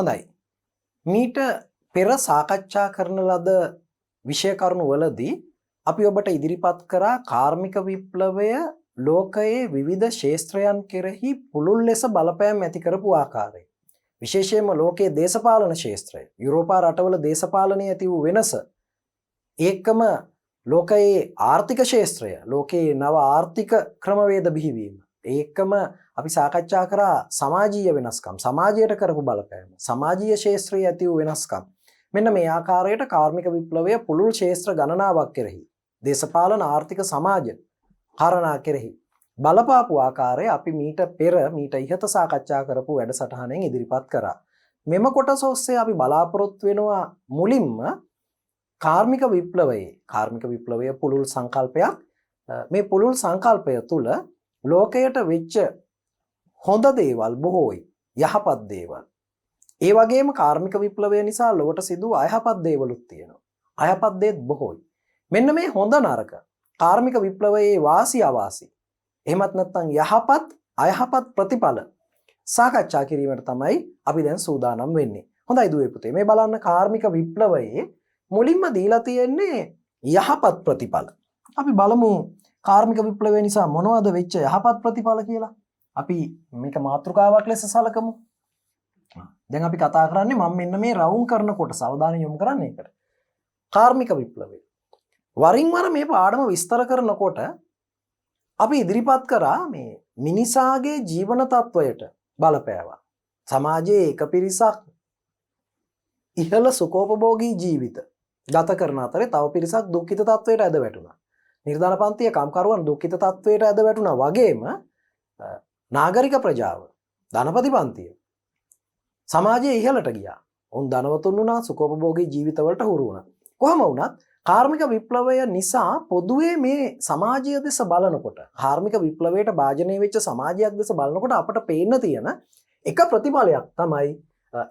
හොඳයි. මීට පෙර සාකච්ඡා කරන ලද විෂය කරුණු වලදී අපි ඔබට ඉදිරිපත් කරා කාර්මික විප්ලවය ලෝකයේ විවිධ ක්ෂේත්‍රයන් කෙරෙහි පුළුල් ලෙස බලපෑම් ඇති කරපු ආකාරය. විශේෂයෙන්ම ලෝකයේ දේශපාලන ක්ෂේත්‍රය, යුරෝපා රටවල දේශපාලනයේ ඇති වූ වෙනස, ඒකම ලෝකයේ ආර්ථික ක්ෂේත්‍රය, ලෝකයේ නව ආර්ථික ක්‍රමවේද බිහිවීම, ඒකම අපි සාකච්ඡා කරා සමාජීය වෙනස්කම්, සමාජයට කරපු බලපෑම, සමාජීය ක්ෂේත්‍රයේ ඇති වූ වෙනස්කම්. මෙන්න මේ ආකාරයට කාර්මික විප්ලවය පුළුල් ක්ෂේත්‍ර ගණනාවක් කෙරෙහි, දේශපාලන ආර්ථික සමාජ කාරණා කෙරෙහි බලපාපු ආකාරය අපි මීට ඉහත සාකච්ඡා කරපු වැඩසටහනෙන් ඉදිරිපත් කරා. මෙම කොටස ඔස්සේ අපි බලාපොරොත්තු වෙනවා මුලින්ම කාර්මික විප්ලවය පුළුල් සංකල්පයක්. මේ පුළුල් සංකල්පය තුළ ලෝකයට වෙච්ච හොඳ දේවල් බොහෝයි, යහපත් දේවල්. ඒ වගේම කාර්මික විප්ලවය නිසා ලොවට සිදු අයහපත් දේවලුත් තියෙනවා. අයහපත් දේත් බොහෝයි. මෙන්න මේ හොඳ නරක කාර්මික විප්ලවයේ වාසි අවාසි, එහෙමත් නැත්නම් යහපත් අයහපත් ප්‍රතිඵල සාකච්ඡා කිරීමට තමයි අපි දැන් සූදානම් වෙන්නේ. හොඳයි දුවේ පුතේ, මේ බලන්න කාර්මික විප්ලවයේ මුලින්ම දීලා තියෙන්නේ යහපත් ප්‍රතිඵල. අපි බලමු කාර්මික විප්ලවය නිසා මොනවද වෙච්ච යහපත් ප්‍රතිඵල කියලා. අපි මේක මාතෘකාවක් ලෙස සලකමු. දැන් අපි කතා කරන්නේ මම මෙන්න මේ රවුම් කරන කොටස අවධානය යොමු කරන්න ඒකට. කාර්මික විප්ලවය. වරින් වර මේ පාඩම විස්තර කරනකොට අපි ඉදිරිපත් කරා මේ මිනිසාගේ ජීවන තත්වයට බලපෑවා. සමාජයේ එක පිරිසක් ඉහළ සුඛෝපභෝගී ජීවිත ගත කරන අතරේ තව පිරිසක් දුක්ඛිත තත්වයට ඇද වැටුණා. නිර්ධන පන්තියේ කම්කරුවන් දුක්ඛිත තත්වයට ඇද වැටුණා වගේම නාගරික ප්‍රජාව, ධනපති පන්තිය සමාජයේ ඉහළට ගියා. උන් ධනවතුන් වුණා, සුඛෝපභෝගී ජීවිතවලට හුරු වුණා. කොහොම වුණත් කාර්මික විප්ලවය නිසා පොදුවේ මේ සමාජය දෙස බලනකොට, කාර්මික විප්ලවයට භාජනය වෙච්ච සමාජයක් දෙස බලනකොට අපට පේන්න තියෙන එක ප්‍රතිඵලයක් තමයි,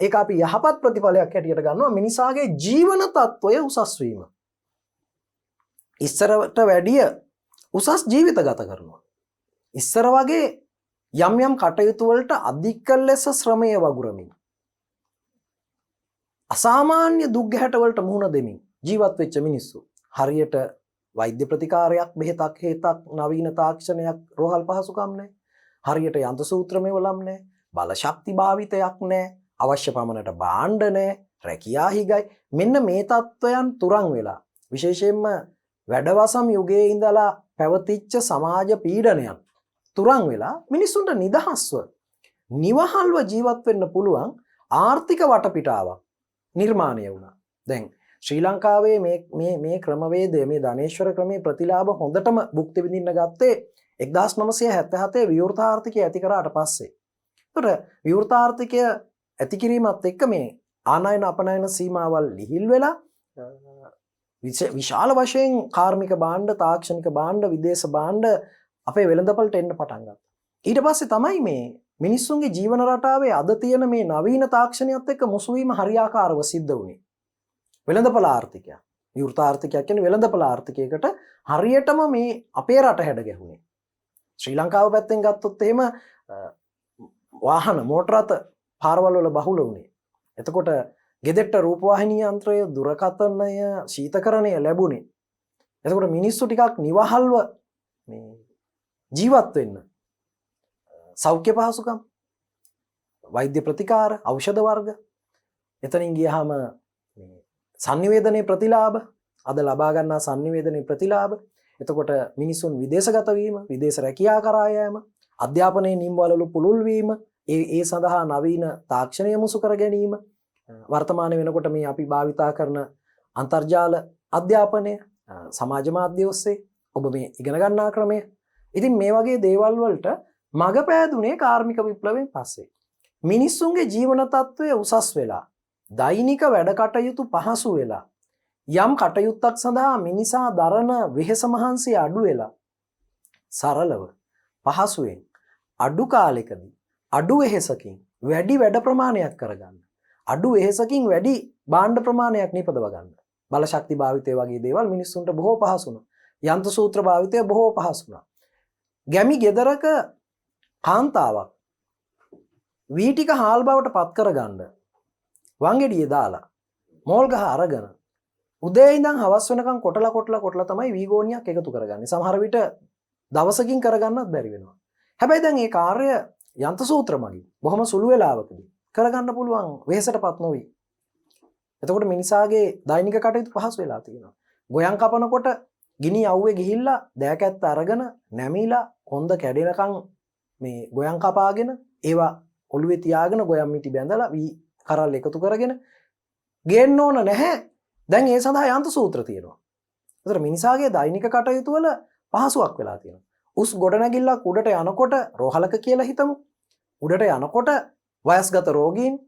ඒක අපි යහපත් ප්‍රතිඵලයක් හැටියට ගන්නවා, මිනිසාගේ ජීවන තත්ත්වය උසස් වීම. ඉස්සරට වැඩිය උසස් ජීවිත ගත කරනවා. ඉස්සර වගේ යම් යම් කටයුතු වලට අධික ලෙස ශ්‍රමය වගුරමින්, අසාමාන්‍ය දුක් ගැහැට වලට මුහුණ දෙමින් ජීවත් වෙච්ච මිනිස්සු හරියට වෛද්‍ය ප්‍රතිකාරයක්, බෙහෙතක්, හේතක්, නවීන තාක්ෂණයක්, රෝහල් පහසුකම් නැහැ. හරියට යන්ත්‍ර සූත්‍ර මෙවලම් නැහැ. බල ශක්ති භාවිතයක් නැහැ. අවශ්‍ය පමණට භාණ්ඩ නැහැ. රැකියා හිගයි. මෙන්න මේ තත්වයන් තුරන් වෙලා, විශේෂයෙන්ම වැඩවසම් යුගයේ ඉඳලා පැවතිච්ච සමාජ පීඩනයන් තුරන් වෙලා මිනිස්සුන්ට නිදහස්ව නිවහල්ව ජීවත් වෙන්න පුළුවන් ආර්ථික වටපිටාවක් නිර්මාණය වුණා. දැන් ශ්‍රී ලංකාවේ මේ ක්‍රමවේදය, මේ ධනේශ්වර ක්‍රමයේ ප්‍රතිලාභ හොඳටම භුක්ති විඳින්න ගත්තේ 1977 විවෘත ආර්ථිකය ඇති කරාට පස්සේ. ඒතකොට විවෘත ආර්ථිකය ඇති කිරීමත් එක්ක මේ ආනයන අපනයන සීමාවල් ලිහිල් වෙලා විශාල වශයෙන් කාර්මික භාණ්ඩ, තාක්ෂණික භාණ්ඩ, විදේශ භාණ්ඩ අපේ වෙළඳපළට එන්න පටන් ගත්තා. ඊට පස්සේ තමයි මේ මිනිස්සුන්ගේ ජීවන රටාවේ අද තියෙන මේ නවීන තාක්ෂණයත් එක්ක මුසු වීම හරියාකාරව සිද්ධ වුණේ. වෙළඳපළ ආර්ථිකය, විවෘත ආර්ථිකයක් කියන්නේ වෙළඳපළ ආර්ථිකයකට හරියටම මේ අපේ රට හැඩ ගැහුනේ. ශ්‍රී ලංකාව පැත්තෙන් ගත්තොත් එහෙම වාහන, මෝටර රථ පාරවල් වල බහුල වුණේ. එතකොට ගෙදෙට්ට රූපවාහිනී යන්ත්‍රය, දුරකථනය, ශීතකරණය ලැබුණේ. එතකොට මිනිස්සු ටිකක් නිවහල්ව මේ ජීවත් වෙන්න සෞඛ්‍ය පහසුකම්, වෛද්‍ය ප්‍රතිකාර, ඖෂධ වර්ග, එතනින් ගියහම සංනිවේදනයේ ප්‍රතිලාභ, අද ලබා ගන්නා සංනිවේදනයේ ප්‍රතිලාභ. එතකොට මිනිසුන් විදේශගත වීම, විදේශ රැකියා කරා යාම, අධ්‍යාපනයේ නිම්වලලු පුළුල් වීම, ඒ සඳහා නවීන තාක්ෂණය මුසු කර ගැනීම, වර්තමාන වෙනකොට මේ අපි භාවිතා කරන අන්තර්ජාල අධ්‍යාපනය, සමාජ මාධ්‍ය ඔස්සේ ඔබ මේ ඉගෙන ගන්නා ක්‍රමය. ඉතින් මේ වගේ දේවල් වලට මග පෑදුනේ කාර්මික විප්ලවයෙන් පස්සේ. මිනිස්සුන්ගේ ජීවන තත්ත්වය උසස් වෙලා, දෛනික වැඩ කටයුතු පහසු වෙලා, යම් කටයුත්තක් සඳහා මිනිසා දරන වෙහෙස මහන්සිය අඩු වෙලා, සරලව පහසුවෙන් අඩු කාලෙකදී අඩු වෙහෙසකින් වැඩි වැඩ ප්‍රමාණයක් කරගන්න, අඩු වෙහෙසකින් වැඩි භාණ්ඩ ප්‍රමාණයක් නිපදව ගන්න, බල ශක්ති භාවිතය වගේ දේවල් මිනිස්සුන්ට බොහෝ පහසු වුණා. යන්ත්‍ර සූත්‍ර භාවිතය බොහෝ පහසු වුණා. ගැමි ගෙදරක කාන්තාවක් වී ටික හාල් බවට පත් කරගන්න වංගෙඩියේ දාලා මෝල් ගහ අරගෙන උදේ ඉඳන් හවස් වෙනකන් කොටලා තමයි වීගෝනියක් එකතු කරගන්නේ. සමහර විට දවසකින් කරගන්නත් බැරි වෙනවා. හැබැයි දැන් මේ කාර්ය යන්ත්‍ර සූත්‍ර මගින් බොහොම සුළු වේලාවකදී කරගන්න පුළුවන් වෙහෙසටපත් නොවි. එතකොට මිනිසාගේ දෛනික කටයුතු පහසු වෙලා තියෙනවා. ගොයන් කපනකොට ගිනි අවුවේ ගිහිල්ලා දෑකැත්ත අරගෙන නැමිලා කොන්ද කැඩෙනකන් මේ ගොයන් කපාගෙන ඒවා ඔළුවේ තියාගෙන ගොයන් මිටි බැඳලා වී කරල් එකතු කරගෙන ගේන්න ඕන නැහැ. දැන් ඒ සඳහා යන්ත්‍ර සූත්‍ර තියෙනවා. ඒතර මිනිසාගේ දෛනික කටයුතු වල පහසුවක් වෙලා තියෙනවා. උස් ගොඩනැගිල්ලක් උඩට යනකොට රෝහලක කියලා හිතමු. උඩට යනකොට වයස්ගත රෝගීන්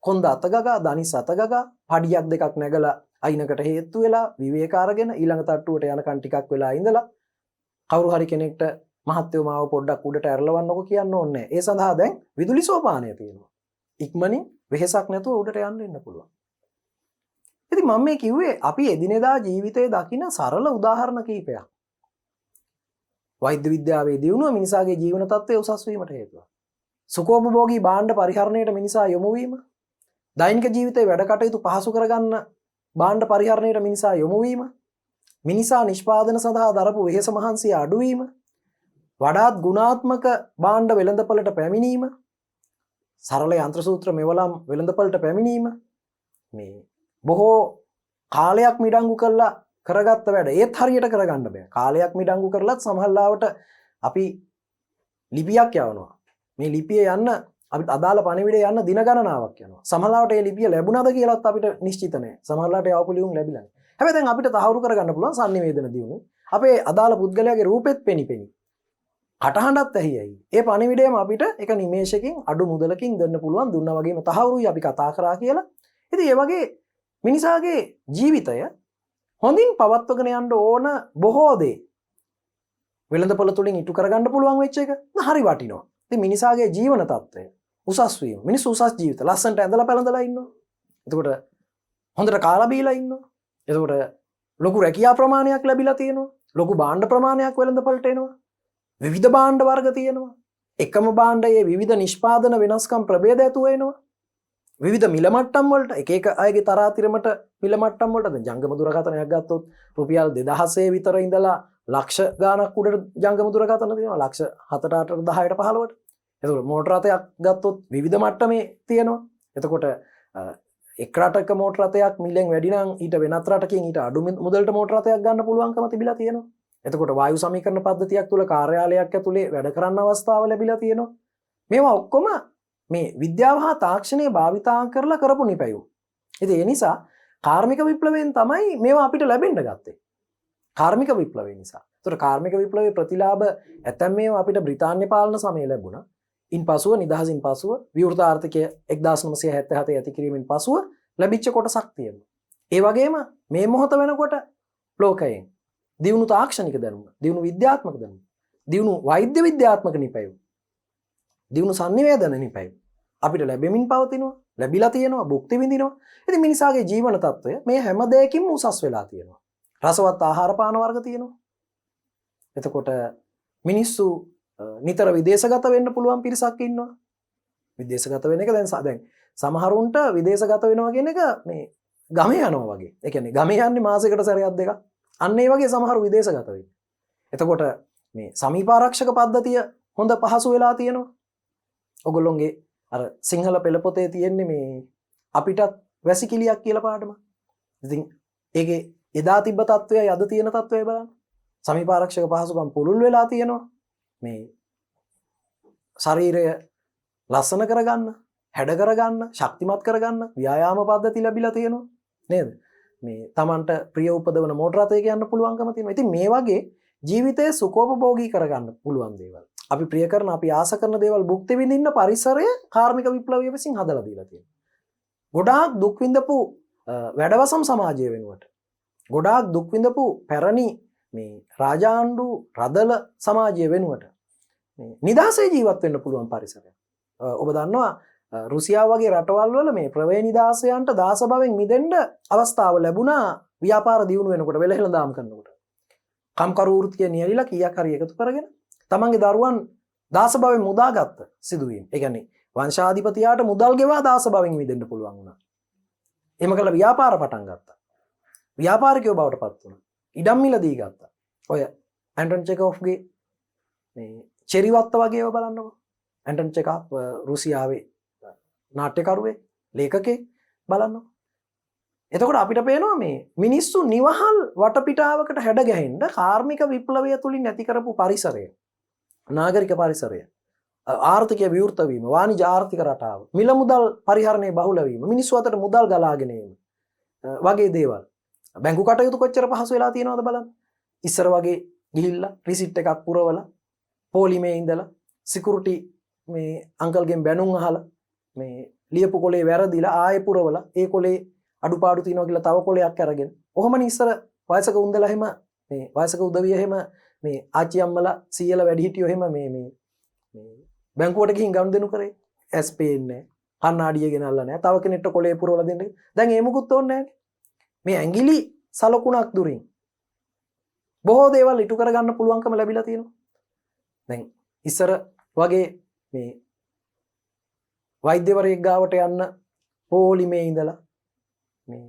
කොන්ද අතගගා දනිස් අතගගා පඩියක් දෙකක් නැගලා අයිනකට හේතු වෙලා විවේක අරගෙන ඊළඟ තට්ටුවට යනකන් ටිකක් වෙලා ඉඳලා කවුරු හරි කෙනෙක්ට මහත්යෝ මාව පොඩ්ඩක් උඩට ඇරලවන්නකො කියන්න ඕනේ. ඒ සඳහා දැන් විදුලි සෝපානය තියෙනවා. ඉක්මනින් වෙහෙසක් නැතුව උඩට යන්න ඉන්න පුළුවන්. ඉතින් මම මේ කිව්වේ අපි එදිනෙදා ජීවිතයේ දකින සරල උදාහරණ කිහිපයක්. වෛද්‍ය විද්‍යාවේ දියුණුව මිනිසාගේ ජීවන තත්ත්වය උසස් වීමට හේතුවක්. සුඛෝපභෝගී භාණ්ඩ පරිහරණයට මිනිසා යොමු වීම, දෛනික ජීවිතේ වැඩ කටයුතු පහසු කරගන්න භාණ්ඩ පරිහරණයට මිනිසා යොමු වීම, මිනිසා නිෂ්පාදන සඳහා දරපු වෙහෙස මහන්සිය අඩු වීම, වඩාත් ගුණාත්මක භාණ්ඩ වෙළඳපළට පැමිණීම, සරල යන්ත්‍ර සූත්‍ර මෙවලම් වෙළඳපළට පැමිණීම, මේ බොහෝ කාලයක් මිඩංගු කරලා කරගත්ත වැඩ ඒත් හරියට කරගන්න බෑ. කාලයක් මිඩංගු කරලත් සමහරවිට අපි ලිපියක් යවනවා. මේ ලිපිය යන්න අපිට අදාළ පණිවිඩය යන්න දින ගණනාවක් යනවා. සමහරවිට මේ ලිපිය ලැබුණාද කියලාත් අපිට නිශ්චිත නෑ. සමහරවිට යවපු ලියුම් ලැබිලා නෑ. හැබැයි දැන් අපිට තහවුරු කරගන්න පුළුවන් sannivedana දියුණු. අපේ අදාළ පුද්ගලයාගේ රූපෙත් පෙනිපෙනි. කටහඬත් ඇහියි. ඒ පණිවිඩයම අපිට එක නිමේෂයකින් අඩු මුදලකින් දෙන්න පුළුවන්. දුන්නා වගේම තහවුරුයි අපි කතා කරා කියලා. ඉතින් ඒ වගේ මිනිසාගේ ජීවිතය හොඳින් පවත්වගෙන යන්න ඕන බොහෝ දේ වෙළඳපොළ තුලින් ඉටු කරගන්න පුළුවන් වෙච්ච එක හරි වටිනවා. ඉතින් මිනිසාගේ ජීවන තත්ත්වය උසස් වීම. මිනිස්සු උසස් ජීවිත ලස්සනට ඇඳලා පැළඳලා ඉන්නවා. එතකොට හොඳට කාලා බීලා ඉන්නවා. එතකොට ලොකු රැකියා ප්‍රමාණයක් ලැබිලා තියෙනවා. ලොකු භාණ්ඩ ප්‍රමාණයක් වෙළඳපොළට එනවා. විවිධ භාණ්ඩ වර්ග තියෙනවා. එකම භාණ්ඩයේ විවිධ නිෂ්පාදන වෙනස්කම් ප්‍රභේද ඇතුව එනවා. විවිධ මිල මට්ටම් වලට එක එක අයගේ තරාතිරමට මිල මට්ටම් වලට දැන් ජංගම දුරකථනයක් ගත්තොත් රුපියල් 2000 විතර ඉඳලා ලක්ෂ ගාණක් උඩට ජංගම දුරකථන තියෙනවා. ලක්ෂ 7ට 8ට 10ට 15ට. එතකොට මෝටර රථයක් ගත්තොත් විවිධ මට්ටමේ තියෙනවා. එතකොට එක් රටක මෝටර රථයක් මිලෙන් වැඩි නම් ඊට වෙනත් රටකින් ඊට අඩු මුදලට මෝටර රථයක් ගන්න පුළුවන්කම තිබිලා තියෙනවා. එතකොට වායු සමීකරණ පද්ධතියක් තුල කාර්යාලයක් ඇතුලේ වැඩ කරන්න අවස්ථාව ලැබිලා තියෙනවා. මේවා ඔක්කොම මේ විද්‍යාව හා තාක්ෂණය භාවිතා කරලා කරපු නිපැයුම්. ඉතින් ඒ නිසා කාර්මික විප්ලවයෙන් තමයි මේවා අපිට ලැබෙන්න ගත්තේ. කාර්මික විප්ලවය නිසා. ඒතර කාර්මික විප්ලවයේ ප්‍රතිලාභ ඇතැම් මේවා අපිට බ්‍රිතාන්‍ය පාලන සමයේ ලැබුණා. ඉන්පසුව නිදහසින් පසුව විවෘත ආර්ථිකය 1977 ඇති කිරීමෙන් පසුව ලැබිච්ච කොටසක් තියෙනවා. ඒ වගේම මේ මොහොත වෙනකොට ලෝකයෙන් දියුණු තාක්ෂණික දැනුම, දියුණු විද්‍යාත්මක දැනුම, දියුණු වෛද්‍ය විද්‍යාත්මක නිපැයුම්, දියුණු sannivedana නිපැයුම් අපිට ලැබෙමින් පවතිනවා, ලැබිලා තියෙනවා, භුක්ති විඳිනවා. ඉතින් මිනිසාගේ ජීවන තත්ත්වය මේ හැම දෙයකින්ම උසස් වෙලා තියෙනවා. රසවත් ආහාර පාන වර්ග තියෙනවා. එතකොට මිනිස්සු නිතර විදේශගත වෙන්න පුළුවන් පිරිසක් ඉන්නවා. විදේශගත වෙන එක දැන් සමහරුන්ට විදේශගත වෙනවා කියන එක මේ ගමේ යනවා වගේ. ඒ කියන්නේ ගමේ යන්නේ මාසෙකට සැරයක් දෙකක්. අන්න ඒ වගේ සමහරු විදේශගත වෙන්නේ. එතකොට මේ සමීපාරක්ෂක පද්ධතිය හොඳ පහසු වෙලා තියෙනවා. ඔගොල්ලොන්ගේ අර සිංහල පෙළ පොතේ තියෙන්නේ මේ අපිටත් වැසිකිළියක් කියලා පාඩම. ඉතින් ඒකේ එදා තිබ්බ තත්වයයි අද තියෙන තත්වයයි බලන්න. සමීපාරක්ෂක පහසුකම් පුළුල් වෙලා තියෙනවා. මේ ශරීරය ලස්සන කරගන්න, හැඩ කරගන්න, ශක්තිමත් කරගන්න ව්‍යායාම පද්ධති ලැබිලා තියෙනවා. නේද? මේ Tamanට ප්‍රිය උපදවන මෝටර රථයක යන්න පුළුවන්කම තියෙනවා. ඉතින් මේ වගේ ජීවිතයේ සුඛෝපභෝගී කරගන්න පුළුවන් දේවල්. අපි ප්‍රිය කරන, අපි ආස කරන දේවල් භුක්ති විඳින්න පරිසරය කාර්මික විප්ලවය විසින් හදලා දීලා තියෙනවා. ගොඩාක් දුක් විඳපු වැඩවසම් සමාජය වෙනුවට, ගොඩාක් දුක් විඳපු පැරණි මේ රාජාණ්ඩු රදල සමාජය වෙනුවට මේ නිදහසේ ජීවත් වෙන්න පුළුවන් පරිසරයක්. ඔබ දන්නවා රුසියාව වගේ රටවල් වල මේ ප්‍රවේ නිදහසයන්ට දාස බවෙන් මිදෙන්න අවස්ථාව ලැබුණා ව්‍යාපාර දියුණු වෙනකොට, වෙලහෙළ දාම් කරනකොට. කම්කරු වෘත්තිය නියලිලා කීයක් හරි එකතු කරගෙන තමන්ගේ දරුවන් දාස බවෙන් මුදාගත්ත සිදුවීම්. ඒ කියන්නේ වංශාධිපතියාට මුදල් ගෙවා දාස බවෙන් මිදෙන්න පුළුවන් වුණා. එහෙම කළා ව්‍යාපාර පටන් ගත්තා. ව්‍යාපාරිකයෝ බවට පත් වුණා. ඉඩම් මිලදී ගත්තා. ඔය ඇන්ටන් චෙකෝෆ්ගේ මේ චෙරිවත්ත වගේ ඒවා බලන්නකො. ඇන්ටන් චෙකෝෆ් රුසියාවේ නාට්‍යකරුවෙක්, ලේඛකයෙක් බලන්නකො. එතකොට අපිට පේනවා මේ මිනිස්සු නිවහල් වටපිටාවකට හැඩ ගැහෙන්න කාර්මික විප්ලවය තුලින් ඇති කරපු පරිසරය, නාගරික පරිසරය, ආර්ථිකය විවෘත වීම, වාණිජ ආර්ථික රටාව, මිල මුදල් පරිහරණය බහුල වීම, මිනිස්සු අතර මුදල් ගලාගෙන ඒම වගේ දේවල්. බැංකු කටයුතු කොච්චර පහසු වෙලා තියෙනවද බලන්න. ඉස්සර වගේ ගිහිල්ලා රිසිට් එකක් පුරවලා පොලිමේ ඉඳලා සිකියුරිටි මේ අංකල්ගෙන් බැනුම් අහලා මේ ලියපු කොලේ වැරදිලා ආයෙ පුරවලා ඒ කොලේ අඩුපාඩු තියෙනවා කියලා තව කොලයක් අරගෙන කොහොමනේ ඉස්සර වයසක උන්දලා එහෙම මේ වයසක උදවිය එහෙම මේ ආච්චි අම්මලා සීයලා වැඩි හිටියෝ එහෙම මේ බැංකුවට ගිහින් ගනුදෙනු කරේ ඇස් පේන්නේ කන්නාඩිය ගෙනල්ලා නැහැ තව කෙනෙක්ට කොලේ පුරවලා දෙන්න. දැන් ඒ මුකුත් ඕනේ නැහැ. මේ ඇඟිලි සලකුණක් දුරින් බොහෝ දේවල් ඉටු කරගන්න පුළුවන්කම ලැබිලා තියෙනවා. දැන් ඉස්සර වගේ මේ වෛද්‍යවරයෙක් ගාවට යන්න පොලිමේ ඉඳලා මේ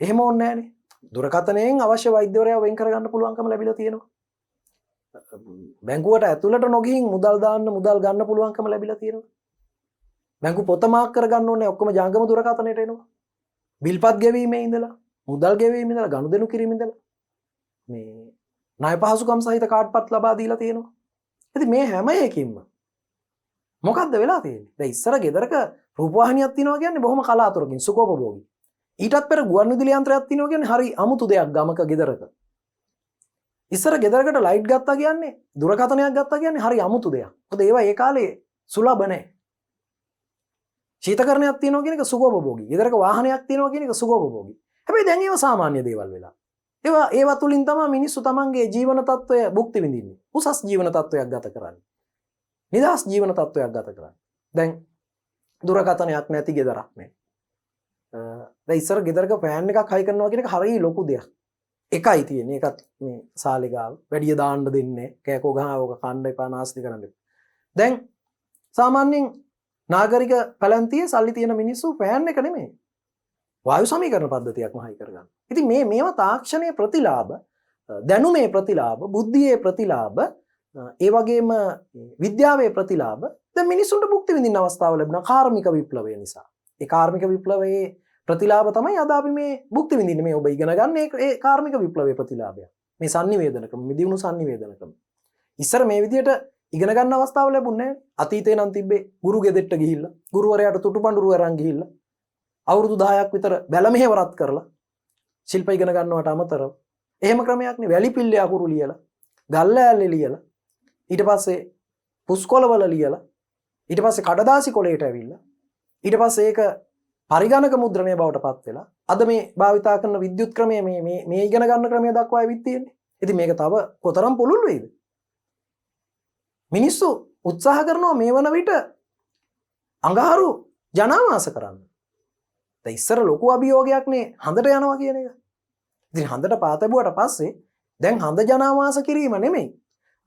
එහෙම ඕනේ නැහනේ. දුරකථනයෙන් අවශ්‍ය වෛද්‍යවරයා වෙන් කරගන්න පුළුවන්කම ලැබිලා තියෙනවා. බැංකුවට ඇතුළට නොගිහින් මුදල් දාන්න මුදල් ගන්න පුළුවන්කම ලැබිලා තියෙනවා. බැංකු පොත මාක් කරගන්න ඕනේ ඔක්කොම ජංගම දුරකථනයට එනවා. බිල්පත් ගෙවීමේ ඉඳලා මුදල් ගෙවීමේ ඉඳලා ගනුදෙනු කිරීමේ ඉඳලා මේ ණය පහසුකම් සහිත කාඩ්පත් ලබා දීලා තියෙනවා. ඉතින් මේ හැම එකකින්ම මොකද්ද වෙලා තියෙන්නේ? දැන් ඉස්සර ගෙදරක රූපවාහිනියක් තියෙනවා කියන්නේ බොහොම කලාතුරකින් සුඛෝපභෝගී. ඊටත් පෙර ගුවන් විදුලි යන්ත්‍රයක් තියෙනවා කියන්නේ හරි අමුතු දෙයක් ගමක ගෙදරක. ඉස්සර ගෙදරකට ලයිට් ගත්තා කියන්නේ දුරකථනයක් ගත්තා කියන්නේ හරි අමුතු දෙයක්. මොකද ඒවා ඒ කාලේ සුලභ නැහැ. ශීතකරණයක් තියෙනවා කියන එක සුඛෝපභෝගී. ගෙදරක වාහනයක් තියෙනවා කියන එක සුඛෝපභෝගී. හැබැයි දැන් ඒවා සාමාන්‍ය දේවල් වෙලා. ඒවා තුලින් තමයි මිනිස්සු තමන්ගේ ජීවන තත්ත්වය භුක්ති විඳින්නේ. උසස් ජීවන තත්ත්වයක් ගත කරන්නේ. නිදහස් ජීවන තත්ත්වයක් ගත කරන්නේ. දැන් දුරකථනයක් නැති ගෙදරක් නෑ. දැන් ඉස්සර ගෙදරක ෆෑන් එකක් හයි කරනවා කියන එක හරිය ලොකු දෙයක්. එකයි තියෙන්නේ. ඒකත් මේ සාලේ ගාව වැඩිය දාන්න දෙන්නේ. කෑකෝ ගහවක කන්න එපා නාස්ති කරන්න එපා. දැන් සාමාන්‍යයෙන් නාගරික පැලැන්තියේ සල්ලි තියෙන මිනිස්සු ෆෑන් එක නෙමෙයි. වායු සමීකරණ පද්ධතියක්ම හයි කරගන්න. ඉතින් මේවා තාක්ෂණයේ ප්‍රතිලාභ, දැනුමේ ප්‍රතිලාභ, බුද්ධියේ ප්‍රතිලාභ, ඒ වගේම විද්‍යාවේ ප්‍රතිලාභ දැන් මිනිස්සුන්ට භුක්ති විඳින්න අවස්ථාව ලැබුණා කාර්මික විප්ලවය නිසා. ඒ කාර්මික විප්ලවයේ ප්‍රතිලාභ තමයි අද අපි මේ භුක්ති විඳින්නේ. මේ ඔබ ඉගෙන ගන්න ඒ කාර්මික විප්ලවයේ ප්‍රතිලාභය. මේ sannivedanakam, මිදිවුණු sannivedanakam. ඉස්සර මේ විදියට ඉගෙන ගන්න අවස්ථාව ලැබුණේ නැහැ. අතීතේ නම් තිබ්බේ ගුරු ගෙදෙට්ට ගිහිල්ලා, ගුරුවරයාට තුටුපඬුරු අරන් ගිහිල්ලා අවුරුදු 10ක් විතර බැල මෙහෙවරත් කරලා ශිල්ප ඉගෙන ගන්නවට අමතරව එහෙම ක්‍රමයක් නේ. වැලි පිල්ලේ අකුරු ලියලා, ගල්ල ඇල්ලේ ලියලා, ඊට පස්සේ පුස්කොළවල ලියලා, ඊට පස්සේ කඩදාසි කොලේට ඇවිල්ලා, ඊට පස්සේ ඒක පරිගණක මුද්‍රණය බවට පත් වෙලා අද මේ භාවිතා කරන විද්‍යුත් ක්‍රමය මේ ඉගෙන ගන්න ක්‍රමය දක්වා ඇවිත් තියෙන්නේ. ඉතින් මේක තව කොතරම් පුළුල් වෙයිද? මිනිස්සු උත්සාහ කරනවා මේ වන විට අඟහරු ජනාවාස කරන්න. දැන් ඉස්සර ලොකු අභියෝගයක් නේ හඳට යනවා කියන එක. ඉතින් හඳට පාතැබුවට පස්සේ දැන් හඳ ජනාවාස කිරීම නෙමෙයි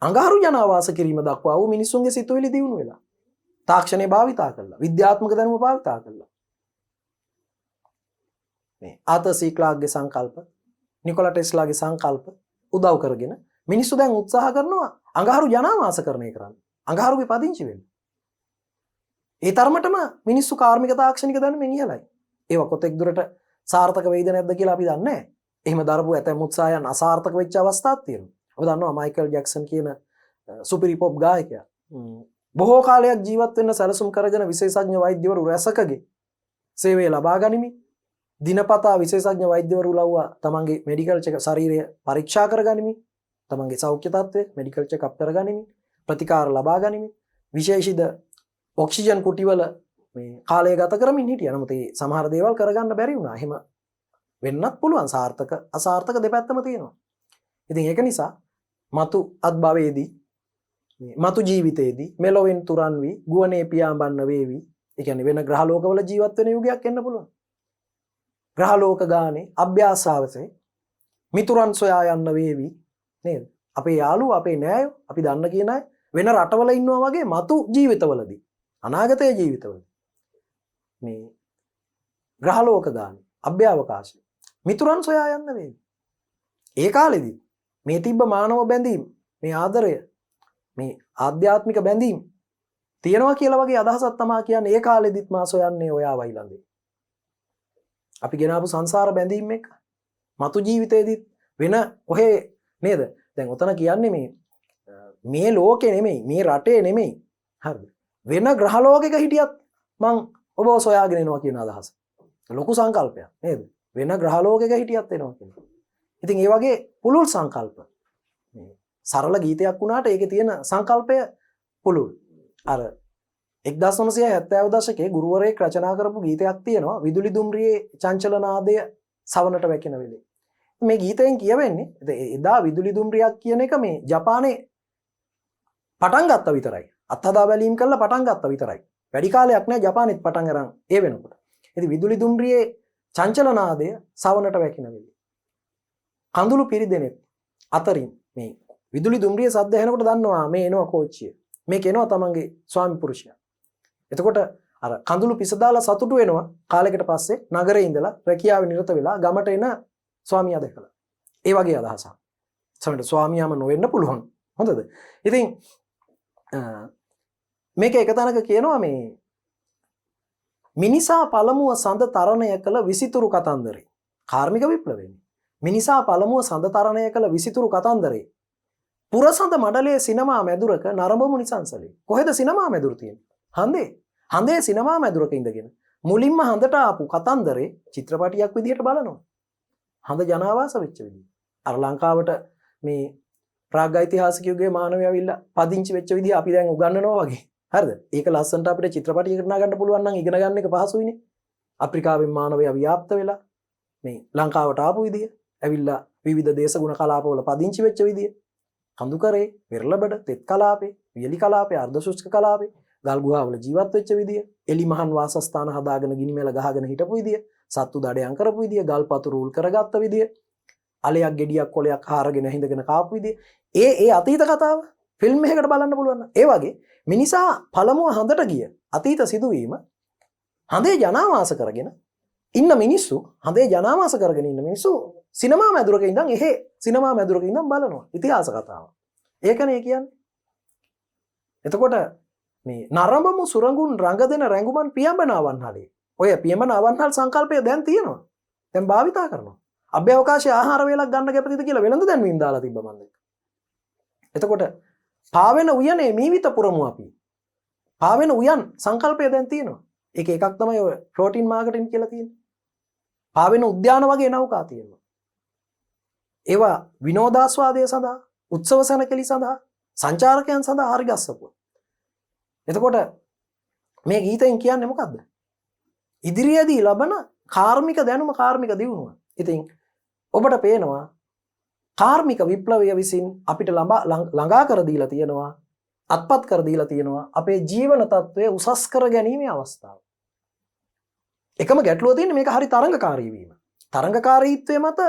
අඟහරු ජනාවාස කිරීම දක්වා වූ මිනිස්සුන්ගේ සිතුවිලි දියුණු වෙලා. තාක්ෂණය භාවිතා කළා. විද්‍යාත්මක දැනුම භාවිතා කළා. මේ ආතර් සී ක්ලාර්ක්ගේ සංකල්ප, නිකොලා ටෙස්ලාගේ සංකල්ප උදව් කරගෙන මිනිස්සු දැන් උත්සාහ කරනවා අඟහරු ජනාවාසකරණය කරන්න. අඟහරුගේ පදිංචි වෙන්න. ඒ තරමටම මිනිස්සු කාර්මික තාක්ෂණික දැනුමෙන් ඉහළයි. ඒව කොතෙක් දුරට සාර්ථක වෙයිද නැද්ද කියලා අපි දන්නේ නැහැ. එහෙම දරපු ඇතැම් උත්සාහයන් අසාර්ථක වෙච්ච අවස්ථාත් තියෙනවා. ඔබ දන්නවා මයිකල් ජැක්සන් කියන සුපිරි පොප් ගායකයා. බොහෝ කාලයක් ජීවත් වෙන්න සැලසුම් කරගෙන විශේෂඥ වෛද්‍යවරු රැසකගේ සේවය ලබා ගනිමින් දිනපතා විශේෂඥ වෛද්‍යවරු ලව්වා තමන්ගේ මෙඩිකල් චෙක් ශරීරය පරීක්ෂා කරගනිමින් තමන්ගේ සෞඛ්‍ය තත්ත්වය මෙඩිකල් චෙක් අප් කරගනිමින් ප්‍රතිකාර ලබා ගනිමින් විශේෂිත ඔක්සිජන් කුටිවල මේ කාලය ගත කරමින් හිටියා. නමුත් ඒ සමහර දේවල් කරගන්න බැරි වුණා. එහෙම වෙන්නත් පුළුවන්. සාර්ථක අසාර්ථක දෙපැත්තම තියෙනවා. ඉතින් ඒක නිසා මතු අත්භවයේදී මතු ජීවිතයේදී මෙලොවෙන් තුරන් වී ගුවනේ පියාඹන්න වේවි. ඒ කියන්නේ වෙන ග්‍රහ ලෝකවල ජීවත් වෙන යුගයක් එන්න පුළුවන්. ග්‍රහ ලෝක ගානේ අභ්‍යාසාවසේ මිතුරන් සොයා යන්න වේවි නේද? අපේ යාළුවෝ අපේ නෑයෝ අපි දන්න කියන අය වෙන රටවල ඉන්නවා වගේ මතු ජීවිතවලදී අනාගතයේ ජීවිතවල මේ ග්‍රහලෝක ගානේ අභ්‍යවකාශය මිතුරන් සොයා යන්න වෙයි. ඒ කාලෙදී මේ තිබ්බ මානව බැඳීම්, මේ ආදරය, මේ ආධ්‍යාත්මික බැඳීම් තියෙනවා කියලා වගේ අදහසක් තමයි කියන්නේ. ඒ කාලෙදිත් මා සොයන්නේ ඔයා වයිලඳේ. අපි ගෙනාවු සංසාර බැඳීම් එක මතු ජීවිතේදීත් වෙන ඔහේ නේද? දැන් ඔතන කියන්නේ මේ ලෝකේ නෙමෙයි, මේ රටේ නෙමෙයි. හරිද? වෙන ග්‍රහ ලෝකයක හිටියත් මං ඔබව සොයාගෙන එනවා කියන අදහස. ලොකු සංකල්පයක් නේද? වෙන ග්‍රහ ලෝකයක හිටියත් එනවා කියනවා. ඉතින් ඒ වගේ පුළුල් සංකල්ප. මේ සරල ගීතයක් වුණාට ඒකේ තියෙන සංකල්පය පුළුල්. අර 1970 දශකයේ ගුරුවරයෙක් රචනා කරපු ගීතයක් තියෙනවා විදුලි දුම්රියේ චංචල නාදය සවනට වැකෙන වෙලේ. මේ ගීතයෙන් කියවෙන්නේ එදා විදුලි දුම්රියක් කියන එක මේ ජපානයේ පටන් ගත්ත විතරයි. අත්හදා බැලීම් කළා පටන් ගත්ත විතරයි. වැඩි කාලයක් නෑ ජපානෙත් පටන් අරන් ඒ වෙනකොට. ඉතින් විදුලි දුම්රියේ චංචල නාදය සවනට වැකෙන වෙලේ. කඳුළු පිරිදෙනෙත් අතරින් මේ විදුලි දුම්රියේ සද්ද ඇහෙනකොට දන්නවා මේ එනවා කෝච්චිය. මේක එනවා තමන්ගේ ස්වාමි පුරුෂයා. එතකොට අර කඳුළු පිස දාලා සතුටු වෙනවා කාලයකට පස්සේ නගරේ ඉඳලා රැකියාවේ නිරත වෙලා ගමට එන ස්වාමියා දැකලා. ඒ වගේ අදහසක්. සමහරවිට ස්වාමියාම නොවෙන්න පුළුවන්. හොඳද? ඉතින් මේක එක තැනක කියනවා මේ මිනිසා පළමුව සඳ තරණය කළ විසිතුරු කතන්දරේ. කාර්මික විප්ලවයෙන්. මිනිසා පළමුව සඳ තරණය කළ විසිතුරු කතන්දරේ. පුරසඳ මඩලේ සිනමා මැදුරක නරඹමු නිසංසලේ. කොහෙද සිනමා මැදුර තියෙන්නේ? හඳේ. හඳේ සිනමා මැදුරක ඉඳගෙන මුලින්ම හඳට ආපු කතන්දරේ චිත්‍රපටියක් විදිහට බලනවා. හඳ ජනාවාස වෙච්ච විදිහ. අර ලංකාවට මේ ප්‍රාග්ඓතිහාසිකයෝගේ මානවය ඇවිල්ලා පදිංචි වෙච්ච විදිහ අපි දැන් උගන්වනවා වගේ. හරිද? ඒක ලස්සනට අපිට චිත්‍රපටියකට නා ගන්න පුළුවන් නම් ඉගෙන ගන්න එක පහසුයිනේ. අප්‍රිකාවෙන් මානවය ව්‍යාප්ත වෙලා මේ ලංකාවට ආපු විදිහ, ඇවිල්ලා විවිධ දේශගුණ කලාපවල පදිංචි වෙච්ච විදිහ. කඳුකරේ, වෙරළබඩ, තෙත් කලාපේ, වියලි කලාපේ, අර්ධ ශුෂ්ක කලාපේ, ගල් ගුහාවල ජීවත් වෙච්ච විදිය, එලි මහන් වාසස්ථාන හදාගෙන ගිනි මෙල ගහගෙන හිටපු විදිය, සත්තු දඩයන් කරපු විදිය, ගල් පතුරු උල් කරගත්ත විදිය, අලයක් ගෙඩියක් කොලයක් හාරගෙන හිඳගෙන කාපු විදිය. ඒ අතීත කතාව ෆිල්ම් එකකට බලන්න පුළුවන්. ඒ වගේ මිනිසා පළමුව හඳට ගිය අතීත සිදුවීම හඳේ ජනාවාස කරගෙන ඉන්න මිනිස්සු, හඳේ ජනාවාස කරගෙන ඉන්න මිනිස්සු සිනමා මැදුරක ඉඳන් සිනමා මැදුරක ඉඳන් බලනවා. ඉතිහාස කතාව. ඒකනේ කියන්නේ. එතකොට මේ නරඹමු සුරඟුන් රඟ දෙන රැඟුමන් පියඹන අවන්හලේ. ඔය පියඹන අවන්හල් සංකල්පය දැන් තියෙනවා. දැන් භාවිතා කරනවා. අභ්‍යවකාශයේ ආහාර වේලක් ගන්න කැපතිද කියලා වෙළඳ දැන්වීම දාලා තිබ්බ මන් දැක්ක. එතකොට පාවෙන උයනේ මීවිත පුරමු අපි. පාවෙන උයන් සංකල්පය දැන් තියෙනවා. ඒක එකක් තමයි ඔය ෆ්ලෝටින් මාකටින් කියලා තියෙන්නේ. පාවෙන උද්‍යාන වගේ නෞකා තියෙනවා. ඒවා විනෝදාස්වාදය සඳහා, උත්සව සැනකෙළි සඳහා, සංචාරකයන් සඳහා හරි ගස්සපුවා. එතකොට මේ ගීතයෙන් කියන්නේ මොකද්ද? ඉදිරියේදී ලබන කාර්මික දැනුම, කාර්මික දියුණුව. ඉතින් ඔබට පේනවා කාර්මික විප්ලවය විසින් අපිට ළඟා කර දීලා තියෙනවා, අත්පත් කර දීලා තියෙනවා අපේ ජීවන තත්ත්වය උසස් කර ගැනීමේ අවස්ථාව. එකම ගැටලුව තියෙන්නේ මේක හරි තරංගකාරී වීම. තරංගකාරීත්වය මත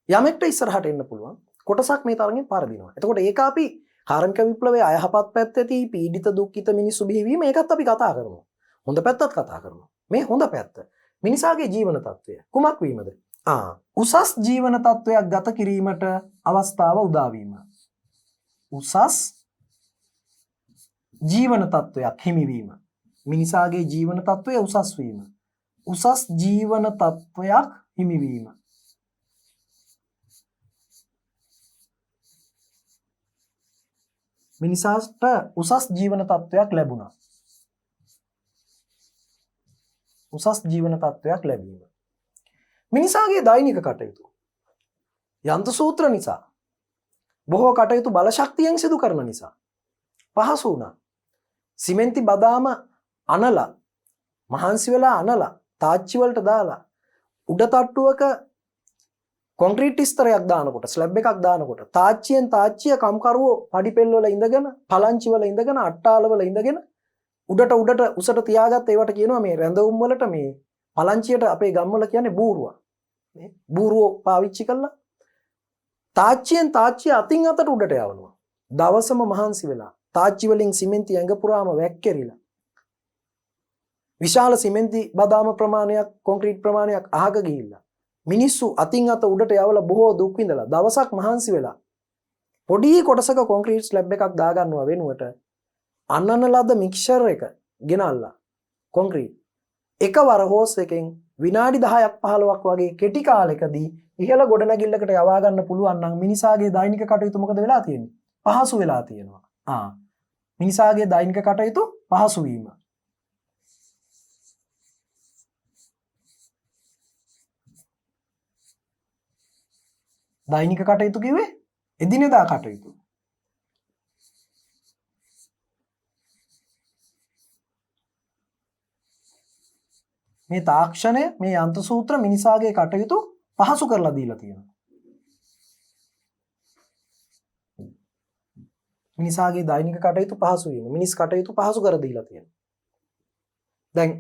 යමෙක්ට ඉස්සරහට එන්න පුළුවන්. කොටසක් මේ තරගෙන් පරදිනවා. එතකොට ඒක අපි කාර්මික විප්ලවයේ අයහපත් පැත්තේ පීඩිත දුක්ඛිත මිනිස්සු බිහිවීම ඒකත් අපි කතා කරමු. හොඳ පැත්තත් කතා කරමු. මේ හොඳ පැත්ත. මිනිසාගේ ජීවන තත්ත්වය කුමක් වීමද? උසස් ජීවන තත්ත්වයක් ගත කිරීමට අවස්ථාව උදා වීම. උසස් ජීවන තත්ත්වයක් හිමිවීම. මිනිසාගේ ජීවන තත්ත්වය උසස් වීම. උසස් ජීවන තත්ත්වයක් හිමිවීම. මිනිසාට උසස් ජීවන තත්ත්වයක් ලැබුණා. උසස් ජීවන තත්ත්වයක් ලැබීම. මිනිසාගේ දෛනික කටයුතු යන්ත්‍ර සූත්‍ර නිසා, බොහෝ කටයුතු බල ශක්තියෙන් සිදු කරන නිසා පහසු වුණා. සිමෙන්ති බදාම අනලා, මහන්සි වෙලා අනලා, තාච්චි වලට දාලා උඩ තට්ටුවක කොන්ක්‍රීට් ස්තරයක් දානකොට, ස්ලැබ් එකක් දානකොට තාච්චියෙන් තාච්චිය කම්කරුවෝ පඩිපෙල් වල ඉඳගෙන, පලංචි වල ඉඳගෙන, අට්ටාල වල ඉඳගෙන උඩට උසට තියාගත්ත ඒවට කියනවා මේ රැඳවුම් වලට මේ පලංචියට අපේ ගම්වල කියන්නේ බූරුවා. මේ බූරුවෝ පාවිච්චි කළා තාච්චියෙන් තාච්චිය අතින් අතට උඩට යවනවා. දවසම මහන්සි වෙලා තාච්චි වලින් සිමෙන්ති ඇඟ පුරාම වැක්කිරිලා විශාල සිමෙන්ති බදාම ප්‍රමාණයක් කොන්ක්‍රීට් ප්‍රමාණයක් අහක ගිහිල්ලා මිනිස්සු අතින් අත උඩට යවලා බොහෝ දුක් විඳලා දවසක් මහන්සි වෙලා පොඩි කොටසක කොන්ක්‍රීට් ස්ලැබ් එකක් දාගන්නවා වෙනුවට අන්නන ලද මික්ස්චර් එක ගෙනල්ලා කොන්ක්‍රීට් එකවර හෝස් එකෙන් විනාඩි 10ක් 15ක් වගේ කෙටි කාලෙකදී ඉහළ ගොඩනැගිල්ලකට යවා ගන්න පුළුවන් නම් මිනිසාගේ දෛනික කටයුතු මොකද වෙලා තියෙන්නේ? පහසු වෙලා තියෙනවා. මිනිසාගේ දෛනික කටයුතු පහසු වීම. දෛනික කටයුතු කිව්වේ එදිනෙදා කටයුතු. මේ තාක්ෂණය මේ යන්ත්‍ර සූත්‍ර මිනිසාගේ කටයුතු පහසු කරලා දීලා තියෙනවා. මිනිසාගේ දෛනික කටයුතු පහසු වීම මිනිස් කටයුතු පහසු කර දීලා තියෙනවා. දැන්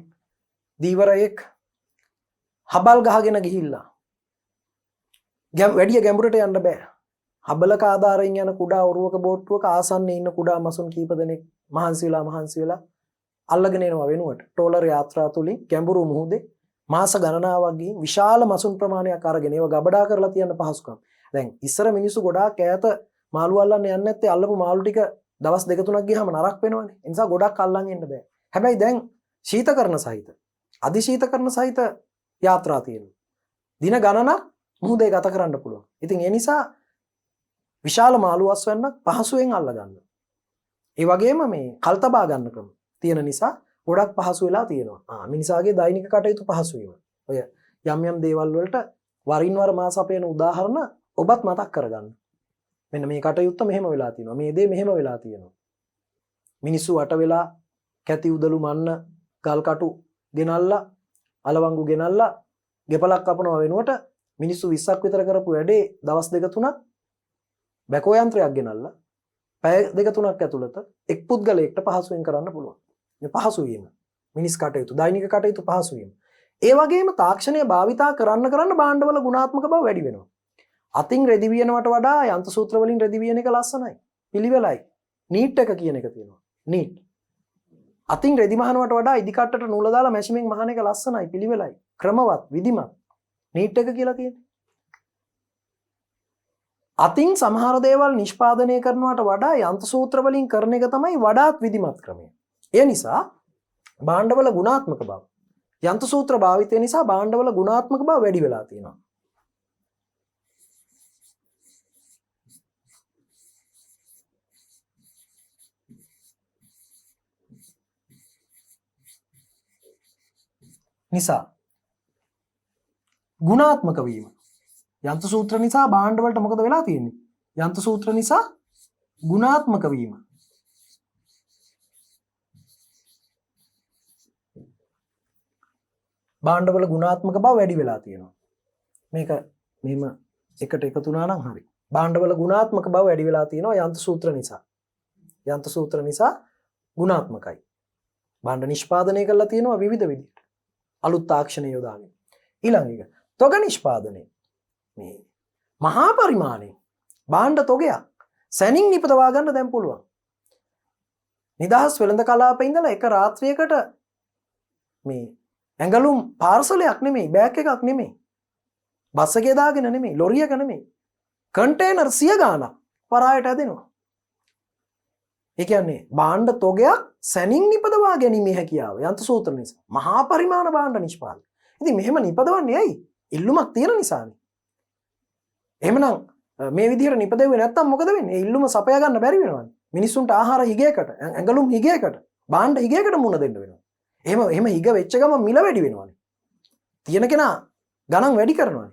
දීවරයෙක් හබල් ගහගෙන ගිහිල්ලා වැඩි ගැඹුරට යන්න බෑ. හබලක ආධාරයෙන් යන කුඩා ඔරුවක බෝට්ටුවක ආසන්නයේ ඉන්න කුඩා මසුන් කීප දෙනෙක් මහන්සි වෙලා අල්ලගෙන එනවා වෙනුවට ටෝලර් යාත්‍රා තුලින් ගැඹුරු මුහුදේ මාස ගණනාවක් ගිහින් විශාල මසුන් ප්‍රමාණයක් අරගෙන ඒව ගබඩා කරලා තියන්න පහසුකම්. දැන් ඉස්සර මිනිස්සු ගොඩාක් ඈත මාළු අල්ලන්න යන්නේ නැත්තේ අල්ලපු මාළු ටික දවස් දෙක තුනක් ගියාම නරක වෙනවනේ. ඒ නිසා ගොඩක් අල්ලන් එන්න බෑ. හැබැයි දැන් ශීතකරණ සහිත අධිශීතකරණ සහිත යාත්‍රා තියෙනවා. දින ගණනක් මුහුදේ ගත කරන්න පුළුවන්. ඉතින් ඒ නිසා විශාල මාළු අස්වැන්නක් පහසුවෙන් අල්ල ගන්න. ඒ වගේම මේ කල්තබා ගන්න ක්‍රම තියෙන නිසා ගොඩක් පහසු වෙලා තියෙනවා. මිනිසාගේ දෛනික කටයුතු පහසු වීම. ඔය යම් යම් දේවල් වලට වරින් වර මාස අපේන උදාහරණ ඔබත් මතක් කරගන්න. මෙන්න මේ කටයුත්ත මෙහෙම වෙලා තියෙනවා. මේ දේ මෙහෙම වෙලා තියෙනවා. මිනිස්සු වට වෙලා කැටි උදළු මන්න ගල් කටු ගෙනල්ලා අලවංගු ගෙනල්ලා ගෙපලක් කපනවා වෙනුවට මිනිස්සු 20ක් විතර කරපු වැඩේ දවස් දෙක තුනක් බැකෝ යන්ත්‍රයක් ගෙනල්ලා පැය දෙක තුනක් ඇතුළත එක් පුද්ගලයෙක්ට පහසුවෙන් කරන්න පුළුවන්. මේ පහසු වීම මිනිස් කටයුතු දෛනික කටයුතු පහසු වීම. ඒ වගේම තාක්ෂණය භාවිතා කරන්න භාණ්ඩවල ගුණාත්මක බව වැඩි වෙනවා. අතින් රෙදි වියනවට වඩා යන්ත්‍ර සූත්‍ර වලින් රෙදි වියන එක ලස්සනයි. පිළිවෙලයි. නීට් එක කියන එක තියෙනවා. නීට්. අතින් රෙදි මහනවට වඩා ඉදි කට්ටට නූල දාලා මැෂිමින් මහන එක ලස්සනයි. පිළිවෙලයි. ක්‍රමවත් විධිමත්. නීට් එක කියලා තියෙන්නේ. අතින් සමහර දේවල් නිෂ්පාදනය කරනවට වඩා යන්ත්‍ර සූත්‍ර වලින් කරන එක තමයි වඩාත් විධිමත් ක්‍රමය. ඒ නිසා භාණ්ඩවල ගුණාත්මක බව යන්ත්‍ර සූත්‍ර භාවිතය නිසා භාණ්ඩවල ගුණාත්මක බව වැඩි වෙලා තියෙනවා. නිසා ගුණාත්මක වීම යන්ත්‍ර සූත්‍ර නිසා භාණ්ඩ වලට මොකද වෙලා තියෙන්නේ? යන්ත්‍ර සූත්‍ර නිසා ගුණාත්මක වීම. භාණ්ඩ වල ගුණාත්මක බව වැඩි වෙලා තියෙනවා. මේක මෙහෙම එකට එකතු වුණා නම් හරි. භාණ්ඩ වල ගුණාත්මක බව වැඩි වෙලා තියෙනවා යන්ත්‍ර සූත්‍ර නිසා. යන්ත්‍ර සූත්‍ර නිසා ගුණාත්මකයි. භාණ්ඩ නිෂ්පාදනය කරලා තියෙනවා විවිධ විදිහට. අලුත් තාක්ෂණ යොදාගෙන. ඊළඟ එක තොග නිෂ්පාදනය. මේ මහා පරිමාණයෙන් භාණ්ඩ තොගයක් සැනින් නිපදවා ගන්න දැන් පුළුවන්. නිදහස් වෙළඳ කලාපේ ඉඳලා එක රාත්‍රියකට මේ ඇඟලුම් පාර්සලයක් නෙමෙයි බෑග් එකක් නෙමෙයි බස් එකේ දාගෙන නෙමෙයි ලොරියක නෙමෙයි කන්ටේනර් 100 ගාණක් පරායට ඇදෙනවා. ඒ කියන්නේ භාණ්ඩ තොගයක් සැනින් නිපදවා ගැනීමේ හැකියාව යන්ත්‍ර සූත්‍ර නිසා මහා පරිමාණ භාණ්ඩ නිෂ්පාදනය. ඉතින් මෙහෙම නිපදවන්නේ ඇයි? ඉල්ලුමක් තියෙන නිසානේ. එහෙමනම් මේ විදිහට නිපදෙන්නේ නැත්තම් මොකද වෙන්නේ? ඒ ඉල්ලුම සපයා ගන්න බැරි වෙනවනේ. මිනිස්සුන්ට ආහාර හිගයකට, ඇඟලුම් හිගයකට, භාණ්ඩ හිගයකට මුණ දෙන්න වෙනවා. එහෙම හිග වෙච්ච ගමන් මිල වැඩි වෙනවනේ. තියෙන කෙනා ගණන් වැඩි කරනවනේ.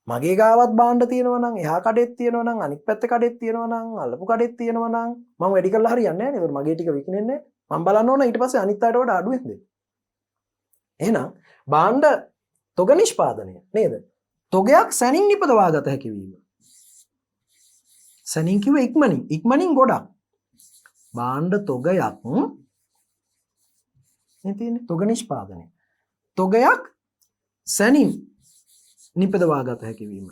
මගේ ගාවත් භාණ්ඩ තියෙනවා නම්, එහා කඩේත් තියෙනවා නම්, අනිත් පැත්තේ කඩේත් තියෙනවා නම්, අල්ලපු කඩේත් තියෙනවා නම් මම වැඩි කරලා හරියන්නේ නැහැ නේද? මගේ ටික විකිනෙන්නේ මම බලන්න ඕන ඊට පස්සේ අනිත් අයට වඩා අඩුවෙන් දෙන්න. එහෙනම් භාණ්ඩ තොග නිෂ්පාදනය නේද? තොගයක් සැනින් නිපදවා ගත හැකි වීම. සැනින් කිව්වේ ඉක්මනින් ගොඩක්. භාණ්ඩ තොගයක් නේ තියෙන්නේ තොග නිෂ්පාදනය. තොගයක් සැනින් නිපදවා ගත හැකි වීම.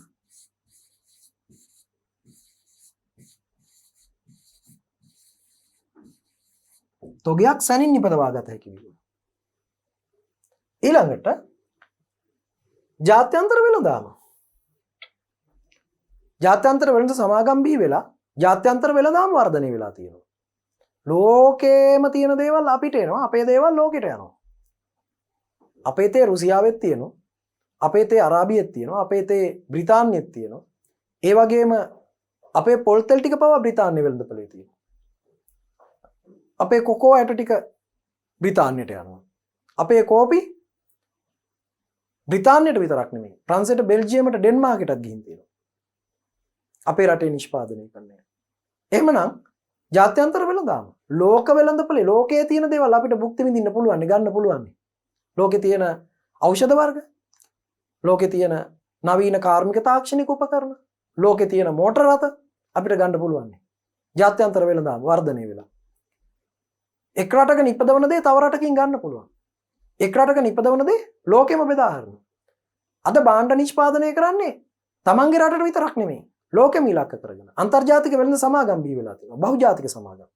තොගයක් සැනින් නිපදවා ගත හැකි වීම. ඊළඟට ජාත්‍යන්තර වෙළඳාම. ජාත්‍යන්තර වෙළඳ සමාගම් බිහි වෙලා ජාත්‍යන්තර වෙළඳාම වර්ධනය වෙලා තියෙනවා. ලෝකේම තියෙන දේවල් අපිට එනවා, අපේ දේවල් ලෝකෙට යනවා. අපේ තේ රුසියාවෙත් තියෙනවා, අපේ තේ අරාබියෙත් තියෙනවා, අපේ තේ බ්‍රිතාන්‍යෙත් තියෙනවා. ඒ වගේම අපේ පොල් තෙල් ටික පවා බ්‍රිතාන්‍ය වෙළඳපොලේ තියෙනවා. අපේ කොකෝ ඇට ටික බ්‍රිතාන්‍යයට යනවා. අපේ කෝපි බ්‍රිතාන්‍යයට විතරක් නෙමෙයි, ප්‍රංශයට, බෙල්ජියමට, ඩෙන්මාර්කටත් ගිහින් තියෙනවා. අපේ රටේ නිෂ්පාදනය කරන්නේ. එහෙමනම් ජාත්‍යන්තර වෙළඳාම, ලෝක වෙළඳපොලේ ලෝකයේ තියෙන දේවල් අපිට භුක්ති විඳින්න පුළුවන්, ගන්න පුළුවන්. ලෝකේ තියෙන ඖෂධ වර්ග, ලෝකේ තියෙන නවීන කාර්මික තාක්ෂණික උපකරණ, ලෝකේ තියෙන මෝටර රථ අපිට ගන්න පුළුවන්. ජාත්‍යන්තර වෙළඳාම වර්ධනය වෙලා. එක් රටක නිපදවන දේ තව රටකින් ගන්න පුළුවන්. එක් රටක නිපදවන දේ ලෝකෙම බෙදා හරිනවා. අද භාණ්ඩ නිෂ්පාදනය කරන්නේ තමන්ගේ රටට විතරක් නෙමෙයි, ලෝකෙම ඉලක්ක කරගෙන. අන්තර්ජාතික වෙළඳ සමාගම් බිහි වෙලා තියෙනවා, බහුජාතික සමාගම්.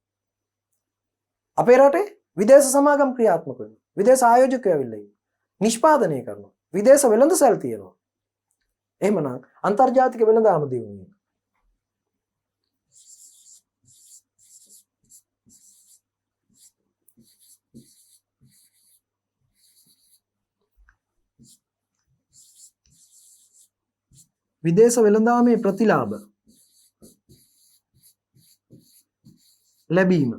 අපේ රටේ විදේශ සමාගම් ක්‍රියාත්මක වෙනවා. විදේශ ආයෝජකයෝ ඇවිල්ලා ඉන්නවා, නිෂ්පාදනය කරනවා. විදේශ වෙළඳ සැල් තියෙනවා. එහෙමනම් අන්තර්ජාතික වෙළඳාම දියුණු වෙනවා. විදේශ වෙළඳාමේ ප්‍රතිලාභ ලැබීම.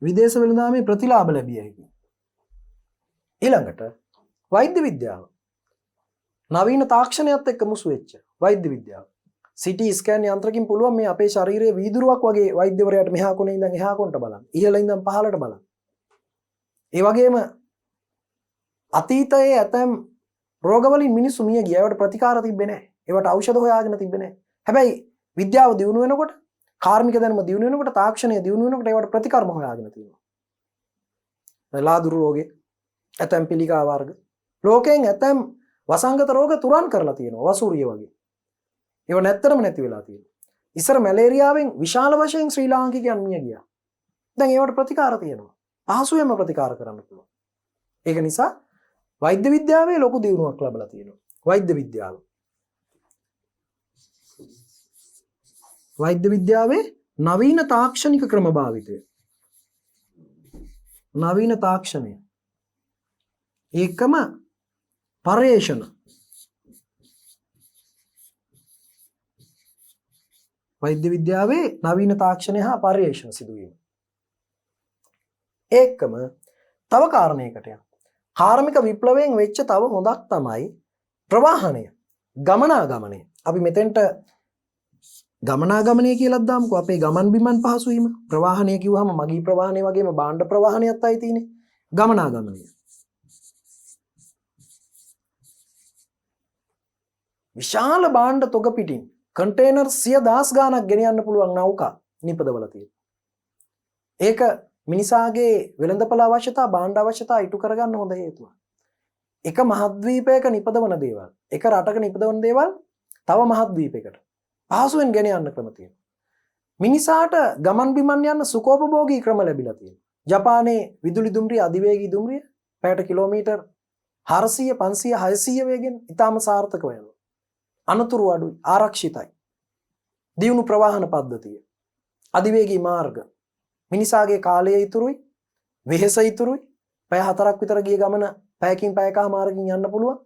විදේශ වෙළඳාමේ ප්‍රතිලාභ ලැබිය හැකියි. ඊළඟට වෛද්‍ය විද්‍යාව. නවීන තාක්ෂණයත් එක්ක මුසු වෙච්ච වෛද්‍ය විද්‍යාව. CT ස්කෑන් යන්ත්‍රකින් පුළුවන් මේ අපේ ශරීරයේ වීදුරුවක් වගේ වෛද්‍යවරයාට මෙහා කොනේ ඉඳන් එහා කොනට බලන්න, ඉහළ ඉඳන් පහළට බලන්න. ඒ වගේම අතීතයේ ඇතැම් රෝගවලින් මිනිස්සු මිය ගියා. ඒවට ප්‍රතිකාර තිබ්බේ නැහැ. ඒවට ඖෂධ හොයාගෙන තිබ්බේ නැහැ. හැබැයි විද්‍යාව දියුණු වෙනකොට, කාර්මික දැනුම දියුණු වෙනකොට, තාක්ෂණය දියුණු වෙනකොට ඒවට ප්‍රතිකර්ම හොයාගෙන තියෙනවා. ලාදුරු රෝගේ, ඇතැම් පිළිකා වර්ග, ලෝකයෙන් ඇතැම් වසංගත රෝග තුරන් කරලා තියෙනවා, වසූරිය වගේ. ඒව නැත්තරම නැති වෙලා තියෙනවා. ඉස්සර මැලේරියාවෙන් විශාල වශයෙන් ශ්‍රී ලාංකිකයන් මිය ගියා. දැන් ඒවට ප්‍රතිකාර තියෙනවා. පහසුවෙන්ම ප්‍රතිකාර කරන්න පුළුවන්. ඒක නිසා වෛද්‍ය විද්‍යාවේ ලොකු දියුණුවක් ලැබලා තියෙනවා. වෛද්‍ය විද්‍යාව. වෛද්‍ය විද්‍යාවේ නවීන තාක්ෂණික ක්‍රම භාවිතය. නවීන තාක්ෂණය. ඒකම පර්යේෂණ. වෛද්‍ය විද්‍යාවේ නවීන තාක්ෂණය හා පර්යේෂණ සිදුවීම. ඒකම තව කාරණයකට යනවා. කාර්මික විප්ලවයෙන් වෙච්ච තව හොඳක් තමයි ප්‍රවාහනය, ගමනාගමනය. අපි මෙතෙන්ට ගමනාගමනය කියලා දාමුකෝ. අපේ ගමන් බිමන් පහසු වීම. ප්‍රවාහනය කිව්වහම මගී ප්‍රවාහනය වගේම භාණ්ඩ ප්‍රවාහනයත් අයි තියෙන්නේ. ගමනාගමනය. විශාල භාණ්ඩ තොග පිටින් කන්ටේනර් 100,000 ගාණක් ගෙනියන්න පුළුවන් නෞකා නිපදවලා තියෙනවා. ඒක මිනිසාගේ වෙළඳපළ අවශ්‍යතා, භාණ්ඩ අවශ්‍යතා ඉටු කරගන්න හොඳ හේතුවක්. එක මහද්වීපයක නිපදවන දේවල්, එක රටක නිපදවන දේවල් තව මහද්වීපයකට පහසුවෙන් ගෙන යන්න ක්‍රම තියෙනවා. මිනිසාට ගමන් බිමන් යන්න සුඛෝපභෝගී ක්‍රම ලැබිලා තියෙනවා. ජපානයේ විදුලි දුම්රිය, අධිවේගී දුම්රිය පැයට කිලෝමීටර් 400, 500, 600 වේගෙන් ඉතාම සාර්ථකව යනවා. අනතුරු අඩුයි, ආරක්ෂිතයි. දියුණු ප්‍රවාහන පද්ධතිය, අධිවේගී මාර්ග, මිනිසාගේ කාලය ඉතුරුයි, වෙහෙස ඉතුරුයි. පැය 4ක් විතර ගිය ගමන පැයකින් පැයකමාරකින් යන්න පුළුවන්.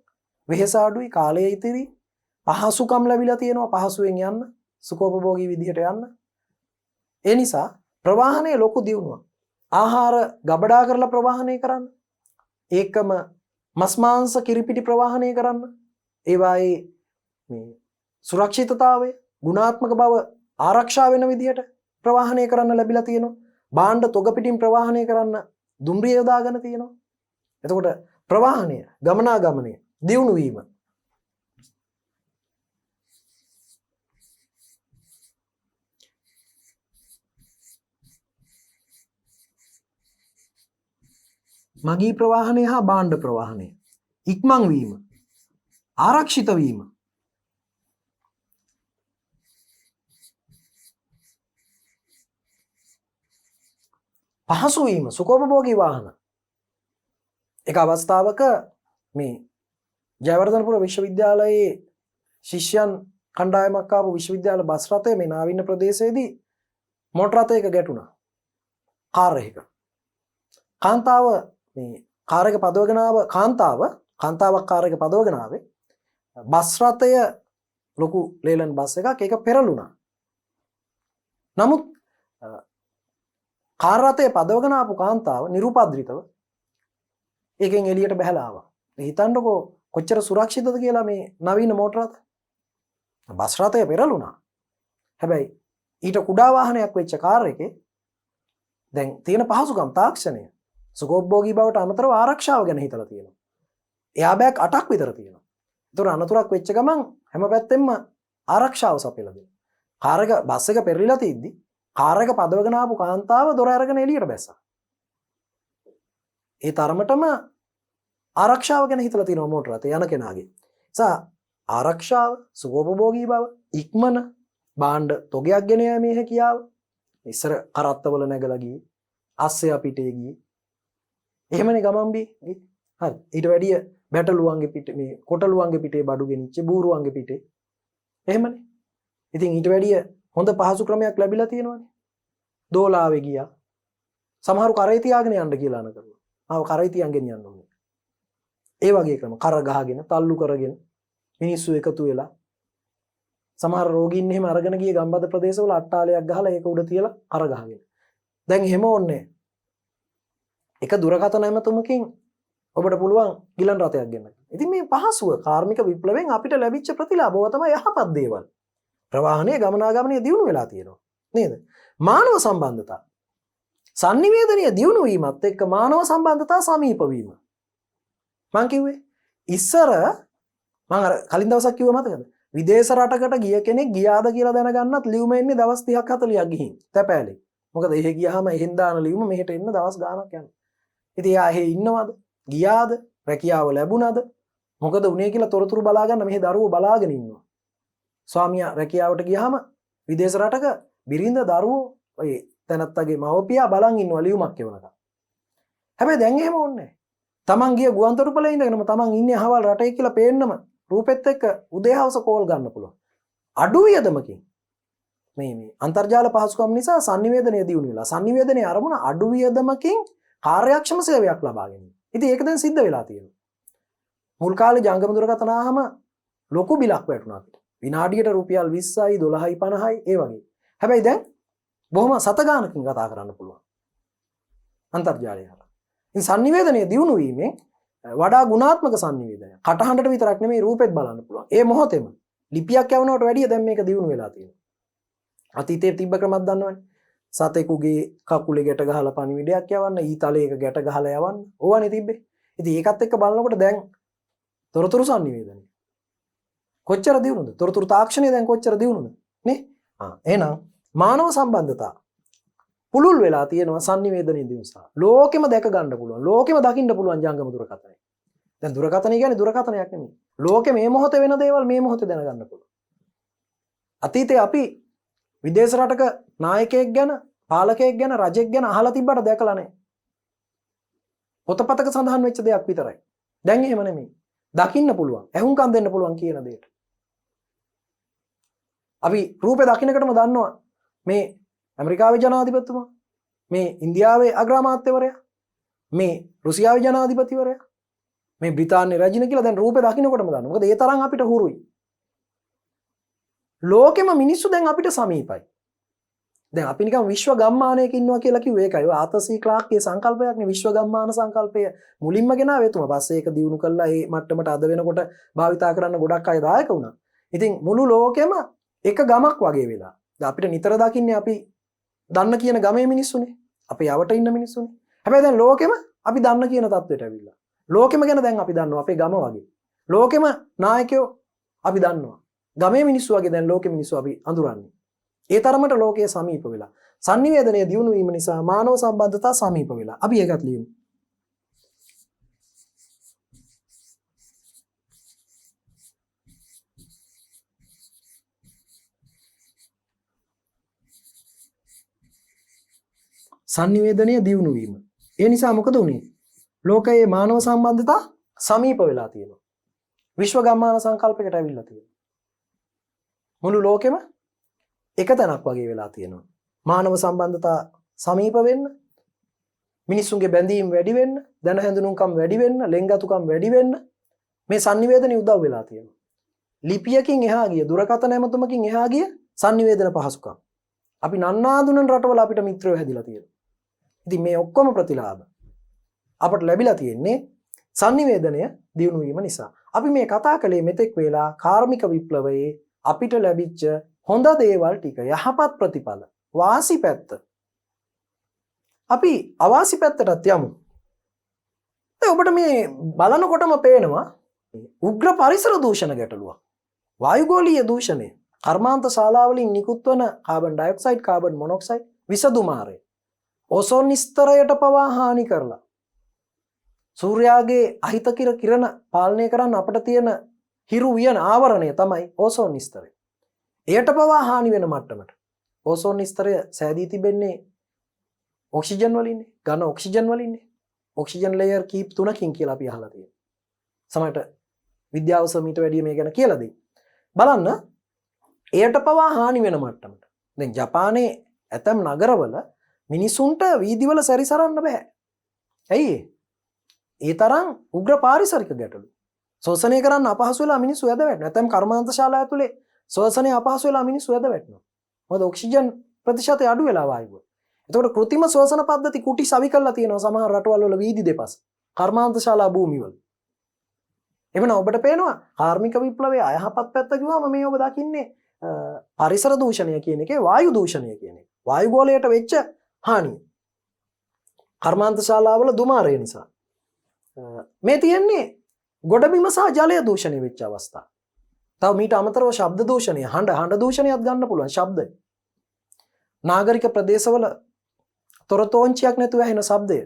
වෙහෙස අඩුයි, කාලය ඉතිරි, පහසුකම් ලැබිලා තියෙනවා පහසුවෙන් යන්න, සුඛෝපභෝගී විදිහට යන්න. ඒ නිසා ප්‍රවාහනයේ ලොකු දියුණුවක්. ආහාර ගබඩා කරලා ප්‍රවාහනය කරන්න. ඒකම මස් මාංශ කිරිපිටි ප්‍රවාහනය කරන්න. ඒවායේ මේ සුරක්ෂිතතාවය, ගුණාත්මක බව ආරක්ෂා වෙන විදිහට ප්‍රවාහනය කරන්න ලැබිලා තියෙනවා. භාණ්ඩ තොග පිටින් ප්‍රවාහනය කරන්න දුම්රිය යොදාගෙන තියෙනවා. එතකොට ප්‍රවාහනය, ගමනාගමනය දියුණු වීම. මගී ප්‍රවාහනය හා භාණ්ඩ ප්‍රවාහනය ඉක්මන් වීම, ආරක්ෂිත වීම. පහසු වීම සුඛෝපභෝගී වාහන. එක අවස්ථාවක මේ ජයවර්ධනපුර විශ්වවිද්‍යාලයේ ශිෂ්‍යයන් කණ්ඩායමක් ආපු විශ්වවිද්‍යාල බස් රථය මේ නාවින්න ප්‍රදේශයේදී මෝටර රථයක ගැටුණා. කාර් එකක. කාන්තාව මේ කාර් එක පදවගෙන ආව කාන්තාවක් කාර් එක පදවගෙන ආවේ බස් රථය ලොකු ලේලන් බස් එකක් ඒක පෙරළුණා. නමුත් කාර් රථය පදවගෙන ආපු කාන්තාව නිරුපද්‍රිතව ඒකෙන් එළියට බහලා ආවා. හිතන්නකෝ කොච්චර සුරක්ෂිතද කියලා මේ නවීන මෝටර රථ. බස් රථය පෙරළුණා. හැබැයි ඊට කුඩා වාහනයක් වෙච්ච කාර් එකේ දැන් තියෙන පහසුකම් තාක්ෂණය සුඛෝපභෝගී බවට අමතරව ආරක්ෂාව ගැන හිතලා තියෙනවා. එයා බෑග් 8ක් විතර තියෙනවා. ඒතර අනතුරක් වෙච්ච ගමන් හැම පැත්තෙම ආරක්ෂාව සපයලා දෙනවා. කාර් එක බස් එක පෙරලිලා තියද්දි කාර් එක පදවගෙන ආපු කාන්තාව දොර අරගෙන එළියට බැස්සා. ඒ තරමටම ආරක්ෂාව ගැන හිතලා තියෙනවා මෝටර රථය යන කෙනාගේ. ආරක්ෂාව, සුඛෝපභෝගී බව, ඉක්මන බාණ්ඩ තොගයක් ගෙන යෑමේ හැකියාව. ඉස්සර කරත්තවල නැගලා ගියේ, අස්සේ අපිටේ ගියේ. එහෙමනේ ගමන් බී. හරි. ඊට වැඩිය බැටළුවන්ගේ පිටේ මේ කොටළුවන්ගේ පිටේ බඩු ගෙනිච්ච බූරුවන්ගේ පිටේ. එහෙමනේ. ඉතින් ඊට වැඩිය හොඳ පහසු ක්‍රමයක් ලැබිලා තියෙනවානේ. දෝලාවේ ගියා. සමහරු කරේ තියාගෙන යන්න කියලා අන කරනවා. ආව කරේ තියන් ගෙනියන්න ඕනේ. ඒ වගේ ක්‍රම කර ගහගෙන, තල්ලු කරගෙන මිනිස්සු එකතු වෙලා සමහර රෝගීන් එහෙම අරගෙන ගිය ගම්බද ප්‍රදේශවල අට්ටාලයක් ගහලා ඒක උඩ තියලා කර ගහගෙන. දැන් එහෙම ඕනේ. එක දුරකථන ඇමතුමකින් ඔබට පුළුවන් ගිලන් රථයක් ගෙන්න. ඉතින් මේ පහසුව කාර්මික විප්ලවයෙන් අපිට ලැබිච්ච ප්‍රතිලාභව තමයි යහපත් දේවල්. ප්‍රවාහනයේ ගමනාගමනය දියුණු වෙලා තියෙනවා. නේද? මානව සම්බන්ධතා. sannivedanaya දියුණු වීමත් එක්ක මානව සම්බන්ධතා සමීප වීම. මං කිව්වේ ඉස්සර මං අර කලින් දවසක් කිව්ව මතකද? විදේශ රටකට ගිය කෙනෙක් ගියාද කියලා දැනගන්නත් ලියුම එන්නේ දවස් 30ක් 40ක් ගිහින් තැපෑලේ. මොකද එහෙ ගියාම එහෙන් දාන ලියුම මෙහෙට එන්න දවස් ගාණක් යනවා. ඉතින් එයා එහෙ ඉන්නවද? ගියාද? රැකියාව ලැබුණාද? මොකද උනේ කියලා තොරතුරු බලා ගන්න මෙහෙ දරුවෝ බලාගෙන ඉන්නවා. ස්වාමියා රැකියාවට ගියාම විදේශ රටක බිරිඳ දරුවෝ ඔය තැනත්තගේ මව්පියා බලන් ඉන්නවා ලියුමක් එවනකම්. හැබැයි දැන් එහෙම ඕනේ නැහැ. තමන් ගිය ගුවන්තොටුපළේ ඉඳගෙනම තමන් ඉන්නේ අහවල් රටේ කියලා පේන්නම රූපෙත් එක්ක උදේ හවස කෝල් ගන්න පුළුවන්. අඩු වියදමකින් මේ අන්තර්ජාල පහසුකම් නිසා sannivedanaya දියුණු වෙලා sannivedanaya අරමුණ අඩු වියදමකින් කාර්යක්ෂම සේවයක් ලබා ගැනීම. ඉතින් ඒක දැන් සිද්ධ වෙලා තියෙනවා. මුල් කාලේ ජංගම දුරකථන ආවම ලොකු බිලක් වැටුණා අපිට. විනාඩියට රුපියල් 20යි 12යි 50යි ඒ වගේ. හැබැයි දැන් බොහොම සත ගානකින් කතා කරන්න පුළුවන්. අන්තර්ජාලය හරහා. ඉතින් sannivedanaya දියුණු වීමෙන් වඩා ගුණාත්මක sannivedanaya. කටහඬට විතරක් නෙමෙයි රූපෙත් බලන්න පුළුවන්. ඒ මොහොතේම ලිපියක් යවනවට වැඩිය දැන් මේක දියුණු වෙලා තියෙනවා. අතීතයේ තිබ්බ ක්‍රමයක් දන්නවනේ. සතෙකුගේ කකුලේ ගැට ගහලා පණිවිඩයක් යවන්න, ඊතලයක ගැට ගහලා යවන්න. ඕවනේ තිබ්බේ. ඉතින් ඒකත් එක්ක බලනකොට දැන් තොරතුරු sannivedanaya කොච්චර දියුණුද? තොරතුරු තාක්ෂණය දැන් කොච්චර දියුණුද? නේ? එහෙනම් මානව සම්බන්ධතා පුළුල් වෙලා තියෙනවා sannivedanaya දිනුසා. ලෝකෙම දැක ගන්න පුළුවන්. ලෝකෙම දකින්න පුළුවන් ජංගම දුරකථනය. දැන් දුරකථනය කියන්නේ දුරකථනයක් නෙමෙයි. ලෝකෙ මේ මොහොතේ වෙන දේවල් මේ මොහොතේ දැනගන්න පුළුවන්. අතීතේ අපි විදේශ රටක නායකයෙක් ගැන, පාලකයෙක් ගැන, රජෙක් ගැන අහලා තිබ්බට දැකලා නැහැ. පොතපතක සඳහන් වෙච්ච දෙයක් විතරයි. දැන් එහෙම නෙමෙයි. දකින්න පුළුවන්. ඇහුම්කන් දෙන්න පුළුවන් කියන දෙයට. අපි රූපේ දකින්නකටම දන්නවා මේ ඇමරිකාවේ ජනාධිපතිතුමා, මේ ඉන්දියාවේ අග්‍රාමාත්‍යවරයා, මේ රුසියාවේ ජනාධිපතිවරයා, මේ බ්‍රිතාන්‍ය රජින කියලා දැන් රූපේ දකින්නකොටම දන්නවා. මොකද ඒ තරම් අපිට හුරුයි. ලෝකෙම මිනිස්සු දැන් අපිට සමීපයි. දැන් අපි නිකන් විශ්ව ගම්මානයක ඉන්නවා කියලා කිව්වේ ඒකයි. ආතර් සී ක්ලාර්ක්ගේ සංකල්පයක්නේ විශ්ව ගම්මාන සංකල්පය. මුලින්ම ගෙනාවේ එතුමා. පස්සේ ඒක දියුණු කළා ඒ මට්ටමට අද වෙනකොට භාවිතා කරන්න ගොඩක් අය දායක වුණා. ඉතින් මුළු ලෝකෙම එක ගමක් වගේ වෙලා. දැන් අපිට නිතර දකින්නේ අපි දන්න කියන ගමේ මිනිස්සුනේ. අපේ යවට ඉන්න මිනිස්සුනේ. හැබැයි දැන් ලෝකෙම අපි දන්න කියන තත්ත්වයට ඇවිල්ලා. ලෝකෙම ගැන දැන් අපි දන්නවා අපේ ගම වගේ. ලෝකෙම නායකයෝ අපි දන්නවා. ගමේ මිනිස්සු වගේ දැන් ලෝකෙ මිනිස්සු අපි අඳුරන්නේ. ඒ තරමට ලෝකයේ සමීප වෙලා. sannivedanaya දියුණු වීම නිසා මානව සම්බන්ධතා සමීප වෙලා. අපි ඒකත් ලියමු. sannivedanaya දියුණු වීම. ඒ නිසා මොකද උනේ? ලෝකයේ මානව සම්බන්ධතා සමීප වෙලා තියෙනවා. විශ්ව ගම්මාන සංකල්පයකට ඇවිල්ලා තියෙනවා. මුළු ලෝකෙම එක තැනක් වගේ වෙලා තියෙනවා. මානව සම්බන්ධතා සමීප වෙන්න, මිනිස්සුන්ගේ බැඳීම් වැඩි වෙන්න, දැන හැඳුනුම්කම් වැඩි වෙන්න, ලෙන්ගතුකම් වැඩි වෙන්න මේ sannivedana උදව් වෙලා තියෙනවා. ලිපියකින් එහා ගිය, දුරකථන ඇමතුමකින් එහා ගිය sannivedana පහසුකම්. අපි නන්නාඳුනන රටවල අපිට මිත්‍රයෝ හැදිලා තියෙනවා. ඉතින් මේ ඔක්කොම ප්‍රතිලාභ අපට ලැබිලා තියෙන්නේ sannivedanය දියුණු වීම නිසා. අපි මේ කතා කළේ මෙතෙක් වෙලා කාර්මික විප්ලවයේ අපිට ලැබිච්ච හොඳ දේවල් ටික, යහපත් ප්‍රතිඵල, වාසි පැත්ත. අපි අවාසි පැත්තටත් යමු. ඔබට මේ බලනකොටම පේනවා උග්‍ර පරිසර දූෂණ ගැටලුවක්. වායුගෝලීය දූෂණය, කර්මාන්ත ශාලාවලින් නිකුත් වන කාබන් ඩයොක්සයිඩ්, කාබන් මොනොක්සයිඩ්, විසදුමාරය ඕසෝන් ස්තරයට පවා හානි කරලා සූර්යාගේ අහිතකර කිරණ පාලනය කරන්න අපිට තියෙන හිරු වියන ආවරණය තමයි ඕසෝන් ස්තරය. එයට පවා හානි වෙන මට්ටමට ඕසෝන් ස්තරය සෑදී තිබෙන්නේ ඔක්සිජන් වලින්නේ, ඝන ඔක්සිජන් වලින්නේ. ඔක්සිජන් ලේයර් කීප් 3කින් කියලා අපි අහලා තියෙනවා. සමහරට විද්‍යාව සමීට වැඩිය මේ ගැන කියලා දෙයි. බලන්න එයට පවා හානි වෙන මට්ටමට. දැන් ජපානයේ ඇතම් නගරවල මිනිසුන්ට වීදිවල සැරිසරන්න බෑ. ඇයි ඒ තරම් උග්‍ර පාරිසරික ගැටලු. ශෝෂණය කරන්න අපහසු වෙලා මිනිස්සු ඇද වැටෙනවා. නැත්නම් කර්මාන්ත ශාලා ඇතුලේ ශෝෂණය අපහසු වෙලා මිනිස්සු ඇද වැටෙනවා. මොකද ඔක්සිජන් ප්‍රතිශතය අඩු වෙලා වායුව. එතකොට කෘත්‍රිම ශෝෂණ පද්ධති කුටි සවි කරලා තියෙනවා සමහර රටවල් වල වීදි දෙපස. කර්මාන්ත ශාලා භූමිවල. එවන ඔබට පේනවා කාර්මික විප්ලවයේ අයහපත් පැත්ත කිව්වම මේ ඔබ දකින්නේ පරිසර දූෂණය කියන එකේ වායු දූෂණය කියන එක. වායු ගෝලයට වෙච්ච හානිය. කර්මාන්ත ශාලාවල දුමාරය නිසා. මේ තියෙන්නේ ගොඩබිම සහ ජලය දූෂණය වෙච්ච අවස්ථා. තව මීට අමතරව ශබ්ද දූෂණය, හඬ දූෂණයත් ගන්න පුළුවන් ශබ්ද. නාගරික ප්‍රදේශවල තොරතෝංචියක් නැතුව ඇහෙන ශබ්දය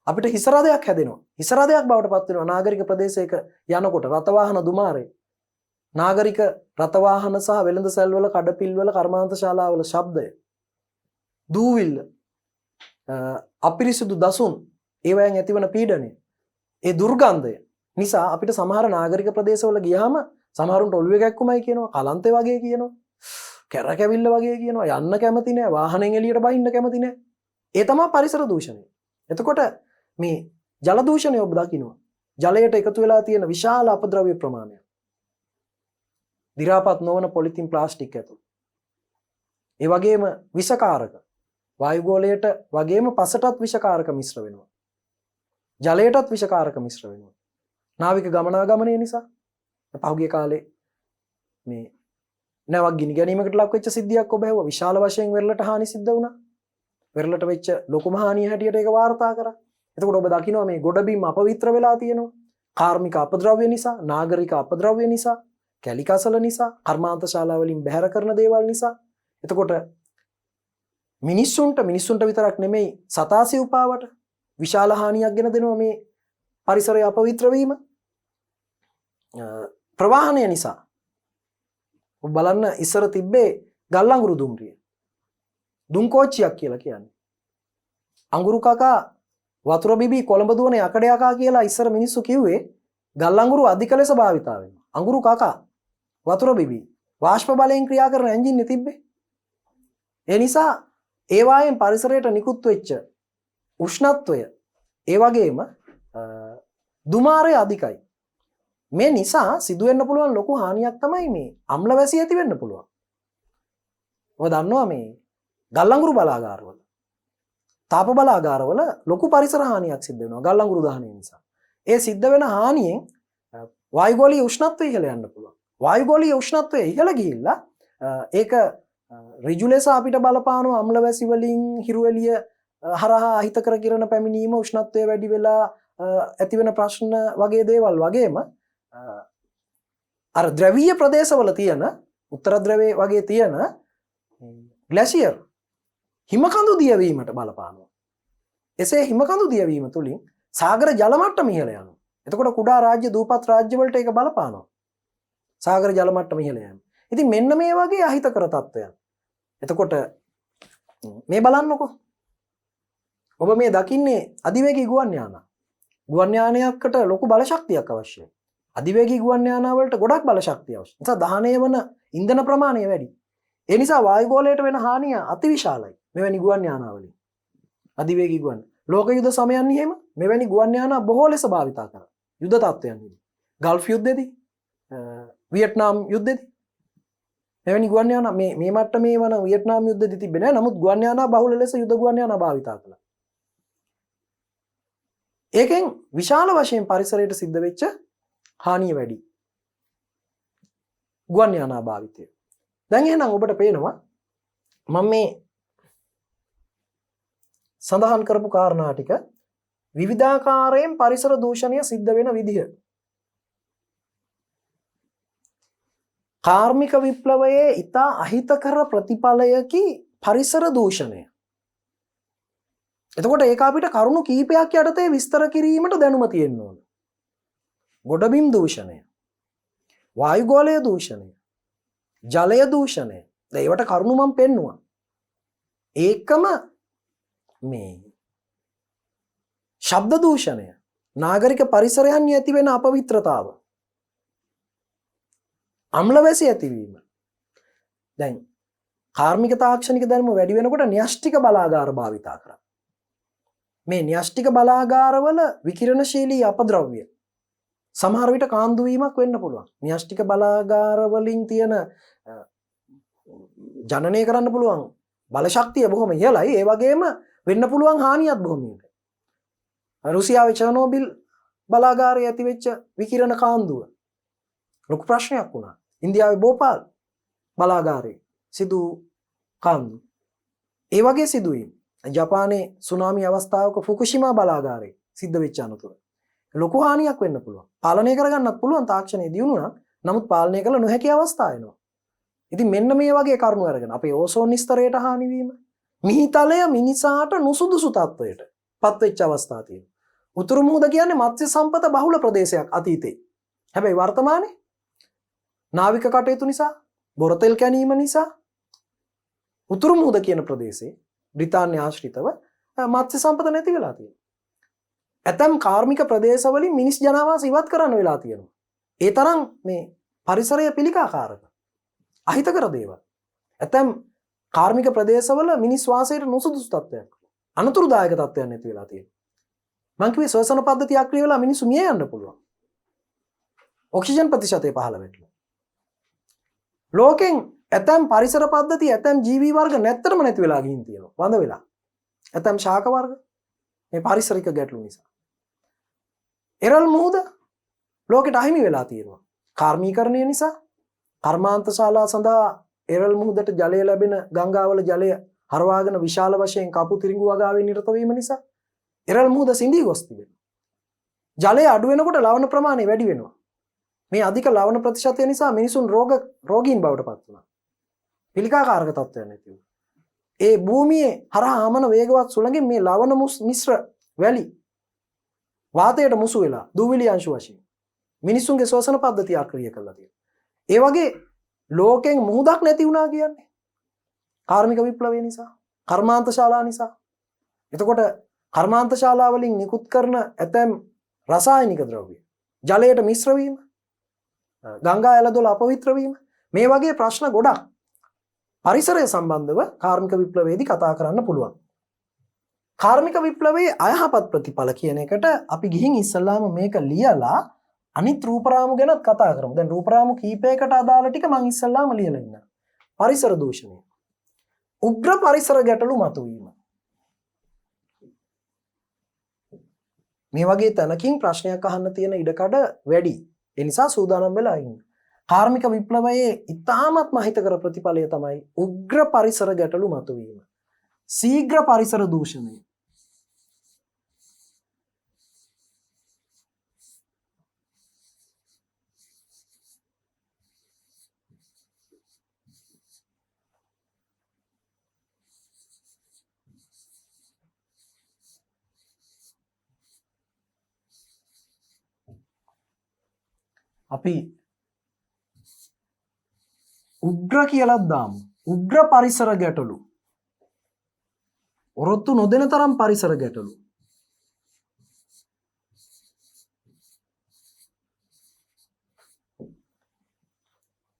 අපිට හිසරදයක් හැදෙනවා. හිසරදයක් බවට පත් වෙනවා නාගරික ප්‍රදේශයක යනකොට රථවාහන දුමාරේ. නාගරික රථවාහන සහ වෙළඳ සැල්වල, කඩපිල්වල, කර්මාන්ත ශාලාවල ශබ්දය. දූවිල්ල, අපිරිසුදු දසුන්, ඒවයෙන් ඇතිවන පීඩනය, ඒ දුර්ගන්ධය නිසා අපිට සමහර නාගරික ප්‍රදේශවල ගියාම සමහරුන්ට ඔළුවේ ගැක්කුමයි කියනවා, කලන්තේ වගේ කියනවා, කැරකැවිල්ල වගේ කියනවා, යන්න කැමති නෑ, වාහනෙන් එළියට බහින්න කැමති නෑ. ඒ තමයි පරිසර දූෂණය. එතකොට මේ ජල දූෂණය ඔබ දකිනවා. ජලයට එකතු වෙලා තියෙන විශාල අපද්‍රව්‍ය ප්‍රමාණය. දි รา පත් නොවන පොලිතින් ප්ලාස්ටික් ඇතුළු. ඒ වගේම විෂකාරක වායුගෝලයට වගේම පසටත් විෂකාරක මිශ්‍ර වෙනවා. ජලයටත් විෂකාරක මිශ්‍ර වෙනවා. නාවික ගමනාගමනය නිසා පහුගිය කාලේ මේ නැවක් ගිනි ගැනීමකට ලක් වෙච්ච සිද්ධියක් ඔබ ඇහුවා. විශාල වශයෙන් වෙරළට හානි සිද්ධ වුණා. වෙරළට වෙච්ච ලොකුම හානිය හැටියට ඒක වාර්තා කරා. එතකොට ඔබ දකිනවා මේ ගොඩබිම් අපවිත්‍ර වෙලා තියෙනවා. කාර්මික අපද්‍රව්‍ය නිසා, නාගරික අපද්‍රව්‍ය නිසා, කැලිකසල නිසා, කර්මාන්ත ශාලා වලින් බැහැර කරන දේවල් නිසා. එතකොට මිනිස්සුන්ට විතරක් නෙමෙයි සතා සිව්පාවට විශාල හානියක් ගෙන දෙනවා මේ පරිසරය අපවිත්‍ර වීම. ප්‍රවාහනය නිසා ඔබ බලන්න ඉස්සර තිබ්බේ ගල් අඟුරු දුම්රිය. දුම්කෝච්චියක් කියලා කියන්නේ. අඟුරු කකා වතුර බිබී කොළඹ දුවන යකඩ යකා කියලා ඉස්සර මිනිස්සු කිව්වේ ගල් අඟුරු අධික ලෙස භාවිතා වෙනවා. අඟුරු කකා වතුර බිබී වාෂ්ප බලයෙන් ක්‍රියා කරන එන්ජින් එක තිබ්බේ. ඒ නිසා ඒ වායෙන් පරිසරයට නිකුත් වෙච්ච උෂ්ණත්වය ඒ වගේම දුමාරය අධිකයි. මේ නිසා සිදුවෙන්න පුළුවන් ලොකු හානියක් තමයි මේ අම්ල වැසි ඇති වෙන්න පුළුවන්. ඔබ දන්නවා මේ ගල් අඟුරු බලාගාරවල, තාප බලාගාරවල ලොකු පරිසර හානියක් සිද්ධ වෙනවා ගල් අඟුරු දහනය නිසා. ඒ සිද්ධ වෙන හානියෙන් වායුගෝලීය උෂ්ණත්වය ඉහළ යන්න පුළුවන්. වායුගෝලීය උෂ්ණත්වය ඉහළ ගිහිල්ලා ඒක ඍජු ලෙස අපිට බලපානවා අම්ල වැසි වලින් හිරු එළිය හරහා අහිතකර කිරණ පැමිණීම, උෂ්ණත්වය වැඩි වෙලා ඇති වෙන ප්‍රශ්න වගේ දේවල් වගේම අර ද්‍රවීය ප්‍රදේශවල තියෙන උත්තර ද්‍රවයේ වගේ තියෙන ග්ලැසියර් හිමකඳු දියවීමට බලපානවා. එසේ හිමකඳු දියවීම තුලින් සාගර ජල මට්ටම ඉහළ යනවා. එතකොට කුඩා රාජ්‍ය, දූපත් රාජ්‍ය වලට ඒක බලපානවා. සාගර ජල මට්ටම ඉහළ යනවා. ඉතින් මෙන්න මේ වගේ අහිතකර තත්ත්වයන්. එතකොට මේ බලන්නකෝ. ඔබ මේ දකින්නේ අධිවේගී ගුවන් යාන. ගුවන් යානයකට ලොකු බල ශක්තියක් අවශ්‍යයි. අධිවේගී ගුවන් යාන වලට ගොඩක් බල ශක්තිය අවශ්‍යයි. නිසා දහනය වන ඉන්ධන ප්‍රමාණය වැඩි. ඒ නිසා වායුගෝලයට වෙන හානිය අතිවිශාලයි මෙවැනි ගුවන් යානවලින්. අධිවේගී ගුවන්. ලෝක යුද සමයන්හි එහෙම මෙවැනි ගුවන් යාන බොහෝ ලෙස භාවිතා කරා. යුද තත්ත්වයන්හි. ගල්ෆ් යුද්ධෙදී, වියට්නාම් යුද්ධෙදී මෙවැනි ගුවන් යාන මේ මට්ටමේ වන වියට්නාම් යුද්ධෙදී තිබෙන්නේ නැහැ. නමුත් ගුවන් යාන බහුල ලෙස යුද ගුවන් යාන භාවිතා කළා. ඒකෙන් විශාල වශයෙන් පරිසරයට සිද්ධ වෙච්ච හානිය වැඩි. ගුවන් යාන භාවිතය. දැන් එහෙනම් ඔබට පේනවා මම මේ සඳහන් කරපු කාරණා ටික විවිධාකාරයෙන් පරිසර දූෂණය සිද්ධ වෙන විදිහ. කාර්මික විප්ලවයේ ඉතා අහිතකර ප්‍රතිඵලයකි පරිසර දූෂණය. එතකොට ඒක අපිට කරුණු කීපයක් යටතේ විස්තර කිරීමට දැනුම තියෙන්න ඕන. ගොඩබිම් දූෂණය, වායුගෝලය දූෂණය, ජලය දූෂණය. ඒවට කරුණු මම පෙන්නුවා. ඒකම මේ ශබ්ද දූෂණය, නාගරික පරිසරයන් ඇති වෙන අපවිත්‍රතාව, අම්ලවැසි ඇතිවීම. දැන් කාර්මික තාක්ෂණික ධර්ම වැඩි වෙනකොට න්‍යෂ්ටික බලාගාර භාවිතා කරා. මේ න්‍යෂ්ටික බලාගාරවල විකිරණශීලී අපද්‍රව්‍ය සමහර විට කාන්දු වීමක් වෙන්න පුළුවන්. න්‍යෂ්ටික බලාගාරවලින් තියෙන ජනනය කරන්න පුළුවන් බල ශක්තිය බොහොම ඉහළයි. ඒ වගේම වෙන්න පුළුවන් හානියත් බොහොම ඉහළයි. රුසියාවේ චර්නෝබිල් බලාගාරයේ ඇතිවෙච්ච විකිරණ කාන්දුව ලොකු ප්‍රශ්නයක් වුණා. ඉන්දියාවේ භෝපාල් බලාගාරයේ සිදු කාන්දු. ඒ වගේ සිදුවීම්. ජපානයේ සුනාමි අවස්ථාවක ෆුකුෂිමා බලාගාරයේ සිද්ධ වෙච්ච අනතුර. ලොකු හානියක් වෙන්න පුළුවන්. පාලනය කරගන්නත් පුළුවන් තාක්ෂණයේ දියුණුවක්. නමුත් පාලනය කළ නොහැකි අවස්ථා එනවා. ඉතින් මෙන්න මේ වගේ කරුණු අරගෙන අපේ ඕසෝන් ස්තරයට හානි වීම, මිහිතලය මිනිසාට නුසුදුසු තත්වයට පත්වෙච්ච අවස්ථා තියෙනවා. උතුරු මුහුද කියන්නේ මත්ස්‍ය සම්පත බහුල ප්‍රදේශයක් අතීතේ. හැබැයි වර්තමානයේ නාවික කටයුතු නිසා, බොරතෙල් කැණීම නිසා උතුරු මුහුද කියන ප්‍රදේශේ බ්‍රිතාන්‍ය ආශ්‍රිතව මත්ස්‍ය සම්පත නැති වෙලා තියෙනවා. ඇතම් කාර්මික ප්‍රදේශවලින් මිනිස් ජනාවාස ඉවත් කරන්න වෙලා තියෙනවා. ඒ තරම් මේ පරිසරය පිළිකාකාරක. අහිතකර දේවල්. ඇතම් කාර්මික ප්‍රදේශවල මිනිස් වාසයට නුසුදුසු තත්ත්වයක්. අනතුරුදායක තත්ත්වයක් නැති වෙලා තියෙනවා. මං කිව්වේ ශ්වසන පද්ධතිය අක්‍රිය වෙලා මිනිස්සු මිය යන්න පුළුවන්. ඔක්සිජන් ප්‍රතිශතය පහළ වෙනවා. ලෝකෙන් ඇතම් පරිසර පද්ධති ඇතම් ජීවී වර්ග නැත්තරම නැති වෙලා ගිහින් තියෙනවා. වඳ වෙලා. ඇතම් ශාක වර්ග මේ පාරිසරික ගැටලු නිසා. එරල් මුහුද ලෝකෙට අහිමි වෙලා තියෙනවා. කාර්මීකරණය නිසා කර්මාන්ත ශාලා සඳහා එරල් මුහුදට ජලය ලැබෙන ගංගාවල ජලය හරවාගෙන විශාල වශයෙන් කපු තිරිඟු වගාවේ නිරත වීම නිසා එරල් මුහුද සිඳී ගොස් තිබෙනවා. ජලය අඩු වෙනකොට ලවණ ප්‍රමාණය වැඩි වෙනවා. මේ අධික ලවණ ප්‍රතිශතය නිසා මිනිසුන් රෝගීන් බවට පත් වෙනවා. පිළිකාකාරක තත්ත්වයක් නැති වෙනවා. ඒ භූමියේ හරහා ආමන වේගවත් සුළඟෙන් මේ ලවණ මිශ්‍ර වැලි වාතයට මුසු වෙලා දූවිලි අංශු වශයෙන් මිනිසුන්ගේ ශ්වසන පද්ධතිය අක්‍රිය කරලා තියෙනවා. ඒ වගේ ලෝකෙන් මුහුදක් නැති වුණා කියන්නේ කාර්මික විප්ලවය නිසා, කර්මාන්ත ශාලා නිසා. එතකොට කර්මාන්ත ශාලා වලින් නිකුත් කරන ඇතැම් රසායනික ද්‍රව්‍ය ජලයට මිශ්‍ර වීම, ගංගා ඇලදොල අපවිත්‍ර වීම, මේ වගේ ප්‍රශ්න ගොඩක් පරිසරය සම්බන්ධව කාර්මික විප්ලවයේදී කතා කරන්න පුළුවන්. කාර්මික විප්ලවයේ අයහපත් ප්‍රතිඵල කියන එකට අපි ගිහින් ඉස්සල්ලාම මේක ලියලා අනිත් රූපරාමු ගැනත් කතා කරමු. දැන් රූපරාමු කීපයකට අදාළ ටික මම ඉස්සල්ලාම ලියලා ඉන්නවා. පරිසර දූෂණය. උග්‍ර පරිසර ගැටලු මතුවීම. මේ වගේ තැනකින් ප්‍රශ්නයක් අහන්න තියෙන ඉඩකඩ වැඩි. ඒ නිසා සූදානම් වෙලා ඉන්න. කාර්මික විප්ලවයේ ඉතාමත්ම අහිතකර ප්‍රතිඵලය තමයි උග්‍ර පරිසර ගැටලු මතුවීම. ශීඝ්‍ර පරිසර දූෂණය. අපි උග්‍ර කියලාත් දාමු. උග්‍ර පරිසර ගැටලු. ඔරොත්තු නොදෙන තරම් පරිසර ගැටලු.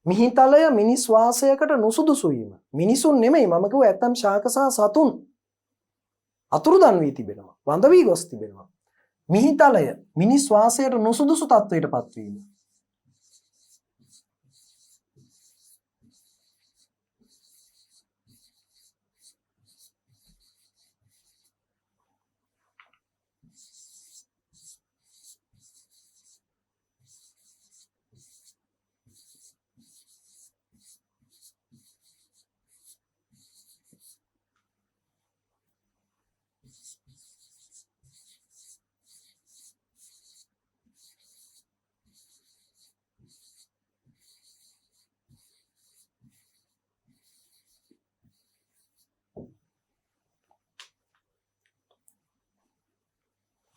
මිහිතලය මිනිස් වාසයකට නුසුදුසු වීම. මිනිසුන් නෙමෙයි මම කිව්ව ඇතම් ශාක සහ සතුන් අතුරුදන් වී තිබෙනවා. වඳ වී ගොස් තිබෙනවා. මිහිතලය මිනිස් වාසයට නුසුදුසු තත්වයට පත්වීම.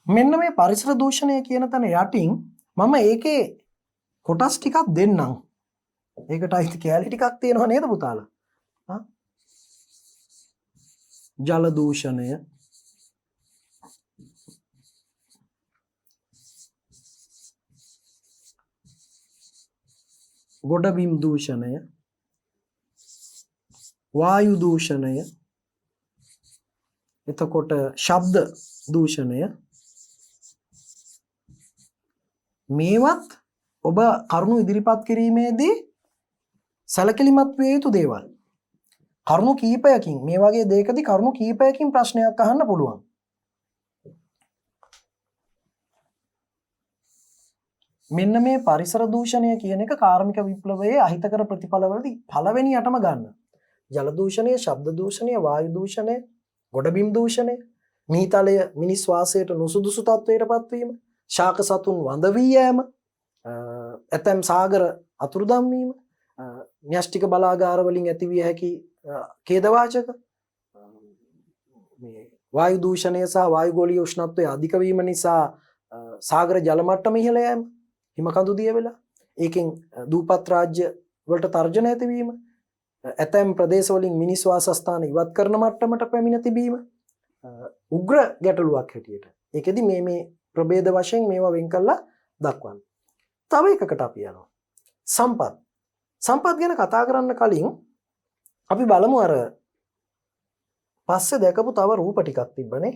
මෙන්න මේ පරිසර දූෂණය කියන තැන යටින් මම ඒකේ කොටස් ටිකක් දෙන්නම්. ඒකට අයිති කැලේ ටිකක් තියෙනවා නේද පුතාලා? ජල දූෂණය, ගොඩබිම් දූෂණය, වායු දූෂණය, එතකොට ශබ්ද දූෂණය. මේවත් ඔබ කරුණු ඉදිරිපත් කිරීමේදී සැලකිලිමත් විය යුතු දේවල්. කරුණු කීපයකින් මේ වගේ දෙයකදී කරුණු කීපයකින් ප්‍රශ්නයක් අහන්න පුළුවන්. මෙන්න මේ පරිසර දූෂණය කියන එක කාර්මික විප්ලවයේ අහිතකර ප්‍රතිඵලවලදී පළවෙනියටම ගන්න. ජල දූෂණය, ශබ්ද දූෂණය, වායු දූෂණය, ගොඩබිම් දූෂණය, මිහිතලය මිනිස් වාසයට නුසුදුසු තත්වයට පත්වීම, ශාක සතුන් වඳ වී යෑම, ඇතැම් සාගර අතුරුදන් වීම, න්‍යෂ්ටික බලාගාර වලින් ඇතිවිය හැකි ඛේදවාචක, මේ වායු දූෂණය සහ වායුගෝලීය උෂ්ණත්වය අධික වීම නිසා සාගර ජල මට්ටම ඉහළ යෑම, හිමකඳු දිය වෙලා ඒකෙන් දූපත් රාජ්‍ය වලට තර්ජන ඇතිවීම, ඇතැම් ප්‍රදේශ වලින් මිනිස් වාසස්ථාන ඉවත් කරන මට්ටමට පැමිණ තිබීම උග්‍ර ගැටලුවක් හැටියට. ඒකෙදි මේ ප්‍රභේද වශයෙන් මේවා වෙන් කරලා දක්වන්න. තව එකකට අපි යනවා. සම්පත්. සම්පත් ගැන කතා කරන්න කලින් අපි බලමු අර පස්සේ දැකපු තව රූප ටිකක් තිබ්බනේ.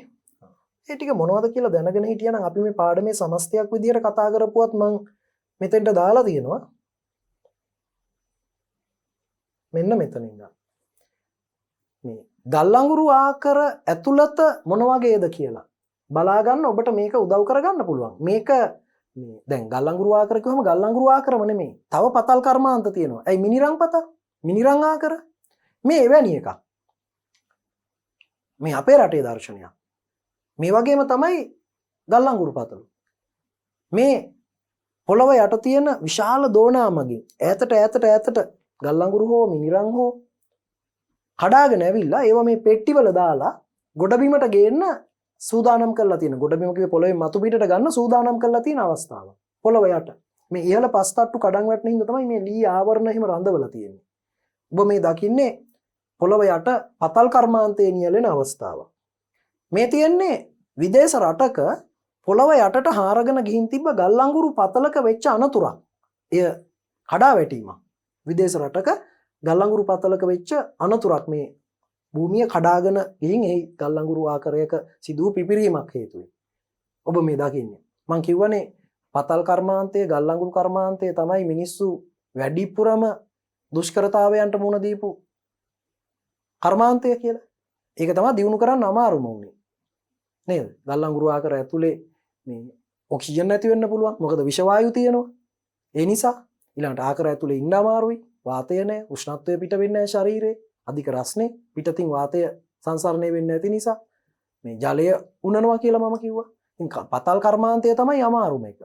ඒ ටික මොනවද කියලා දැනගෙන හිටියනම් අපි මේ පාඩමේ සමස්තයක් විදියට කතා කරපුවත් මම මෙතෙන්ට දාලා තියෙනවා. මෙන්න මෙතන ඉඳන්. මේ ගල්අඟුරු ආකර ඇතුළත මොන වගේද කියලා බලා ගන්න ඔබට මේක උදව් කරගන්න පුළුවන්. මේක මේ දැන් ගල්අඟුරු ආකර කිව්වම ගල්අඟුරු ආකරම නෙමෙයි. තව පතල් කර්මාන්ත තියෙනවා. ඇයි මිනිරං පතල්? මිනිරං ආකර. මේ එවැනි එකක්. මේ අපේ රටේ දර්ශනයක්. මේ වගේම තමයි ගල්අඟුරු පතලු. මේ පොළව යට තියෙන විශාල දෝනාමගින් ඈතට ගල්අඟුරු හෝ මිනිරං හෝ කඩාගෙන ඇවිල්ලා ඒවා මේ පෙට්ටිවල දාලා ගොඩබිමට ගේන්න සූදානම් කරලා තියෙන. ගොඩබිම කිව්වේ පොළවේ මතු පිටට ගන්න සූදානම් කරලා තියෙන අවස්ථාව. පොළව යට. මේ ඉහළ පස් තට්ටු කඩන් වැටෙන හින්දා තමයි මේ ලී ආවරණ එහෙම රඳවලා තියෙන්නේ. ඔබ මේ දකින්නේ පොළව යට පතල් කර්මාන්තයේ නියැලෙන අවස්ථාව. මේ තියෙන්නේ විදේශ රටක පොළව යටට හාරගෙන ගිහින් තිබ්බ ගල්අඟුරු පතලක වෙච්ච අනතුරක්. එය කඩා වැටීමක්. විදේශ රටක ගල්අඟුරු පතලක වෙච්ච අනතුරක් මේ භූමිය කඩාගෙන ගිහින් ඒ ගල්අඟුරු ආකාරයක සිදු වූ පිපිරීමක් හේතුවෙන්. ඔබ මේ දකින්නේ. මම කියවනේ පතල් කර්මාන්තයේ ගල්අඟුරු කර්මාන්තයේ තමයි මිනිස්සු වැඩිපුරම දුෂ්කරතාවයන්ට මුහුණ දීපු කර්මාන්තය කියලා. ඒක තමයි දිනු කරන්න අමාරුම උනේ. නේද? ගල්අඟුරු ආකාර ඇතුලේ මේ ඔක්සිජන් නැති වෙන්න පුළුවන්. මොකද විෂ වායු තියෙනවා. ඒ නිසා ඊළඟට ආකාර ඇතුලේ ඉන්න අමාරුයි. වාතය නැහැ, උෂ්ණත්වය පිට වෙන්නේ නැහැ ශරීරේ. අධික රස්නේ පිටතින් වාතය සංසරණය වෙන්නේ නැති නිසා මේ ජලය උනනවා කියලා මම කිව්වා. ඉතින් පතල් කර්මාන්තය තමයි අමාරුම එක.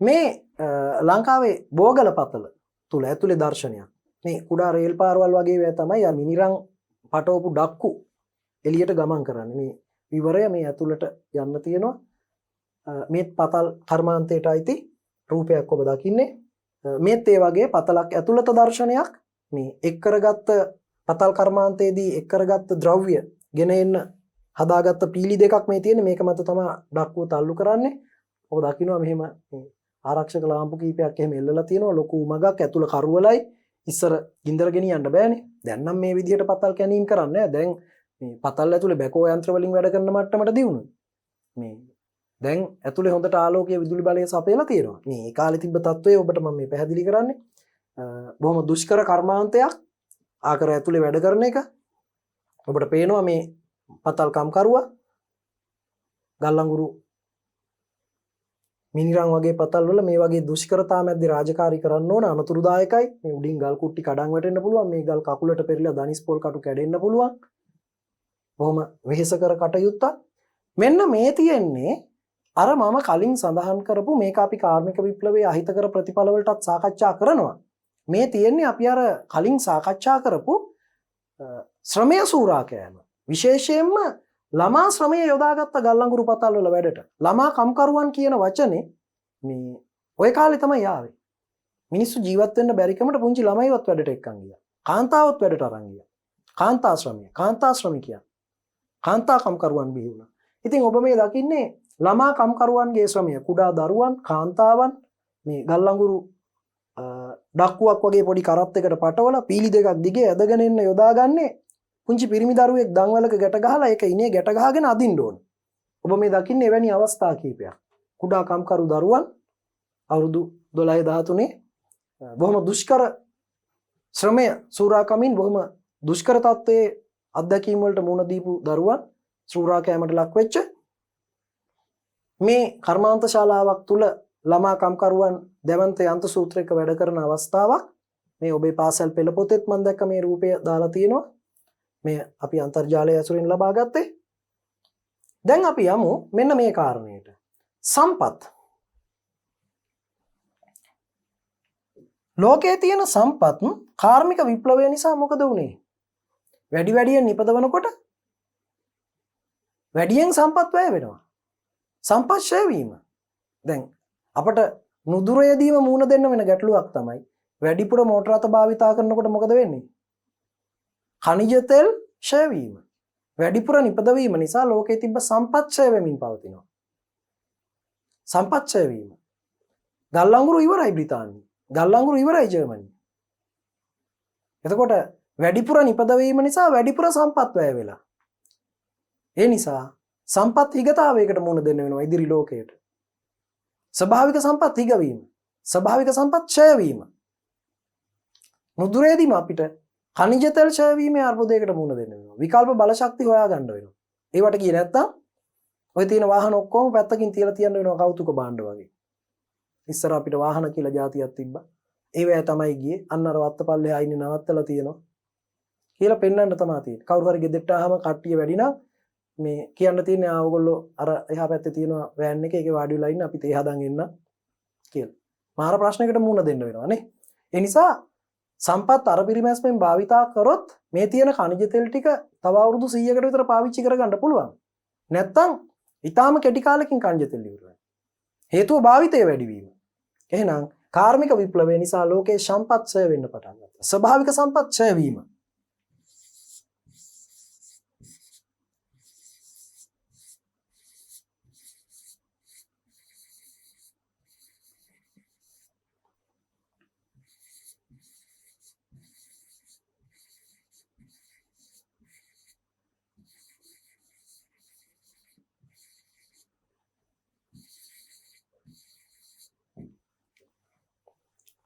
මේ ලංකාවේ බෝගල පතල තුල ඇතුලේ දර්ශනයක්. මේ කුඩා රේල් පාරවල් වගේ වේ තමයි ආ මිනිරං පටවපු ඩක්කු එළියට ගමන් කරන්නේ. මේ විවරය මේ ඇතුළට යන්න තියෙනවා. මේ පතල් කර්මාන්තයට අයිති රූපයක් ඔබ දකින්නේ. මේත් ඒ වගේ පතලක් ඇතුළත දර්ශනයක්. මේ එක් කරගත්ත පතල් කර්මාන්තයේදී එක් කරගත්ත ද්‍රව්‍ය ගෙන එන්න හදාගත්ත පීලි දෙකක් මේ තියෙන්නේ. මේක මත තමයි ඩක්කුව තල්ලු කරන්නේ. ඔබ දකිනවා මෙහෙම ආරක්ෂක ලාම්පු කීපයක් එහෙම එල්ලලා තියෙනවා. ලොකු මගක් ඇතුළ කරුවලයි. ඉස්සර ගින්දර ගෙනියන්න බෑනේ. දැන් නම් මේ විදිහට පතල් කැනීම් කරන්නේ නැහැ. දැන් මේ පතල් ඇතුලේ බැකෝ යන්ත්‍ර වලින් වැඩ කරන මට්ටමට දියුණුයි. මේ දැන් ඇතුලේ හොඳට ආලෝකයේ විදුලි බලය සපයලා තියෙනවා. මේ කාලේ තිබ්බ තත්ත්වය ඔබට මම මේ පැහැදිලි කරන්නේ. බොහොම දුෂ්කර කර්මාන්තයක් ආකර ඇතුලේ වැඩ කරන එක. ඔබට පේනවා මේ පතල් කම්කරුවා ගල්ලංගුරු මිනිරන් වගේ පතල් වල මේ වගේ දුෂ්කරතා මැද්දේ රාජකාරී කරන්න ඕන අනතුරුදායකයි. මේ උඩින් ගල් කුට්ටි කඩන් වැටෙන්න පුළුවන්. මේ ගල් කකුලට පෙරලා දනිස් පොල් කටු කැඩෙන්න පුළුවන්. බොහොම වෙහෙසකර කටයුත්තක්. මෙන්න මේ තියෙන්නේ අර මම කලින් සඳහන් කරපු මේක අපි කාර්මික විප්ලවයේ අහිතකර ප්‍රතිඵල වලටත් සාකච්ඡා කරනවා. මේ තියෙන්නේ අපි අර කලින් සාකච්ඡා කරපු ශ්‍රමය සූරා කෑම. විශේෂයෙන්ම ළමා ශ්‍රමය යොදාගත්ත ගල්ලංගුරු පතල් වල වැඩට. ළමා කම්කරුවන් කියන වචනේ මේ ওই කාලේ තමයි ආවේ. මිනිස්සු ජීවත් වෙන්න බැරි කමට පුංචි ළමයිවත් වැඩට එක්කන් ගියා. කාන්තාවත් වැඩට අරන් ගියා. කාන්තා ශ්‍රමය, කාන්තා ශ්‍රමිකයන්. කාන්තා කම්කරුවන් බිහි වුණා. ඉතින් ඔබ මේ දකින්නේ ළමා කම්කරුවන්ගේ ශ්‍රමය. කුඩා දරුවන්, කාන්තාවන් මේ ගල්ලංගුරු ඩක්කුවක් වගේ පොඩි කරත් එකකට පටවලා පීලි දෙකක් දිගේ ඇදගෙන එන්න යොදාගන්නේ පුංචි පිරිමි දරුවෙක් දන්වලක ගැට ගහලා ඒක ඉනේ ගැට ගහගෙන අදින්න ඕන. ඔබ මේ දකින්නේ එවැනි අවස්ථා කීපයක්. කුඩා කම්කරු දරුවන් අවුරුදු 12 13 බොහොම දුෂ්කර ශ්‍රමය සූරාකමින් බොහොම දුෂ්කර තත්ත්වයේ අත්දැකීම් වලට මුහුණ දීපු දරුවන් සූරා කෑමට ලක් වෙච්ච මේ කර්මාන්ත ශාලාවක් තුල ළමා කම්කරුවන් දෙවන්ත යන්ත්‍ර සූත්‍රයක වැඩ කරන අවස්ථාවක්. මේ ඔබේ පාසල් පෙළ පොතේත් මම දැක්ක මේ රූපය දාලා තියෙනවා. මේ අපි අන්තර්ජාලය ඇසුරින් ලබා ගත්තේ. දැන් අපි යමු මෙන්න මේ කාරණයට. සම්පත්. ලෝකයේ තියෙන සම්පත් කාර්මික විප්ලවය නිසා මොකද වුනේ? වැඩි වැඩියෙන් නිපදවනකොට වැඩියෙන් සම්පත් වැය වෙනවා. සම්පත් ඡය වීම. දැන් අපට නුදුරේදීම මූණ දෙන්න වෙන ගැටලුවක් තමයි වැඩිපුර මෝටර රථ භාවිතා කරනකොට මොකද වෙන්නේ? खनिज तेल ක්ෂය වීම. වැඩිපුර නිපදවීම නිසා ලෝකයේ තිබ්බ සම්පත් ක්ෂය වෙමින් පවතිනවා. සම්පත් ක්ෂය වීම. ගල්ලංගුරු ඉවරයි බ්‍රිතාන්‍යයේ. ගල්ලංගුරු ඉවරයි ජර්මනියේ. එතකොට වැඩිපුර නිපදවීම නිසා වැඩිපුර සම්පත් වැය වෙලා. ඒ නිසා සම්පත් හිගතාවයකට මුහුණ දෙන්න වෙනවා ඉදිරි ලෝකයට. ස්වභාවික සම්පත් හිගවීම. ස්වභාවික සම්පත් ක්ෂය වීම. නුදුරේදීම අපිට खनिज तेल ක්ෂය වීමේ අර්බුදයකට මුහුණ දෙන්න වෙනවා. විකල්ප බල ශක්ති හොයා ගන්න වෙනවා. ඒවට කියේ නැත්තම් ඔය තියෙන වාහන ඔක්කොම පැත්තකින් තියලා තියන්න වෙනවා කෞතුක භාණ්ඩ වගේ. ඉස්සර අපිට වාහන කියලා જાතියක් තිබ්බා. ඒවැය තමයි ගියේ. අන්න අර වත්තපල්ලේ ආයිනේ නවත්තලා තියෙනවා. කියලා පෙන්වන්න තමයි තියෙන්නේ. කවුරු හරි ගෙදරට ආවම කට්ටිය වැඩි නම් මේ කියන්න තියෙන්නේ ආවගොල්ලෝ අර එහා පැත්තේ තියෙන වෑන් එකේ ඒකේ වාඩි වෙලා ඉන්න අපි තේ හදන් එන්න කියලා. මාර ප්‍රශ්නයකට මුහුණ දෙන්න වෙනවා නේ. ඒ නිසා සම්පත් අර පිරිමැස්මෙන් භාවිතා කරොත් මේ තියෙන ඛනිජ තෙල් ටික තව අවුරුදු 100කට විතර පාවිච්චි කරගන්න පුළුවන්. නැත්තම් ඊටාම කෙටි කාලෙකින් ඛනිජ තෙල් ඉවර වෙනවා. හේතුව භාවිතය වැඩි වීම. එහෙනම් කාර්මික විප්ලවය නිසා ලෝකයේ සම්පත් ඡය වෙන්න පටන් ගත්තා. ස්වභාවික සම්පත් ඡය වීම.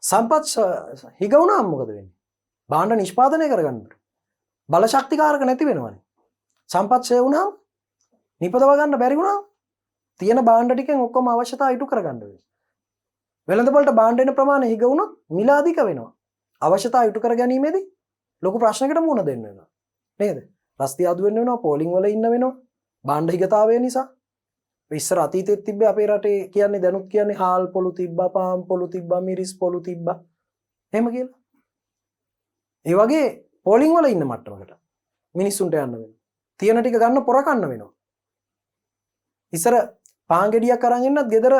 සම්පත් හිග වුණාම මොකද වෙන්නේ? භාණ්ඩ නිෂ්පාදනය කරගන්න බල ශක්තිකාරක නැති වෙනවනේ. සම්පත් ඡය වුණාම නිපදව ගන්න බැරි වුණාම තියෙන භාණ්ඩ ටිකෙන් ඔක්කොම අවශ්‍යතා ඉටු කරගන්න වෙනවා. වෙළඳපොළට භාණ්ඩ එන ප්‍රමාණය හිග වුණොත් මිල අධික වෙනවා. අවශ්‍යතා ඉටු කර ගැනීමේදී ලොකු ප්‍රශ්නයකට මුහුණ දෙන්න වෙනවා. නේද? රස්තිය අඩු වෙන්න වෙනවා, පෝලිං වල ඉන්න වෙනවා. භාණ්ඩ හිගතාවය නිසා ඉස්සර අතීතෙත් තිබ්බේ අපේ රටේ කියන්නේ දැනුත් කියන්නේ හාල් පොළු තිබ්බා, පාම් පොළු තිබ්බා, මිරිස් පොළු තිබ්බා. එහෙම කියලා. ඒ වගේ පෝලිං වල ඉන්න මට්ටමකට මිනිස්සුන්ට යන්න වෙනවා. තියෙන ටික ගන්න පොර කන්න වෙනවා. ඉස්සර පාන් ගෙඩියක් අරන් එන්නත් ගෙදර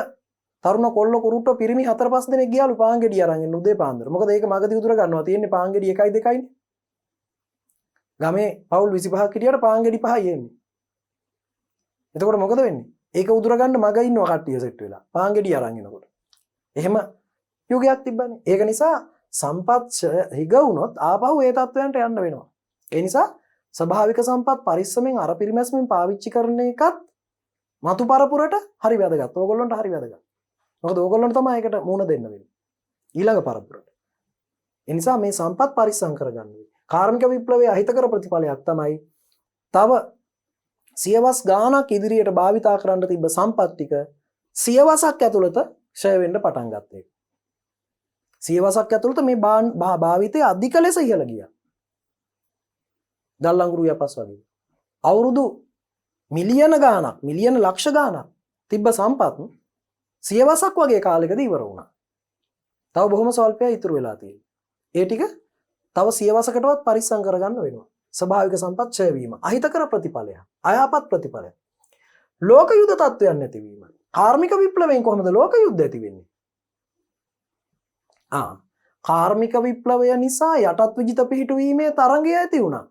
තරුණ කොල්ල කුරුට්ටෝ පිරිමි 4-5 දෙනෙක් ගියාලු පාන් ගෙඩිය අරන් එන්න උදේ පාන්දර. මොකද ඒක මගදී උදුර ගන්නවා. තියෙන්නේ පාන් ගෙඩිය 1යි 2යිනේ. ගමේ පවුල් 25ක් හිටියට පාන් ගෙඩි 5යි එන්නේ. එතකොට මොකද වෙන්නේ? ඒක උදුරගන්න මග ඉන්නවා කට්ටිය සෙට් වෙලා. පාන් ගෙඩි අරන් එනකොට. එහෙම යුගයක් තිබ්බනේ. ඒක නිසා සම්පත් හිග වුණොත් ආපහු ඒ තත්වයන්ට යන්න වෙනවා. ඒ නිසා ස්වභාවික සම්පත් පරිස්සමෙන් අර පිරිමැස්මෙන් පාවිච්චි කරන එකත් මතු පරපුරට හරි වැදගත්. ඕගොල්ලන්ට හරි වැදගත්. මොකද ඕගොල්ලන්ට තමයි ඒකට මුණ දෙන්න වෙන්නේ. ඊළඟ පරපුරට. ඒ නිසා මේ සම්පත් පරිස්සම් කරගන්න ඕනේ. කාර්මික විප්ලවයේ අහිතකර ප්‍රතිඵලයක් තමයි තව සියවස් ගාණක් ඉදිරියට භාවිතා කරන්න තිබ්බ සම්පත් ටික සියවසක් ඇතුළත ක්ෂය වෙන්න පටන් ගත්තා. සියවසක් ඇතුළත මේ භාවිතය අධික ලෙස ඉහළ ගියා. ගල්ලංගුරු යපස් වගේ. අවුරුදු මිලියන ගාණක්, මිලියන ලක්ෂ ගාණක් තිබ්බ සම්පත් සියවසක් වගේ කාලෙකදී ඉවර වුණා. තව බොහොම ස්වල්පයක් ඉතුරු වෙලා තියෙනවා. ඒ ටික තව සියවසකටවත් පරිස්සම් කරගන්න වෙනවා. ස්වභාවික සම්පත් ඡය වීම අහිතකර ප්‍රතිඵලයක්, අයහපත් ප්‍රතිඵලයක්. ලෝක යුද්ධ තත්ත්වයන් නැතිවීම. කාර්මික විප්ලවයෙන් කොහොමද ලෝක යුද්ධ ඇති වෙන්නේ? කාර්මික විප්ලවය නිසා යටත් විජිත පිහිටුවීමේ තරංගය ඇති වුණා.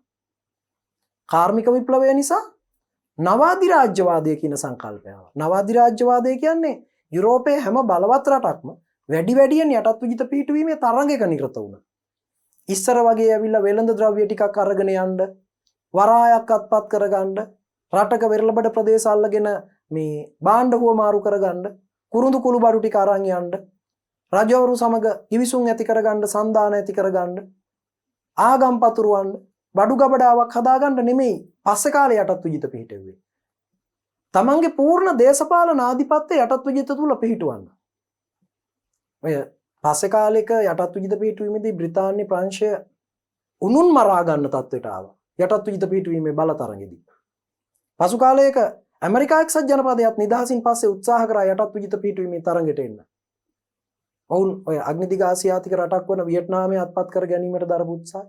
කාර්මික විප්ලවය නිසා නවාධිරාජ්‍යවාදය කියන සංකල්පය ආවා. නවාධිරාජ්‍යවාදය කියන්නේ යුරෝපයේ හැම බලවත් රටක්ම වැඩි වැඩියෙන් යටත් විජිත පිහිටුවීමේ තරංගයක නිරත වුණා. ඉස්සර වගේ ඇවිල්ලා වෙළඳ ද්‍රව්‍ය ටිකක් අරගෙන යන්න, වරායක් අත්පත් කරගන්න, රටක වෙරළබඩ ප්‍රදේශ අල්ලගෙන මේ භාණ්ඩ හුවමාරු කරගන්න, කුරුඳු කුළු බඩු ටික අරන් යන්න, රජවරු සමග කිවිසුම් ඇති කරගන්න, සන්දාන ඇති කරගන්න, ආගම් පතුරවන්න, බඩු ගබඩාවක් හදාගන්න නෙමෙයි පස්සේ කාලේ යටත් විජිත පිහිටුවේ. තමන්ගේ පූර්ණ දේශපාලන ආධිපත්‍ය යටත් විජිත තුල පිහිටවන්න. ඔය පස්සේ කාලෙක යටත් විජිත පිහිටුවීමේදී බ්‍රිතාන්‍ය ප්‍රංශය උනුන් මරා ගන්න තත්ත්වයට ආවා. යටත් විජිත පිහිටුවීමේ බලතරගෙදී. පසු කාලයක ඇමරිකා එක්සත් ජනපදයත් නිදහසින් පස්සේ උත්සාහ කරා යටත් විජිත පිහිටුවීමේ තරඟට එන්න. ඔවුන් ඔය අග්නිදිග ආසියාතික රටක් වන වියට්නාමය අත්පත් කර ගැනීමට දරපු උත්සාහය.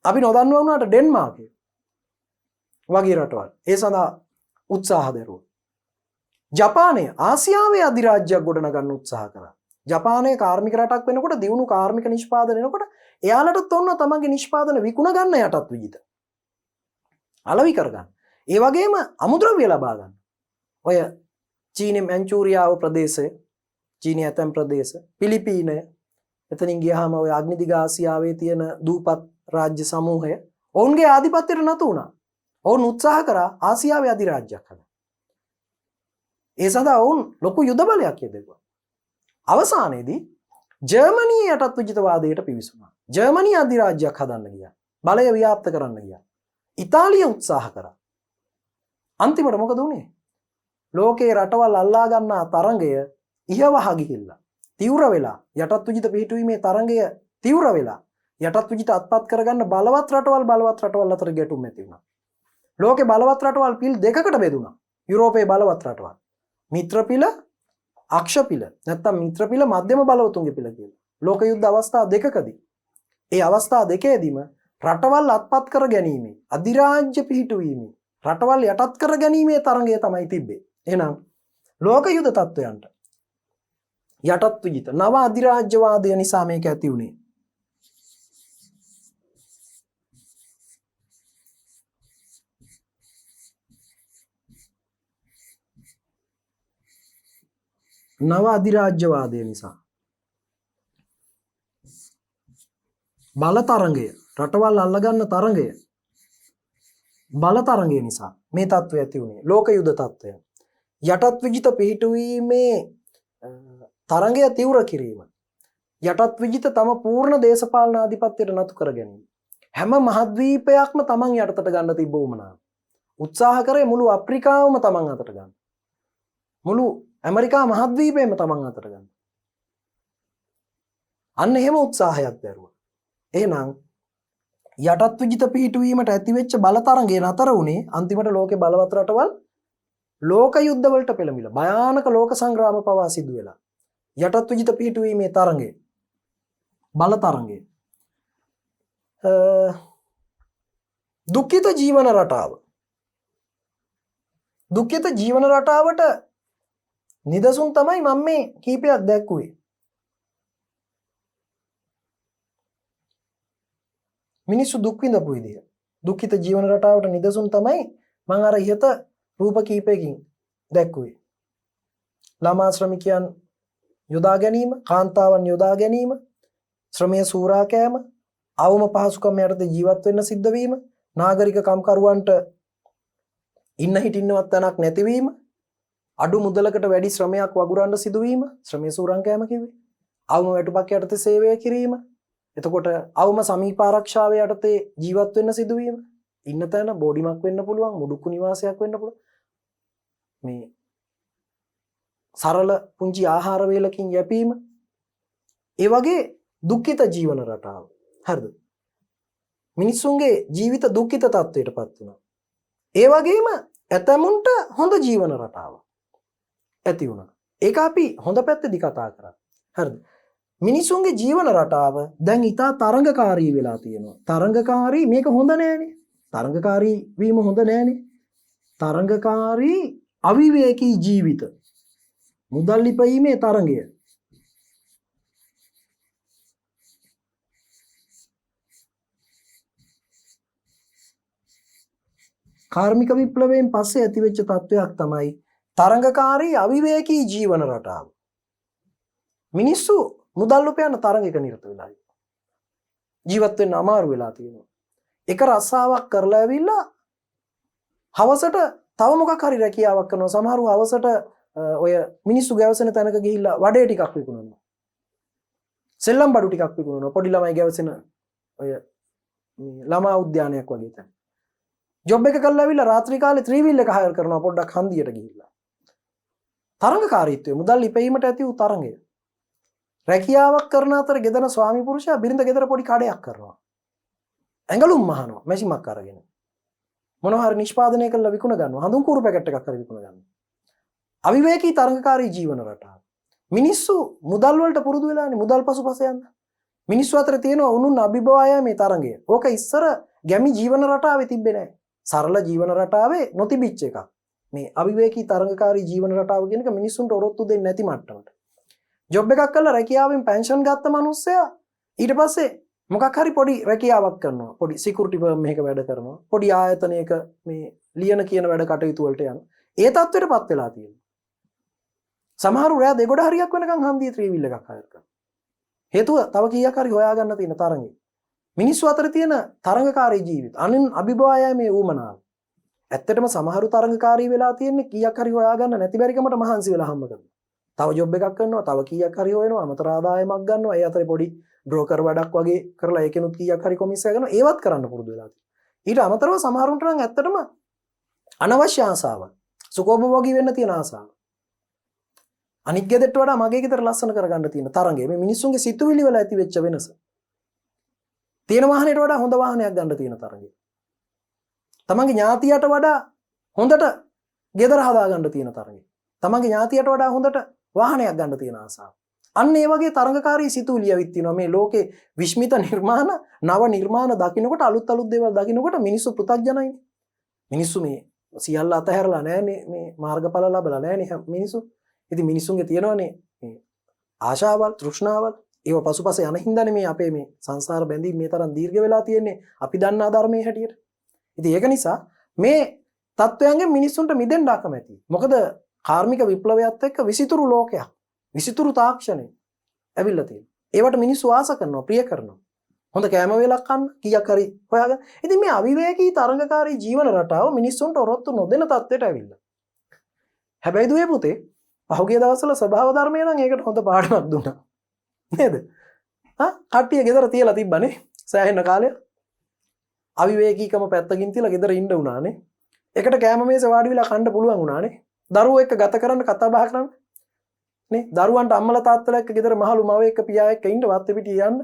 අපි නොදන්නවා වුණාට ඩෙන්මාර්කය වගේ රටවල් ඒ සඳහා උත්සාහ දරුවා. ජපානය ආසියාවේ අධිරාජ්‍යයක් ගොඩනගන්න උත්සාහ කරා. ජපානයේ කාර්මික රටක් වෙනකොට දියුණු කාර්මික නිෂ්පාදන වෙනකොට එයාලටත් ඔන්න තමන්ගේ නිෂ්පාදන විකුණ ගන්න යටත් විජිත. අලෙවි කරගන්න. ඒ වගේම අමුද්‍රව්‍ය ලබා ගන්න. ඔය චීනේ මැන්චූරියාව ප්‍රදේශය, චීනය ඇතැම් ප්‍රදේශ, පිලිපීනය, එතනින් ගියාම ඔය අග්නිදිග ආසියාවේ තියෙන දූපත් රාජ්‍ය සමූහය ඔවුන්ගේ ආධිපත්‍යයට නතු වුණා. ඔවුන් උත්සාහ කරා ආසියාවේ අධිරාජ්‍යයක් හදන්න. ඒ සඳහා ඔවුන් ලොකු යුද බලයක් යෙදුවා. අවසානයේදී ජර්මනියේ යටත් විජිතවාදයට පිවිසුණා. ජර්මනිය අධිරාජ්‍යයක් හදන්න ගියා. බලය ව්‍යාප්ත කරන්න ගියා. ඉතාලිය උත්සාහ කරා. අන්තිමට මොකද වුනේ? ලෝකේ රටවල් අල්ලා ගන්නා තරංගය ඉහවහ ගිහිල්ලා තීව්‍ර වෙලා යටත් විජිත පිහිටුවීමේ තරංගය තීව්‍ර වෙලා යටත් විජිත අත්පත් කරගන්න බලවත් රටවල් අතර ගැටුම් ඇති වුණා. ලෝකේ බලවත් රටවල් පිල් දෙකකට බෙදුණා. යුරෝපයේ බලවත් රටවල් මිත්‍ර පිල, අක්ෂ පිල, නැත්නම් මිත්‍ර පිල මධ්‍යම බලවතුන්ගේ පිල කියලා. ලෝක යුද්ධ අවස්ථා දෙකකදී ඒ අවස්ථා දෙකේදීම රටවල් අත්පත් කර ගැනීමේ, අධිරාජ්‍ය පිහිටුවීමේ, රටවල් යටත් කර ගැනීමේ තරංගය තමයි තිබ්බේ. එහෙනම් ලෝක යුද තත්වයන්ට යටත් විජිත නව අධිරාජ්‍යවාදය නිසා මේක ඇති වුණේ. නව අධිරාජ්‍යවාදය නිසා. බල තරංගය, රටවල් අල්ලගන්න තරංගය, බල තරංගය නිසා මේ තත්ත්වය ඇති වුණේ. ලෝක යුද තත්ත්වය. යටත් විජිත පිහිටුවීමේ තරංගය තීව්‍ර කිරීම. යටත් විජිත තම පූර්ණ දේශපාලන ආධිපත්‍යයට නතු කර ගැනීම. හැම මහද්වීපයක්ම තමන් යටතට ගන්න තිබ්බ උවමනාව. උත්සාහ කරේ මුළු අප්‍රිකාවම තමන් අතට ගන්න. මුළු ඇමරිකා මහද්වීපයම තමන් අතට ගන්න. අන්න එහෙම උත්සාහයක් දැරුවා. එහෙනම් යටත් විජිත පිහිටුවීමට ඇතිවෙච්ච බලතරංගය නතර වුණේ අන්තිමට ලෝකේ බලවත් රටවල් ලෝක යුද්ධ වලට පෙළඹිලා භයානක ලෝක සංග්‍රාම පවා සිදු වෙලා. යටත් විජිත පිහිටුවීමේ තරංගය, බල තරංගය. දුක්ඛිත ජීවන රටාව. දුක්ඛිත ජීවන රටාවට නිදසුන් තමයි මම මේ කීපයක් දැක්කුවේ. මිනිස්සු දුක් විඳපු විදිය. දුක්ඛිත ජීවන රටාවට නිදසුන් තමයි මම අර ඉහත රූප කීපයකින් දැක්කුවේ. ළමා ශ්‍රමිකයන් යොදා ගැනීම, කාන්තාවන් යොදා ගැනීම, ශ්‍රමයේ සූරා කෑම, අවම පහසුකම් යටතේ ජීවත් වෙන්න සිද්ධ වීම, නාගරික කම්කරුවන්ට ඉන්න හිටින්නවත් තැනක් නැතිවීම, අඩු මුදලකට වැඩි ශ්‍රමයක් වගුරන්න සිදුවීම, ශ්‍රමයේ සූරං කෑම කිව්වේ. අවම වැටුපක් යටතේ සේවය කිරීම, එතකොට අවම සමීප ආරක්ෂාව යටතේ ජීවත් වෙන්න සිදුවීම, ඉන්න තැන බෝඩිමක් වෙන්න පුළුවන්, මුඩුක්කු නිවාසයක් වෙන්න පුළුවන්. මේ සරල පුංචි ආහාර වේලකින් යැපීම, ඒ වගේ දුක්ඛිත ජීවන රටාව. හරිද? මිනිස්සුන්ගේ ජීවිත දුක්ඛිත තත්ත්වයටපත් වුණා. ඒ වගේම ඇතමුන්ට හොඳ ජීවන රටාවක් ඇති වුණා. ඒක අපි හොඳ පැත්තේදී කතා කරා. හරිද? මිනිසුන්ගේ ජීවන රටාව දැන් ඉතා තරංගකාරී වෙලා තියෙනවා. තරංගකාරී මේක හොඳ නෑනේ. තරංගකාරී වීම හොඳ නෑනේ. තරංගකාරී අවිවේකී ජීවිත. මුදල් ලිපීමේ තරංගය. කාර්මික විප්ලවයෙන් පස්සේ ඇතිවෙච්ච තත්වයක් තමයි තරංගකාරී අවිවේකී ජීවන රටාව. මිනිස්සු මුදල් උපයන තරඟයක නිරත වෙලා ජීවත් වෙන්න අමාරු වෙලා තියෙනවා. එක රස්සාවක් කරලා ඇවිල්ලා හවසට තව මොකක් හරි රැකියාවක් කරනවා. සමහරව හවසට ඔය මිනිස්සු ගැවසෙන තැනක ගිහිල්ලා වඩේ ටිකක් විකුණනවා. සෙල්ලම් බඩු ටිකක් විකුණනවා. පොඩි ළමයි ගැවසෙන ඔය ළමා උද්‍යානයක් වගේ තැන. ජොබ් එක කරලා ඇවිල්ලා රාත්‍රී කාලේ ත්‍රිවිල් එක හයර් කරනවා පොඩ්ඩක් හන්දියට ගිහිල්ලා. තරංගකාරීත්වය මුදල් ලිපීමට ඇති වූ තරංගය. රැකියාවක් කරන අතර ගෙදර ස්වාමි පුරුෂයා බිරිඳ ගෙදර පොඩි කඩයක් කරනවා. ඇඟලුම් මහනවා මැෂිමක් අරගෙන. මොනවා හරි නිෂ්පාදනය කරලා විකුණ ගන්නවා. හඳුන් කූරු පැකට් එකක් හරි විකුණ ගන්නවා. අවිවේකී තරංගකාරී ජීවන රටාව. මිනිස්සු මුදල් වලට පුරුදු වෙලානේ මුදල් පසුපස යන්න. මිනිස්සු අතර තියෙනවා උනුන් අභිභවාය මේ තරංගය. ඕක ඉස්සර ගැමි ජීවන රටාවේ තිබ්බේ නැහැ. සරල ජීවන රටාවේ නොතිබිච්ච එකක්. මේ අවිවේකී තරංගකාරී ජීවන රටාව කියන එක මිනිස්සුන්ට ඔරොත්තු දෙන්නේ නැති මට්ටමට. ජොබ් එකක් කරලා රැකියාවෙන් පෙන්ෂන් ගත්ත මිනිස්සයා ඊට පස්සේ මොකක් හරි පොඩි රැකියාවක් කරනවා. පොඩි සිකියුරිටි ෆර්ම් එකක වැඩ කරනවා. පොඩි ආයතනයක මේ ලියන කියන වැඩ කටයුතු වලට යනවා. ඒ තත්ත්වෙටපත් වෙලා තියෙනවා. සමහරු රෑ දෙගොඩ හරියක් වෙනකන් හන්දියේ ත්‍රිවිල් එකක් හයර් කරනවා. හේතුව තව කීයක් හරි හොයාගන්න තියෙන තරංගෙ. මිනිස්සු අතර තියෙන තරංගකාරී ජීවිත. අනින් අභිභවායය මේ ඌමනාව. ඇත්තටම සමහරු තරංගකාරී වෙලා තියෙන්නේ කීයක් හරි හොයාගන්න නැති බැරිකමට මහන්සි වෙලා හම්බ කරනවා. තව ජොබ් එකක් කරනවා, තව කීයක් හරි හොයනවා, අමතර ආදායමක් ගන්නවා. ඒ අතරේ පොඩි බ්‍රෝකර් වැඩක් වගේ කරලා ඒකෙනුත් කීයක් හරි කොමිස්සිය ගන්නවා. ඒවත් කරන්න පුරුදු වෙලා තියෙනවා. ඊට අමතරව සමහරුන්ට නම් ඇත්තටම අනවශ්‍ය ආසාවක්. සුඛෝපභෝගී වෙන්න තියෙන ආසාවක්. අනිත් ගෙදරට වඩා මගේ ගෙදර ලස්සන කරගන්න තියෙන තරංගය. මේ මිනිස්සුන්ගේ සිතුවිලි වල ඇති වෙච්ච වෙනස. තියෙන වාහනයට වඩා හොඳ වාහනයක් ගන්න තියෙන තරංගය. තමන්ගේ ඥාතියට වඩා හොඳට ගෙදර හදාගන්න තියෙන තරංගය. තමන්ගේ ඥාතියට වඩා හොඳට වාහනයක් ගන්න තියෙන ආසාව. අන්න ඒ වගේ තරංගකාරී සිතුවිලි ඇවිත් තිනවා මේ ලෝකේ විශ්මිත නිර්මාණ, නව නිර්මාණ දකින්නකොට අලුත් අලුත් දේවල් දකින්නකොට මිනිස්සු පෘථග්ජනයි. මිනිස්සු මේ සියල්ල අතහැරලා නැහැනේ මේ මාර්ගඵල ලැබලා නැහැනේ මිනිස්සු. ඉතින් මිනිස්සුන්ගේ තියෙනවනේ මේ ආශාවල්, තෘෂ්ණාවල්. ඒව පසුපස යන හින්දානේ මේ අපේ මේ සංසාර බැඳීම් මේ තරම් දීර්ඝ වෙලා තියෙන්නේ අපි දන්නා ධර්මයේ හැටියට. ඉතින් ඒක නිසා මේ තත්වයන්ගෙන් මිනිස්සුන්ට මිදෙන්න අකමැති. මොකද කාර්මික විප්ලවයත් එක්ක විසිතුරු ලෝකයක්, විසිතුරු තාක්ෂණය ඇවිල්ලා තියෙනවා. ඒවට මිනිස්සු ආස කරනවා, ප්‍රිය කරනවා. හොඳ කෑම වේලක් කන්න කීයක් හරි හොයාගන්න. ඉතින් මේ අවිවේකී තරංගකාරී ජීවන රටාව මිනිස්සුන්ට ඔරොත්තු නොදෙන තත්ත්වයට ඇවිල්ලා. හැබැයි දුවේ පුතේ පහුගිය දවස්වල ස්වභාව ධර්මය නම් ඒකට හොඳ පාඩමක් දුන්නා. නේද? කට්ටිය ගෙදර තියලා තිබ්බනේ සෑහෙන කාලයක්. අවිවේකීකම පැත්තකින් තියලා ගෙදර ඉන්න උනානේ. එකට කෑම මේසේ වාඩි වෙලා කන්න පුළුවන් උනානේ. දරුවෝ එක්ක ගත කරන්න කතා බහ කරන්න. නේ? දරුවන්ට අම්මලා තාත්තලා එක්ක ගෙදර මහලු මව එක්ක පියා එක්ක ඉන්න වත් පිටිය යන්න.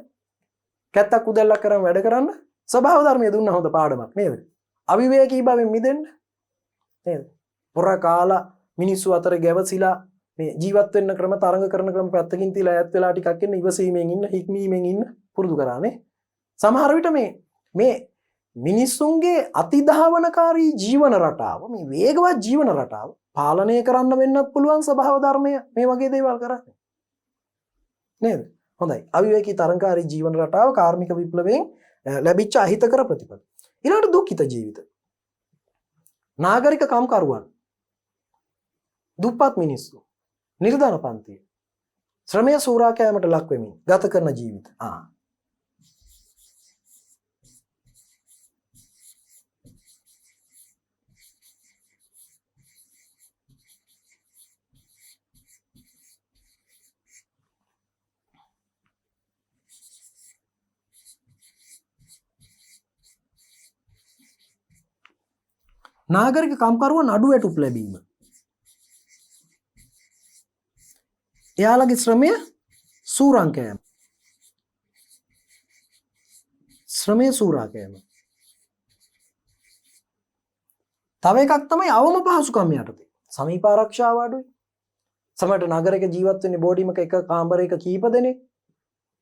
කැත්තක් උදැල්ලක් කරන් වැඩ කරන්න. ස්වභාව ධර්මය දුන්නා හොඳ පාඩමක් නේද? අවිවේකී බවෙන් මිදෙන්න. නේද? පොර කාලා මිනිස්සු අතර ගැවසිලා මේ ජීවත් වෙන්න ක්‍රම තරඟ කරන ක්‍රම පැත්තකින් තියලා ඈත් වෙලා ටිකක් ඉන්න ඉවසීමෙන් ඉන්න හික්මීමෙන් ඉන්න පුරුදු කරානේ. සමහර විට මේ මිනිස්සුන්ගේ අතිධාවනකාරී ජීවන රටාව, මේ වේගවත් ජීවන රටාව පාලනය කරන්න වෙන්නත් පුළුවන් ස්වභාව ධර්මය මේ වගේ දේවල් කරන්නේ. නේද? හොඳයි. අවිවේකී තරංගකාරී ජීවන රටාව කාර්මික විප්ලවයෙන් ලැබිච්ච අහිතකර ප්‍රතිඵල. ඊළඟට දුක්ඛිත ජීවිත. නාගරික කම්කරුවන්, දුප්පත් මිනිස්සු, නිර්ධන පන්තිය, ශ්‍රමය සූරා කෑමට ලක් වෙමින් ගත කරන ජීවිත. නාගරික කම්කරුවන් අඩු වැටුප් ලැබීම. එයාලගේ ශ්‍රමය සූරං කෑම. ශ්‍රමය සූරා කෑම. තව එකක් තමයි අවම පහසුකම් යටතේ. සමීප ආරක්ෂාව අඩුයි. සමහරට නගරයක ජීවත් වෙන්නේ බෝඩිමක එක කාමරයක කීප දෙනෙක්.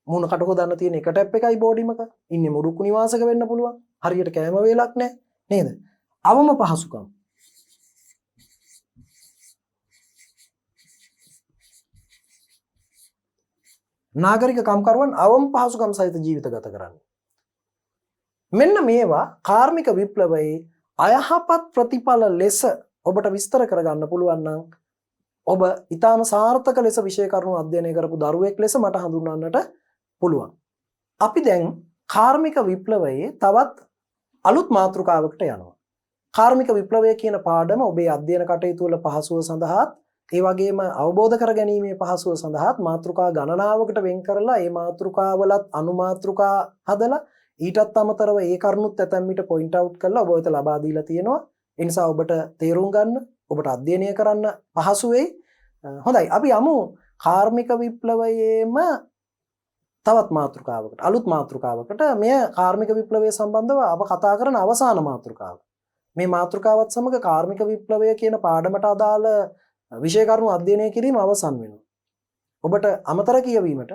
මුණ කට හොදන්න තියෙන එක ටැප් එකයි බෝඩිමක. ඉන්නේ මුරුක්කු නිවාසක වෙන්න පුළුවන්. හරියට කෑම වේලක් නැහැ. නේද? අවම පහසුකම්. නාගරික කම්කරුවන් අවම පහසුකම් සහිත ජීවිත ගත කරන්නේ. මෙන්න මේවා කාර්මික විප්ලවයේ අයහපත් ප්‍රතිඵල ලෙස ඔබට විස්තර කරගන්න පුළුවන් නම් ඔබ ඊටාම සාර්ථක ලෙස විෂය කරුණු අධ්‍යයනය කරපු දරුවෙක් ලෙස මට හඳුන්වන්නට පුළුවන්. අපි දැන් කාර්මික විප්ලවයේ තවත් අලුත් මාතෘකාවකට යනවා. කාර්මික විප්ලවය කියන පාඩම ඔබේ අධ්‍යයන කටයුතු වල පහසුව සඳහාත් ඒ වගේම අවබෝධ කර ගැනීමේ පහසුව සඳහාත් මාතෘකා ගණනාවකට වෙන් කරලා ඒ මාතෘකාවලත් අනුමාතෘකා හදලා ඊටත් අමතරව ඒ කරුණුත් ඇතැම් විට පොයින්ට් අවුට් කරලා ඔබ වෙත ලබා දීලා තියෙනවා. ඒ නිසා ඔබට තේරුම් ගන්න, ඔබට අධ්‍යයනය කරන්න පහසු වෙයි. හොඳයි, අපි යමු කාර්මික විප්ලවයේම තවත් මාතෘකාවකට, අලුත් මාතෘකාවකට. මෙය කාර්මික විප්ලවය සම්බන්ධව අප කතා කරන අවසාන මාතෘකාව. මේ මාතෘකාවත් සමග කාර්මික විප්ලවය කියන පාඩමට අදාළ විෂය කරුණු අධ්‍යයනය කිරීම අවසන් වෙනවා. ඔබට අමතර කියවීමට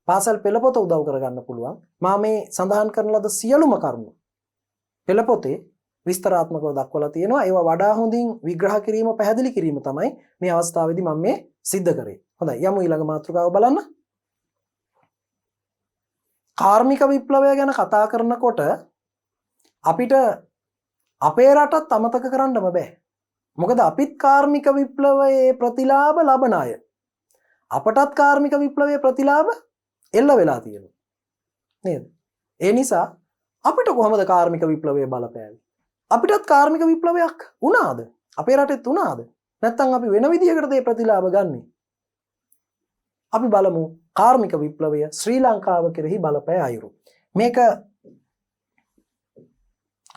පාසල් පෙළපොත උදව් කරගන්න පුළුවන්. මා මේ සඳහන් කරන ලද සියලුම කරුණු පෙළපොතේ විස්තරාත්මකව දක්වලා තියෙනවා. ඒවා වඩා හොඳින් විග්‍රහ කිරීම, පැහැදිලි කිරීම තමයි මේ අවස්ථාවේදී මම මේ සිද්ධ කරේ. හොඳයි, යමු ඊළඟ මාතෘකාව බලන්න. කාර්මික විප්ලවය ගැන කතා කරනකොට අපිට අපේ රටත් අමතක කරන්නම බෑ. මොකද අපිත් කාර්මික විප්ලවයේ ප්‍රතිලාභ ලබන අය. අපටත් කාර්මික විප්ලවයේ ප්‍රතිලාභ එල්ල වෙලා තියෙනවා. නේද? ඒ නිසා අපිට කොහොමද කාර්මික විප්ලවයේ බලපෑවේ? අපිටත් කාර්මික විප්ලවයක් වුණාද? අපේ රටෙත් වුණාද? නැත්නම් අපි වෙන විදිහකටද මේ ප්‍රතිලාභ ගන්නෙ? අපි බලමු කාර්මික විප්ලවය ශ්‍රී ලංකාව කෙරෙහි බලපෑ අයුරු. මේක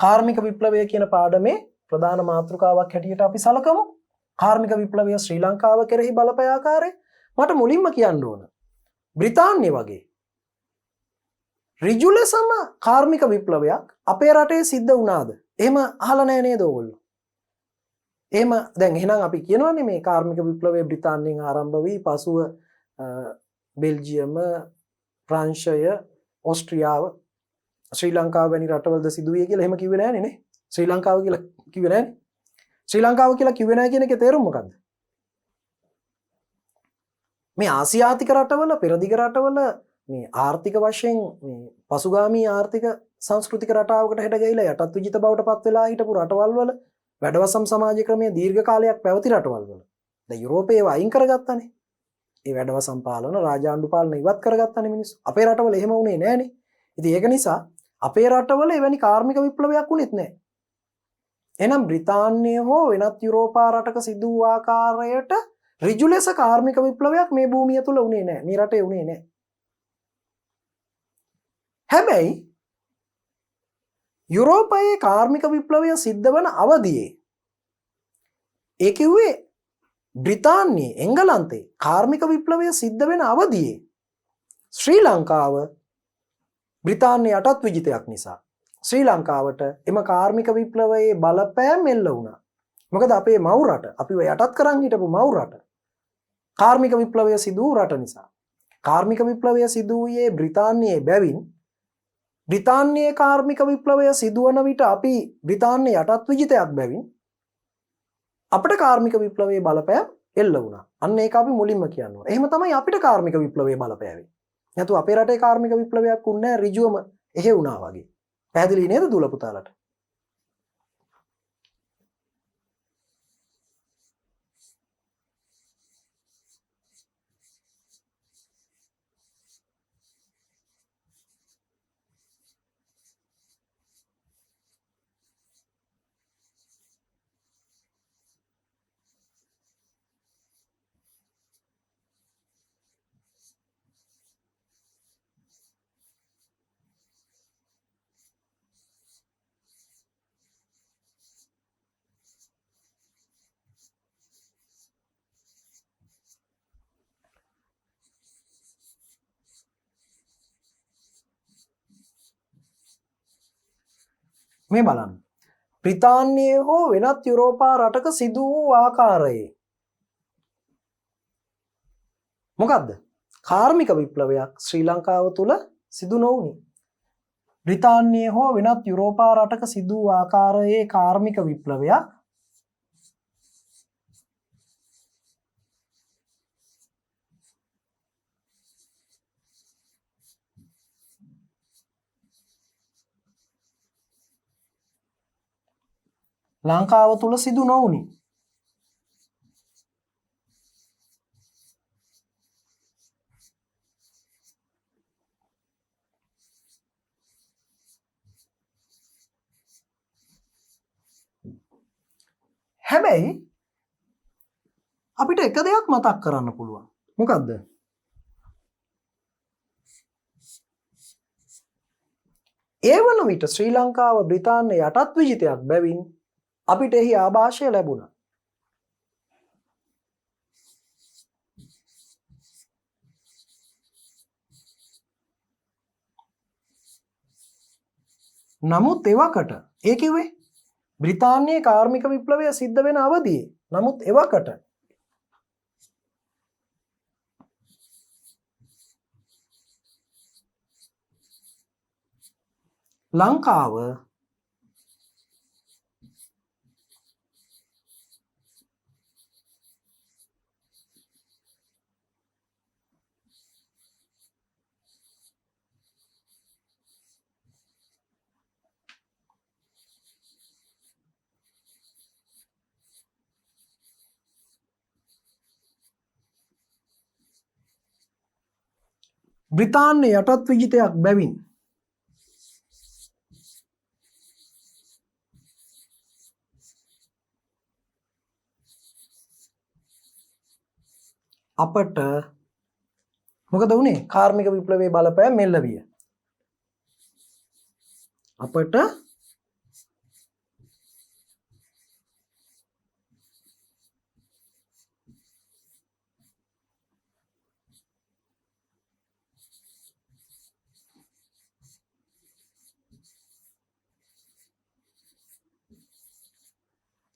කාර්මික විප්ලවය කියන පාඩමේ ප්‍රධාන මාතෘකාවක් හැටියට අපි සලකමු. කාර්මික විප්ලවය ශ්‍රී ලංකාව කෙරෙහි බලපෑ ආකාරය මට මුලින්ම කියන්න ඕන. බ්‍රිතාන්‍ය වගේ ඍජු ලෙසම කාර්මික විප්ලවයක් අපේ රටේ සිද්ධ වුණාද? එහෙම අහලා නැහැ නේද ඔයගොල්ලෝ? එහෙම දැන් එහෙනම් අපි කියනවානේ මේ කාර්මික විප්ලවය බ්‍රිතාන්‍යයෙන් ආරම්භ වී පසුව බෙල්ජියම, ප්‍රංශය, ඕස්ට්‍රියාව, ශ්‍රී ලංකාව වැනි රටවල්ද සිදුවේ කියලා එහෙම කිව්වේ නෑනේ නේ. ශ්‍රී ලංකාව කියලා කිව්වේ නෑනේ. ශ්‍රී ලංකාව කියලා කිව්වේ නෑ කියන එකේ තේරුම මොකද්ද? මේ ආසියාතික රටවල, පෙරදිග රටවල මේ ආර්ථික වශයෙන් මේ පසුගාමී ආර්ථික සංස්කෘතික රටාවකට හැඩ ගැහිලා යටත් විජිත බවට පත් වෙලා හිටපු රටවල් වල වැඩවසම් සමාජ ක්‍රමය දීර්ඝ කාලයක් පැවති රටවල් වල දැන් යුරෝපයේ වයින් කරගත්තානේ. ඒ වැඩවසම් පාලන, රාජාණ්ඩු පාලන ඉවත් කරගත්තානේ මිනිස්සු. අපේ රටවල එහෙම වුණේ නෑනේ. ඉතින් ඒක නිසා අපේ රටවල එවැනි කාර්මික විප්ලවයක් වුණෙත් නෑ. එහෙනම් බ්‍රිතාන්‍ය හෝ වෙනත් යුරෝපා රටක සිදු වූ ආකාරයට ඍජු ලෙස කාර්මික විප්ලවයක් මේ භූමිය තුල වුණේ නෑ. මේ රටේ වුණේ නෑ. හැබැයි යුරෝපයේ කාර්මික විප්ලවය සිද්ධ වන අවධියේ ඒ කිව්වේ බ්‍රිතාන්‍යයේ, එංගලන්තයේ කාර්මික විප්ලවය සිද්ධ වෙන අවධියේ ශ්‍රී ලංකාව බ්‍රිතාන්‍ය යටත් විජිතයක් නිසා ශ්‍රී ලංකාවට එම කාර්මික විප්ලවයේ බලපෑම එල්ල වුණා. මොකද අපේ මව් රට, අපිව යටත් කරන් හිටපු මව් රට කාර්මික විප්ලවය සිදු වූ රට නිසා. කාර්මික විප්ලවය සිදු වූයේ බ්‍රිතාන්‍යයේ බැවින් බ්‍රිතාන්‍යයේ කාර්මික විප්ලවය සිදුවන විට අපි බ්‍රිතාන්‍ය යටත් විජිතයක් බැවින් අපිට කාර්මික විප්ලවයේ බලපෑම එල්ල වුණා. අන්න ඒක අපි මුලින්ම කියන්න ඕනේ. එහෙම තමයි අපිට කාර්මික විප්ලවයේ බලපෑවේ. නැතු අපේ රටේ කාර්මික විප්ලවයක් වුණේ නැහැ ඍජුවම එහෙ වුණා වගේ. පැහැදිලි නේද දුල පුතාලට? මේ බලන්න. බ්‍රිතාන්‍යයේ හෝ වෙනත් යුරෝපා රටක සිදු වූ ආකාරයේ මොකද්ද? කාර්මික විප්ලවයක් ශ්‍රී ලංකාව තුල සිදු නොවුනි. බ්‍රිතාන්‍යයේ හෝ වෙනත් යුරෝපා රටක සිදු වූ ආකාරයේ කාර්මික විප්ලවයක් ලංකාව තුල සිදු නොවුනි. හැබැයි අපිට එක දෙයක් මතක් කරන්න පුළුවන්. මොකද්ද? ඒ වන විට ශ්‍රී ලංකාව බ්‍රිතාන්‍ය යටත් විජිතයක් බැවින් අපිට එහි ආభాෂය ලැබුණා. නමුත් එවකට ඒ කිව්වේ බ්‍රිතාන්‍යයේ කාර්මික විප්ලවය සිද්ධ වෙන අවධියේ. නමුත් එවකට ලංකාව බ්‍රිතාන්‍ය යටත් විජිතයක් බැවින් අපට මොකද වුනේ? කාර්මික විප්ලවයේ බලපෑම මෙල්ල විය. අපට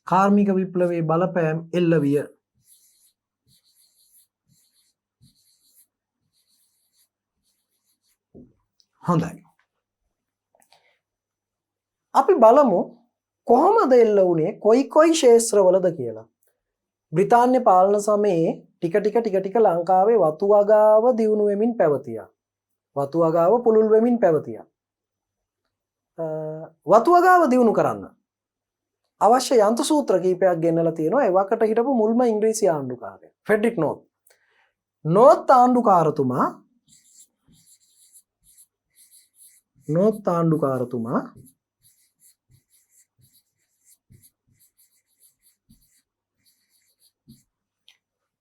කාර්මික විප්ලවයේ බලපෑම එල්ල විය. හොඳයි. අපි බලමු කොහොමද එල්ල වුණේ කොයි ක්ෂේත්‍රවලද කියලා. බ්‍රිතාන්‍ය පාලන සමයේ ටික ටික ලංකාවේ වතු වගාව දියුණු වෙමින් පැවතියා. වතු වගාව පුළුල් වෙමින් පැවතියා. වතු වගාව දියුණු කරන්න අවශ්‍ය යන්ත්‍ර සූත්‍ර කීපයක් ගෙන්නලා තියෙනවා. ඒවකට හිටපු මුල්ම ඉංග්‍රීසි ආණ්ඩුකාරයා ෆ්‍රෙඩරික් නෝත්. නෝත් ආණ්ඩුකාරතුමා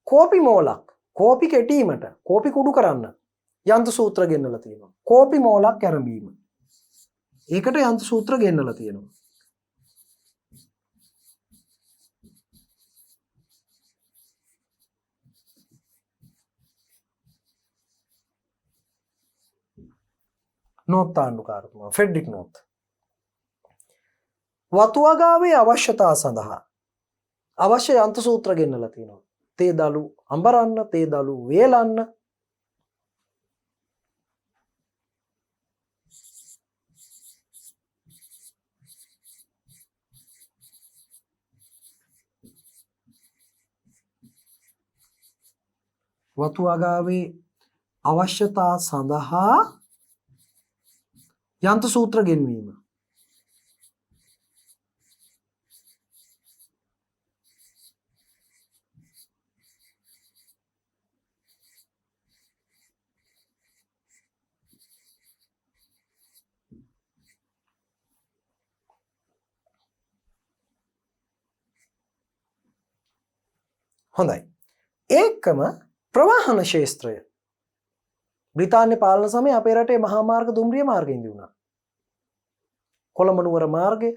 කෝපි මෝලක් කෝපි කෙටීමට කෝපි කුඩු කරන්න යන්ත්‍ර සූත්‍ර ගෙන්නලා තියෙනවා. කෝපි මෝලක් ආරම්භීම. ඒකට යන්ත්‍ර සූත්‍ර ගෙන්නලා තියෙනවා. නෝත් ආණ්ඩුකාරතුමා ෆ්‍රෙඩරික් නෝත්. වතු වගාවේ අවශ්‍යතාව සඳහා අවශ්‍ය යන්ත්‍ර සූත්‍ර ගෙන්නලා තියෙනවා. තේ දළු අඹරන්න, තේ දළු වේලන්න, වතු වගාවේ අවශ්‍යතා සඳහා යන්ත්‍ර සූත්‍ර ගෙන්වීම. හොඳයි. ඒකම ප්‍රවාහන ශාස්ත්‍රය බ්‍රිතාන්‍ය පාලන සමයේ අපේ රටේ මහා මාර්ග දුම්රිය මාර්ගය ඉදි වුණා. කොළඹ නුවර මාර්ගය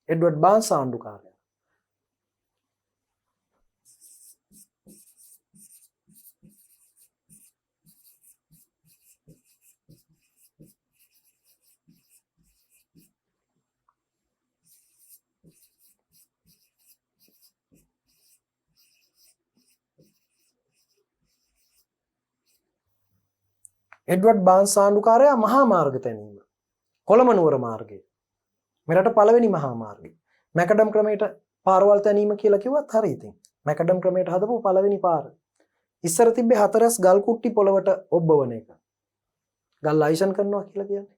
එඩ්වඩ් බාන්ස් ආණ්ඩුකාරයා. එඩ්වඩ් බාන්ස් ආණ්ඩුකාරයා මහා මාර්ග තැනීම. කොළඹ නුවර මාර්ගය. මෙරට පළවෙනි මහා මාර්ගය. මැකඩම් ක්‍රමයට පාරවල් තැනීම කියලා කිව්වත් හරි ඉතින්. මැකඩම් ක්‍රමයට හදපු පළවෙනි පාර. ඉස්සර තිබ්බේ හතරස් ගල් කුට්ටි පොළවට ඔබවන එක. ගල් ලයිසන් කරනවා කියලා කියන්නේ.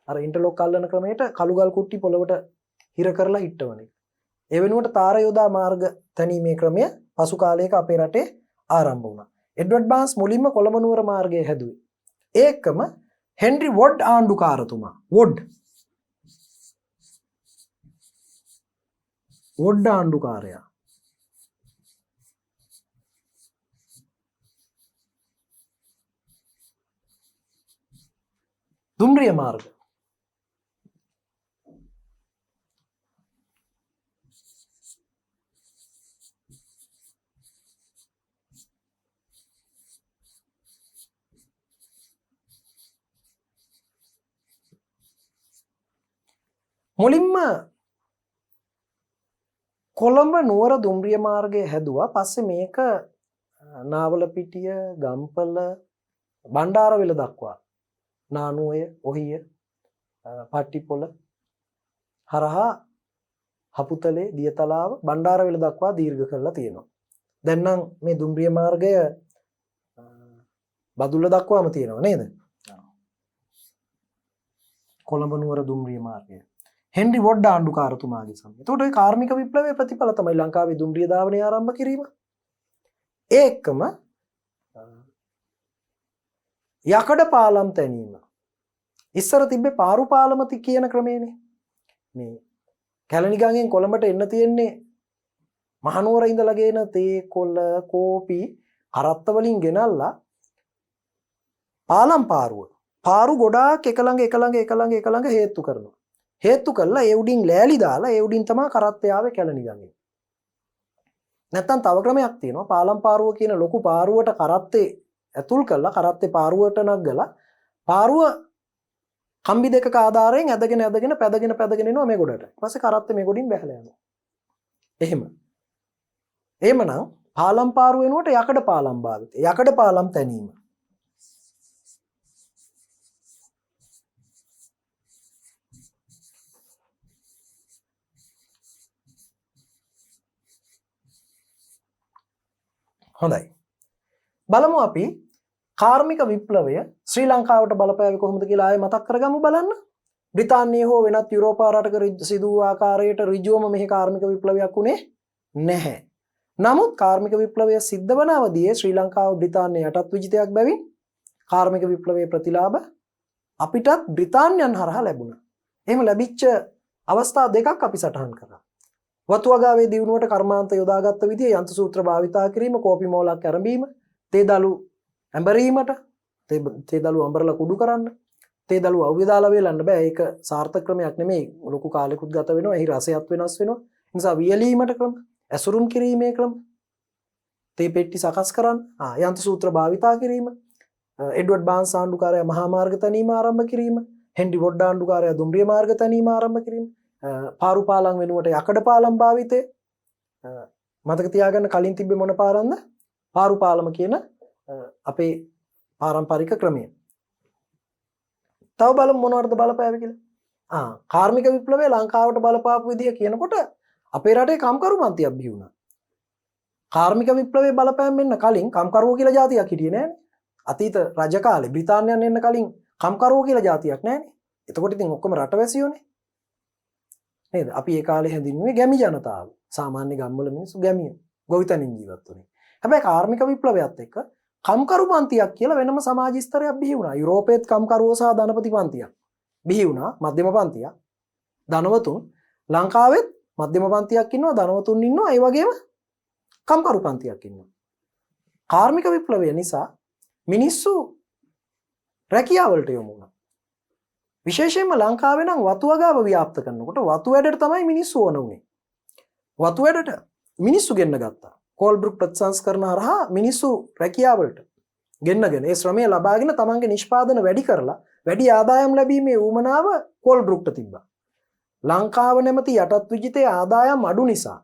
අර ඉන්ටර්ලොක් අල්ලන ක්‍රමයට කළු ගල් කුට්ටි පොළවට හිර කරලා හිටවන එක. ඒ වෙනුවට තාර යොදා මාර්ග තැනීමේ ක්‍රමය පසු කාලයක අපේ රටේ ආරම්භ වුණා. එඩ්වඩ් බාන්ස් මුලින්ම කොළඹ නුවර මාර්ගය හැදුවේ. ඒකම හෙන්රි වොඩ් ආණ්ඩුකාරතුමා වොඩ් ආණ්ඩුකාරයා දුම්රිය මාර්ග මුලින්ම කොළඹ නුවර දුම්රිය මාර්ගය හැදුවා. පස්සේ මේක නාවලපිටිය, ගම්පල, බණ්ඩාරවිල දක්වා නානුවය, ඔහිය, පට්ටිපොළ හරහා හපුතලේ, දියතලාව, බණ්ඩාරවිල දක්වා දීර්ඝ කරලා තියෙනවා. දැන් නම් මේ දුම්රිය මාර්ගය බදුල්ල දක්වාම තියෙනවා නේද? කොළඹ නුවර දුම්රිය මාර්ගය හෙන්රි වොඩ් ආණ්ඩුකාරතුමාගේ සමය. එතකොට ඒ කාර්මික විප්ලවයේ ප්‍රතිඵල තමයි ලංකාවේ දුම්රිය ධාවනය ආරම්භ කිරීම. ඒකම යකඩ පාලම් තැනීම. ඉස්සර තිබ්බේ පාරු පාලමති කියන ක්‍රමයනේ. මේ කැලණිගඟෙන් කොළඹට එන්න තියෙන්නේ මහනුවර ඉඳලා ගේන තේ, කොළ, කෝපි කරත්ත වලින් ගෙනල්ලා පාලම් පාරු ගොඩාක් එක ළඟ හේතු කරනවා. හේතු කළා ඒ උඩින් ලෑලි දාලා ඒ උඩින් තමයි කරත්තේ ආවේ කැලණිගඟේ. නැත්තම් තව ක්‍රමයක් තියෙනවා. පාලම් පාරුව කියන ලොකු පාරුවට කරත්තේ ඇතුල් කළා කරත්තේ පාරුවට නගලා පාරුව කම්බි දෙකක ආධාරයෙන් ඇදගෙන පැදගෙන එනවා මේ ගොඩට. ඊට පස්සේ කරත්තේ මේ ගොඩින් බැහැලා යනවා. එහෙමනම් පාලම් පාරුව වෙනුවට යකඩ පාලම් භාවිතය. යකඩ පාලම් තැනීම. හොඳයි. බලමු අපි කාර්මික විප්ලවය ශ්‍රී ලංකාවට බලපෑවේ කොහොමද කියලා ආයෙ මතක් කරගමු බලන්න. බ්‍රිතාන්‍යයේ හෝ වෙනත් යුරෝපා රටක සිදු වූ ආකාරයට ඍජුවම මෙහි කාර්මික විප්ලවයක් උනේ නැහැ. නමුත් කාර්මික විප්ලවය සිද්ධ වන අවදියේ ශ්‍රී ලංකාව බ්‍රිතාන්‍ය යටත් විජිතයක් බැවින් කාර්මික විප්ලවයේ ප්‍රතිලාභ අපිටත් බ්‍රිතාන්‍යයන් හරහා ලැබුණා. එහෙම ලැබිච්ච අවස්ථා දෙකක් අපි සටහන් කරා. වතුවගාවේ දියුණුවට කර්මාන්ත යොදාගත්ත විදිය යන්ත්‍ර සූත්‍ර භාවිතා කිරීම, කෝපි මෝලක් ආරම්භීම, තේ දළු ඇඹරීමට, තේ දළු අඹරලා කුඩු කරන්න, තේ දළු අවුවේ දාලා වේලන්න බෑ. ඒක සාර්ථක ක්‍රමයක් නෙමෙයි. ලොකු කාලෙකුත් ගත වෙනවා. එහි රසයත් වෙනස් වෙනවා. ඒ නිසා වියලීමට ක්‍රම, ඇසුරුම් කිරීමේ ක්‍රම, තේ පෙට්ටි සකස් කරන්න, යන්ත්‍ර සූත්‍ර භාවිතා කිරීම, එඩ්වඩ් බාන්ස් ආණ්ඩුකාරයා මහා මාර්ග තැනීම ආරම්භ කිරීම, හෙන්රි වොඩ් ආණ්ඩුකාරයා දුම්රිය මාර්ග තැනීම ආරම්භ කිරීම, පාරු පාලම් වෙනුවට යකඩ පාලම් භාවිතය. මතක තියාගන්න කලින් තිබ්බේ මොන පාරම්ද? පාරු පාලම කියන අපේ පාරම්පරික ක්‍රමය. තව බලමු මොනවටද බලපෑවේ කියලා. කාර්මික විප්ලවය ලංකාවට බලපාපු විදිය කියනකොට අපේ රටේ කම්කරු පන්තියක් බිහි වුණා. කාර්මික විප්ලවයේ බලපෑම් වෙන්න කලින් කම්කරුවෝ කියලා જાතියක් හිටියේ නෑනේ. අතීත රජ කාලේ බ්‍රිතාන්‍යයන් එන්න කලින් කම්කරුවෝ කියලා જાතියක් නෑනේ. එතකොට ඉතින් ඔක්කොම රටවැසියෝනේ. නේද? අපි ඒ කාලේ හැඳින්වුවේ ගැමි ජනතාව. සාමාන්‍ය ගම්වල මිනිස්සු ගැමියෝ. ගොවිතැනින් ජීවත් වුණේ. හැබැයි කාර්මික විප්ලවයත් එක්ක කම්කරු පන්තියක් කියලා වෙනම සමාජ ස්තරයක් බිහි වුණා. යුරෝපයේත් කම්කරුවෝ සහ ධනපති පන්තියක් බිහි වුණා. මධ්‍යම පන්තියක්. ධනවතුන්. ලංකාවෙත් මධ්‍යම පන්තියක් ඉන්නවා, ධනවතුන් ඉන්නවා, ඒ වගේම කම්කරු පන්තියක් ඉන්නවා. කාර්මික විප්ලවය නිසා මිනිස්සු රැකියාවලට යොමු වුණා. විශේෂයෙන්ම ලංකාවේ නම් වතු වගාව ව්‍යාප්ත කරනකොට වතු වැඩට තමයි මිනිස්සු ඕන උනේ. වතු වැඩට මිනිස්සු ගෙන්න ගත්තා. කෝල්බෘක් ප්‍රතිසංස්කරණ හරහා මිනිස්සු රැකියාවලට ගෙන්නගෙන ඒ ශ්‍රමය ලබාගෙන තමන්ගේ නිෂ්පාදන වැඩි කරලා වැඩි ආදායම් ලැබීමේ උවමනාව කෝල්බෘක්ට තිබ්බා. ලංකාව නැමැති යටත් විජිතයේ ආදායම් අඩු නිසා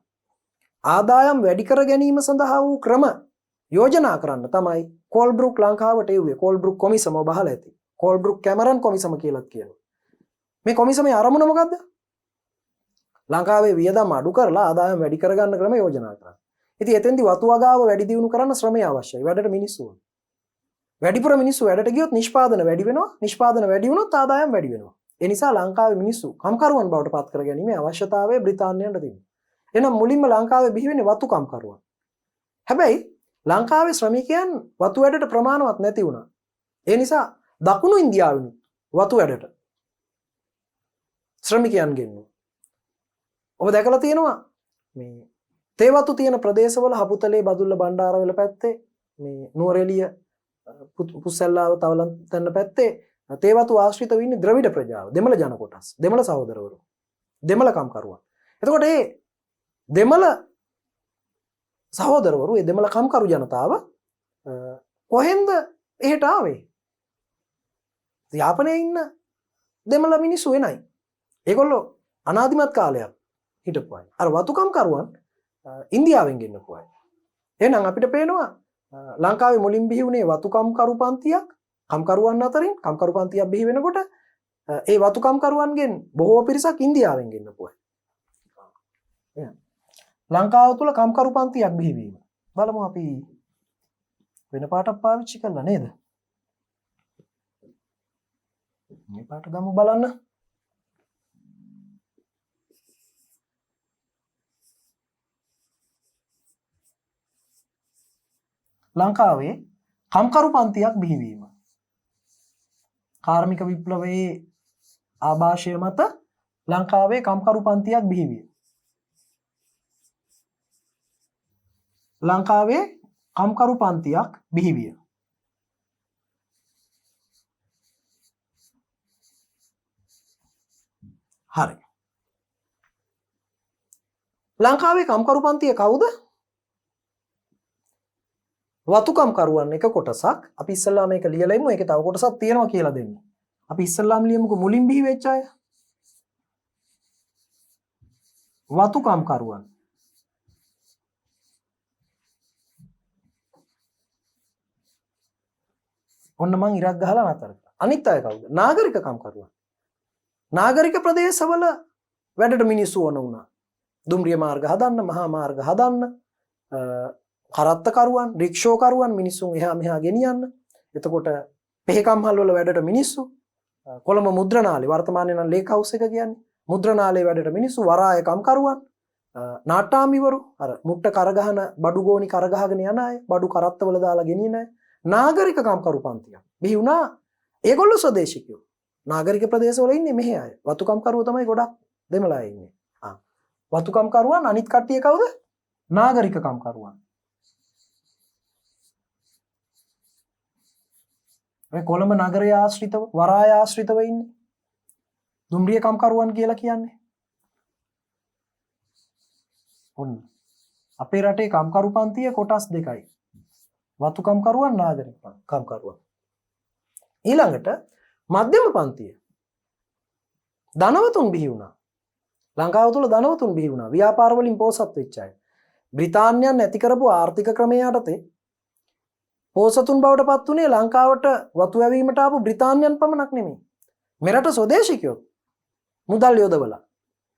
ආදායම් වැඩි කර ගැනීම සඳහා වූ ක්‍රම යෝජනා කරන්න තමයි කෝල්බෘක් ලංකාවට එව්වේ. කෝල්බෘක් කොමිසම ඔබ අහලා ඇති. කෝල්බෘක් කැමරන් කොමිසම කියලාත් කියනවා. මේ කොමිසමේ අරමුණ මොකද්ද? ලංකාවේ වියදම් අඩු කරලා ආදායම් වැඩි කරගන්න ක්‍රම යෝජනා කරන්න. ඉතින් එතෙන්දි වතු වගාව වැඩි දියුණු කරන්න ශ්‍රමය අවශ්‍යයි. වැඩට මිනිස්සු ඕන. වැඩිපුර මිනිස්සු වැඩට ගියොත් නිෂ්පාදන වැඩි වෙනවා. නිෂ්පාදන වැඩි වුණොත් ආදායම් වැඩි වෙනවා. ඒ නිසා ලංකාවේ මිනිස්සු කම්කරුවන් බවට පත් කර ගැනීමේ අවශ්‍යතාවය බ්‍රිතාන්‍යයට තිබුණා. එහෙනම් මුලින්ම ලංකාවේ බිහි වෙන්නේ වතු කම්කරුවන්. හැබැයි ලංකාවේ ශ්‍රමිකයන් වතු වැඩට ප්‍රමාණවත් නැති වුණා. ඒ නිසා දකුණු ඉන්දියාවෙන් වතු වැඩට ශ්‍රමිකයන් ගෙන්නුවා. ඔබ දැකලා තියෙනවා මේ තේ වතු තියෙන ප්‍රදේශවල හපුතලේ බදුල්ල බණ්ඩාරවල පැත්තේ මේ නුවරඑළිය පුස්සල්ලාව තවලන් පැත්තේ තේ වතු ආශ්‍රිතව ඉන්නේ ද්‍රවිඩ ප්‍රජාව, දෙමළ ජන කොටස්, දෙමළ සහෝදරවරු, දෙමළ කම්කරුවන්. එතකොට මේ දෙමළ සහෝදරවරු, මේ දෙමළ කම්කරු ජනතාව කොහෙන්ද එහෙට ආවේ? යාපනයේ ඉන්න දෙමළ මිනිස්සු වෙනයි. ඒගොල්ලෝ අනාදිමත් කාලයක් හිටපු අය. අර වතු කම්කරුවන් ඉන්දියාවෙන් ගෙන්නපු අය. එහෙනම් අපිට පේනවා ලංකාවේ මුලින් බිහි වුණේ වතු කම්කරු පන්තියක්, කම්කරුවන් අතරින් කම්කරු පන්තියක් බිහි වෙනකොට ඒ වතු කම්කරුවන්ගෙන් බොහෝ පිරිසක් ඉන්දියාවෙන් ගෙන්නපු අය. ලංකාව තුල කම්කරු පන්තියක් බිහි වීම. බලමු අපි වෙන පාටක් පාවිච්චි කළා නේද? මේ පාට ගමු බලන්න. ලංකාවේ කම්කරු පන්තියක් බිහිවීම. කාර්මික විප්ලවයේ ආభాෂය මත ලංකාවේ කම්කරු පන්තියක් බිහිවිය. ලංකාවේ කම්කරු පන්තියක් බිහිවිය. හරි. ලංකාවේ කම්කරු පන්තිය කවුද? වතු කම්කරුවන් එක කොටසක්. අපි ඉස්සල්ලා මේක ලියලා ඉමු. ඒකේ තව කොටසක් තියෙනවා කියලා දෙන්න. අපි ඉස්සල්ලාම ලියමුකෝ මුලින් බිහි වෙච්ච අය. වතු කම්කරුවන්. ඔන්න මං ඉරක් ගහලා නතර කරා. අනිත් අය කවුද? නාගරික කම්කරුවන්. නාගරික ප්‍රදේශවල වැඩට මිනිස්සු ඕන වුණා. දුම්රිය මාර්ග හදන්න, මහා මාර්ග හදන්න, කරත්තකරුවන්, රික්ෂෝකරුවන් මිනිස්සුන් එහා මෙහා ගෙනියන්න. එතකොට පෙහෙකම්හල් වල වැඩට මිනිස්සු, කොළඹ මුද්‍රණාලේ වර්තමානයේ නම් ලේක් හවුස් එක කියන්නේ. මුද්‍රණාලේ වැඩට මිනිස්සු, වරාය කම්කරුවන්, නාට්‍යාමිවරු, අර මුට්ට කරගහන බඩු ගෝනි කරගහගෙන යන අය, බඩු කරත්තවල දාලා ගෙනියන අය. නාගරික කම්කරු පන්තියක් බිහි වුණා. ඒගොල්ලෝ ස්වදේශිකයෝ. නාගරික ප්‍රදේශවල ඉන්නේ මෙහි අය. වතු කම්කරුවෝ තමයි ගොඩක් දෙමළ අය ඉන්නේ. වතු කම්කරුවන් අනිත් කට්ටිය කවුද? නාගරික කම්කරුවන්. මේ කොළඹ නගරය ආශ්‍රිතව, වරාය ආශ්‍රිතව ඉන්නේ. දුම්රිය කම්කරුවන් කියලා කියන්නේ. ඔන්න. අපේ රටේ කම්කරු පන්තිය කොටස් දෙකයි. වතු කම්කරුවන්, නාගරික කම්කරුවන්. ඊළඟට මධ්‍යම පන්තිය. ධනවතුන් බිහි වුණා. ලංකාව තුල ධනවතුන් බිහි වුණා. ව්‍යාපාර වලින් පෝසත් වෙච්ච අය. බ්‍රිතාන්‍යයන් නැති කරපු ආර්ථික ක්‍රමයේ යටතේ පෝසතුන් බවට පත් වුණේ ලංකාවට වතු වැවීමට ආපු බ්‍රිතාන්‍යයන් පමණක් නෙමෙයි. මෙරට ස්වදේශිකයෝ මුදල් යොදවලා,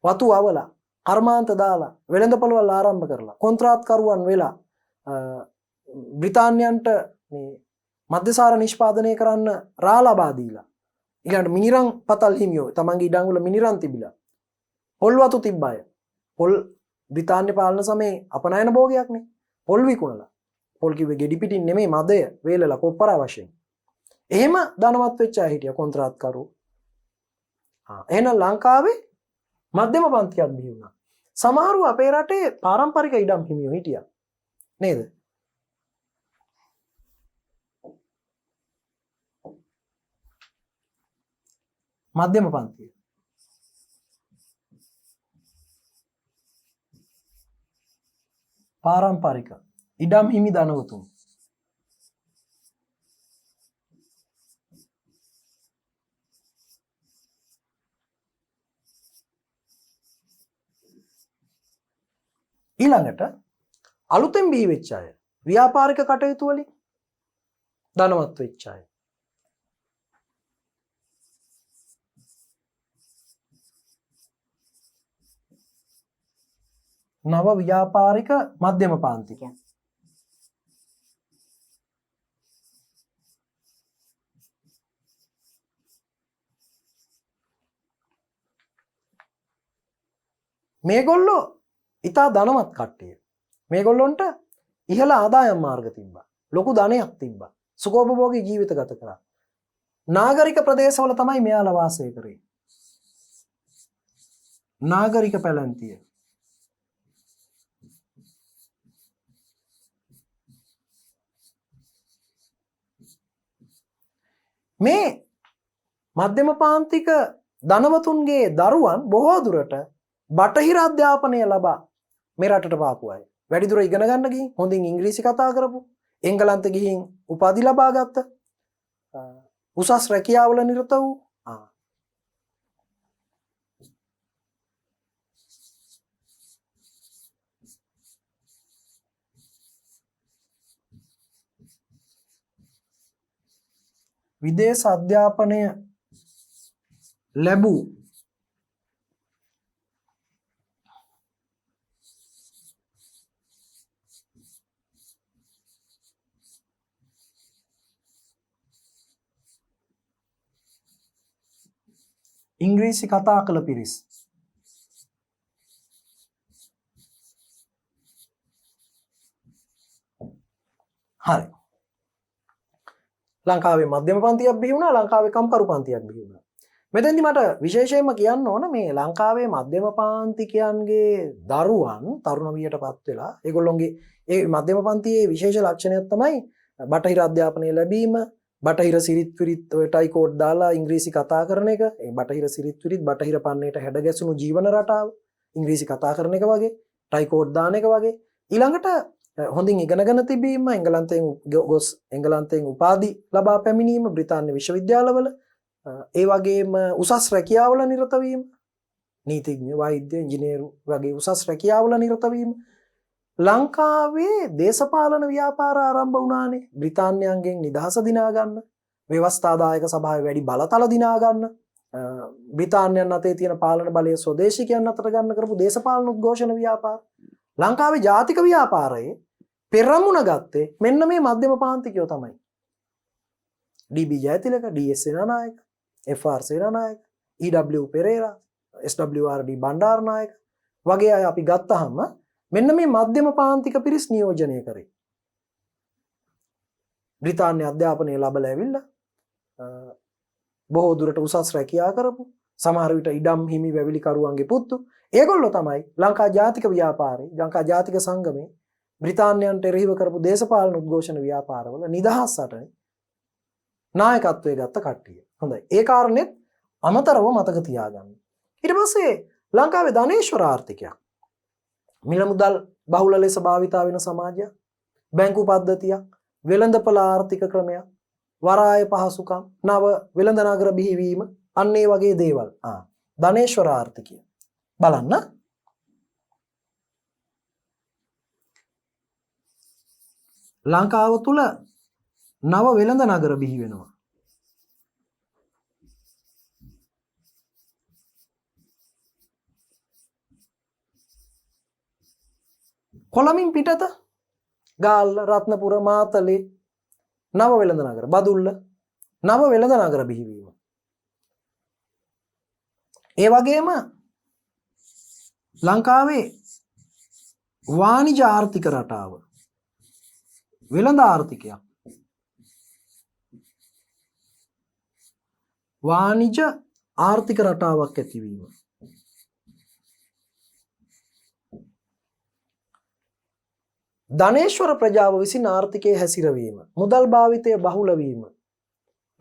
වතු අවලා, කර්මාන්ත දාලා, වෙළඳපොළවල් ආරම්භ කරලා, කොන්ත්‍රාත්කරුවන් වෙලා බ්‍රිතාන්‍යයන්ට මේ මධ්‍යසාර නිෂ්පාදනය කරන්න රා ලබා දීලා, ඊළඟට මිනිරන් පතල් හිමියෝ තමන්ගේ ඉඩම් වල මිනිරන් තිබිලා පොල් වතු තිබ්බය. පොල් බ්‍රිතාන්‍ය පාලන සමයේ අපනයන භෝගයක්නේ. පොල් විකුණලා. පොල් කිව්වේ ගෙඩි පිටින් නෙමෙයි, මදය වේලලා කොප්පරා වශයෙන්. එහෙම ධනවත් වෙච්ච අය හිටියා කොන්ත්‍රාත්කරු. එහෙනම් ලංකාවේ මධ්‍යම පන්තියක් බිහි වුණා. සමහරව අපේ රටේ පාරම්පරික ඉඩම් හිමියෝ හිටියා. නේද? මධ්‍යම පන්තිය. පාරම්පරික. ඉඩම් හිමි ධනවතුන්. ඊළඟට අලුතෙන් බිහි වෙච්ච අය ව්‍යාපාරික කටයුතු වලින් ධනවත් වෙච්ච අය. නව ව්‍යාපාරික මධ්‍යම පාන්තිකයන්. මේගොල්ලෝ ඉතා ධනවත් කට්ටිය. මේගොල්ලොන්ට ඉහළ ආදායම් මාර්ග තිබ්බා. ලොකු ධනයක් තිබ්බා. සුඛෝපභෝගී ජීවිත ගත කළා. නාගරික ප්‍රදේශවල තමයි මෙයාලා වාසය කරේ. නාගරික පැලැන්තිය. මේ මධ්‍යම පාන්තික ධනවතුන්ගේ දරුවන් බොහෝ දුරට බටහිර අධ්‍යාපනය ලබා මේ රටට පාපු අය. වැඩිදුර ඉගෙන ගන්න ගිහින් හොඳින් ඉංග්‍රීසි කතා කරපු, එංගලන්ත ගිහින් උපාධි ලබා ගත්ත, උසස් රැකියාවල නිරත වූ විදේශ අධ්‍යාපනය ලැබූ ඉංග්‍රීසි කතා කළ පිරිස්. හරි. ලංකාවේ මධ්‍යම පන්තියක් බිහි වුණා, ලංකාවේ කම්කරු පන්තියක් බිහි වුණා. මෙතෙන්දි මට විශේෂයෙන්ම කියන්න ඕන මේ ලංකාවේ මධ්‍යම පාන්තිකයන්ගේ දරුවන් තරුණ වියටපත් වෙලා ඒගොල්ලොන්ගේ ඒ මධ්‍යම පන්තියේ විශේෂ ලක්ෂණයක් තමයි බටහිර අධ්‍යාපනය ලැබීම, බටහිර සිරිත් විරිත් ඔය ටයි කෝඩ් දාලා ඉංග්‍රීසි කතා කරන එක, ඒ බටහිර සිරිත් විරිත් බටහිර පන්නේට හැඩ ගැසුණු ජීවන රටාව, ඉංග්‍රීසි කතා කරන එක වගේ, ටයි කෝඩ් දාන එක වගේ. ඊළඟට හොඳින් ඉගෙනගෙන තිබීම, එංගලන්තයෙන් ගොස් එංගලන්තයෙන් උපාධි ලබා පැමිණීම, බ්‍රිතාන්‍ය විශ්වවිද්‍යාලවල ඒ වගේම උසස් රැකියාවල නිරත වීම, නීතිඥ, වෛද්‍ය, ඉංජිනේරු වගේ උසස් රැකියාවල නිරත වීම. ලංකාවේ දේශපාලන ව්‍යාපාර ආරම්භ වුණානේ. බ්‍රිතාන්‍යයන්ගෙන් නිදහස දිනා ගන්න, ව්‍යවස්ථාදායක සභාවේ වැඩි බලතල දිනා ගන්න, බ්‍රිතාන්‍යයන් අතේ තියෙන පාලන බලය ස්වදේශිකයන් අතට ගන්න කරපු දේශපාලන උද්ඝෝෂණ ව්‍යාපාර. ලංකාවේ ජාතික ව්‍යාපාරයේ පෙරමුණ ගත්තේ මෙන්න මේ මධ්‍යම පාන්තිකයෝ තමයි. D B. Jayatilaka, D S. Senanayake, F R. Senanayake, E W. Perera, S W R D. Bandaranaike වගේ අය අපි ගත්තහම මෙන්න මේ මධ්‍යම පාන්තික පිරිස් නියෝජනය කරේ. බ්‍රිතාන්‍ය අධ්‍යාපනය ලබලා ඇවිල්ලා බොහෝ දුරට උසස් රැකියා කරපු, සමහර විට ඉඩම් හිමි වැවිලිකරුවන්ගේ පුත්තු, ඒගොල්ලෝ තමයි ලංකා ජාතික ව්‍යාපාරේ, ලංකා ජාතික සංගමේ බ්‍රිතාන්‍යයන්ට එරෙහිව කරපු දේශපාලන උද්ඝෝෂණ ව්‍යාපාරවල නිදහස් සටනේ නායකත්වයේ ගත්ත කට්ටිය. හොඳයි. ඒ කාරණෙත් අමතරව මතක තියාගන්න. ඊට පස්සේ ලංකාවේ ධනේශ්වර ආර්ථිකයක්, මිල මුදල් බහුල ලෙස භාවිතා වෙන සමාජයක්, බැංකු පද්ධතියක්, වෙළඳපොළ ආර්ථික ක්‍රමයක්, වරාය පහසුකම්, නව වෙළඳ නගර බිහිවීම, අන්න ඒ වගේ දේවල්. ධනේශ්වර ආර්ථිකය බලන්න. ලංකාව තුල නව වෙළඳ නගර බිහි වෙනවා. කොළඹින් පිටත ගාල්ල, රත්නපුර, මාතලේ නව වෙළඳ නගර, බදුල්ල නව වෙළඳ නගර බිහිවීම. ඒ වගේම ලංකාවේ වාණිජ ආර්ථික රටාව, වෙළඳ ආර්ථිකයක්, වාණිජ ආර්ථික රටාවක් ඇතිවීම. ධනේශ්වර ප්‍රජාව විසින් ආර්ථිකයේ හැසිරවීම, මුදල් භාවිතය බහුල වීම,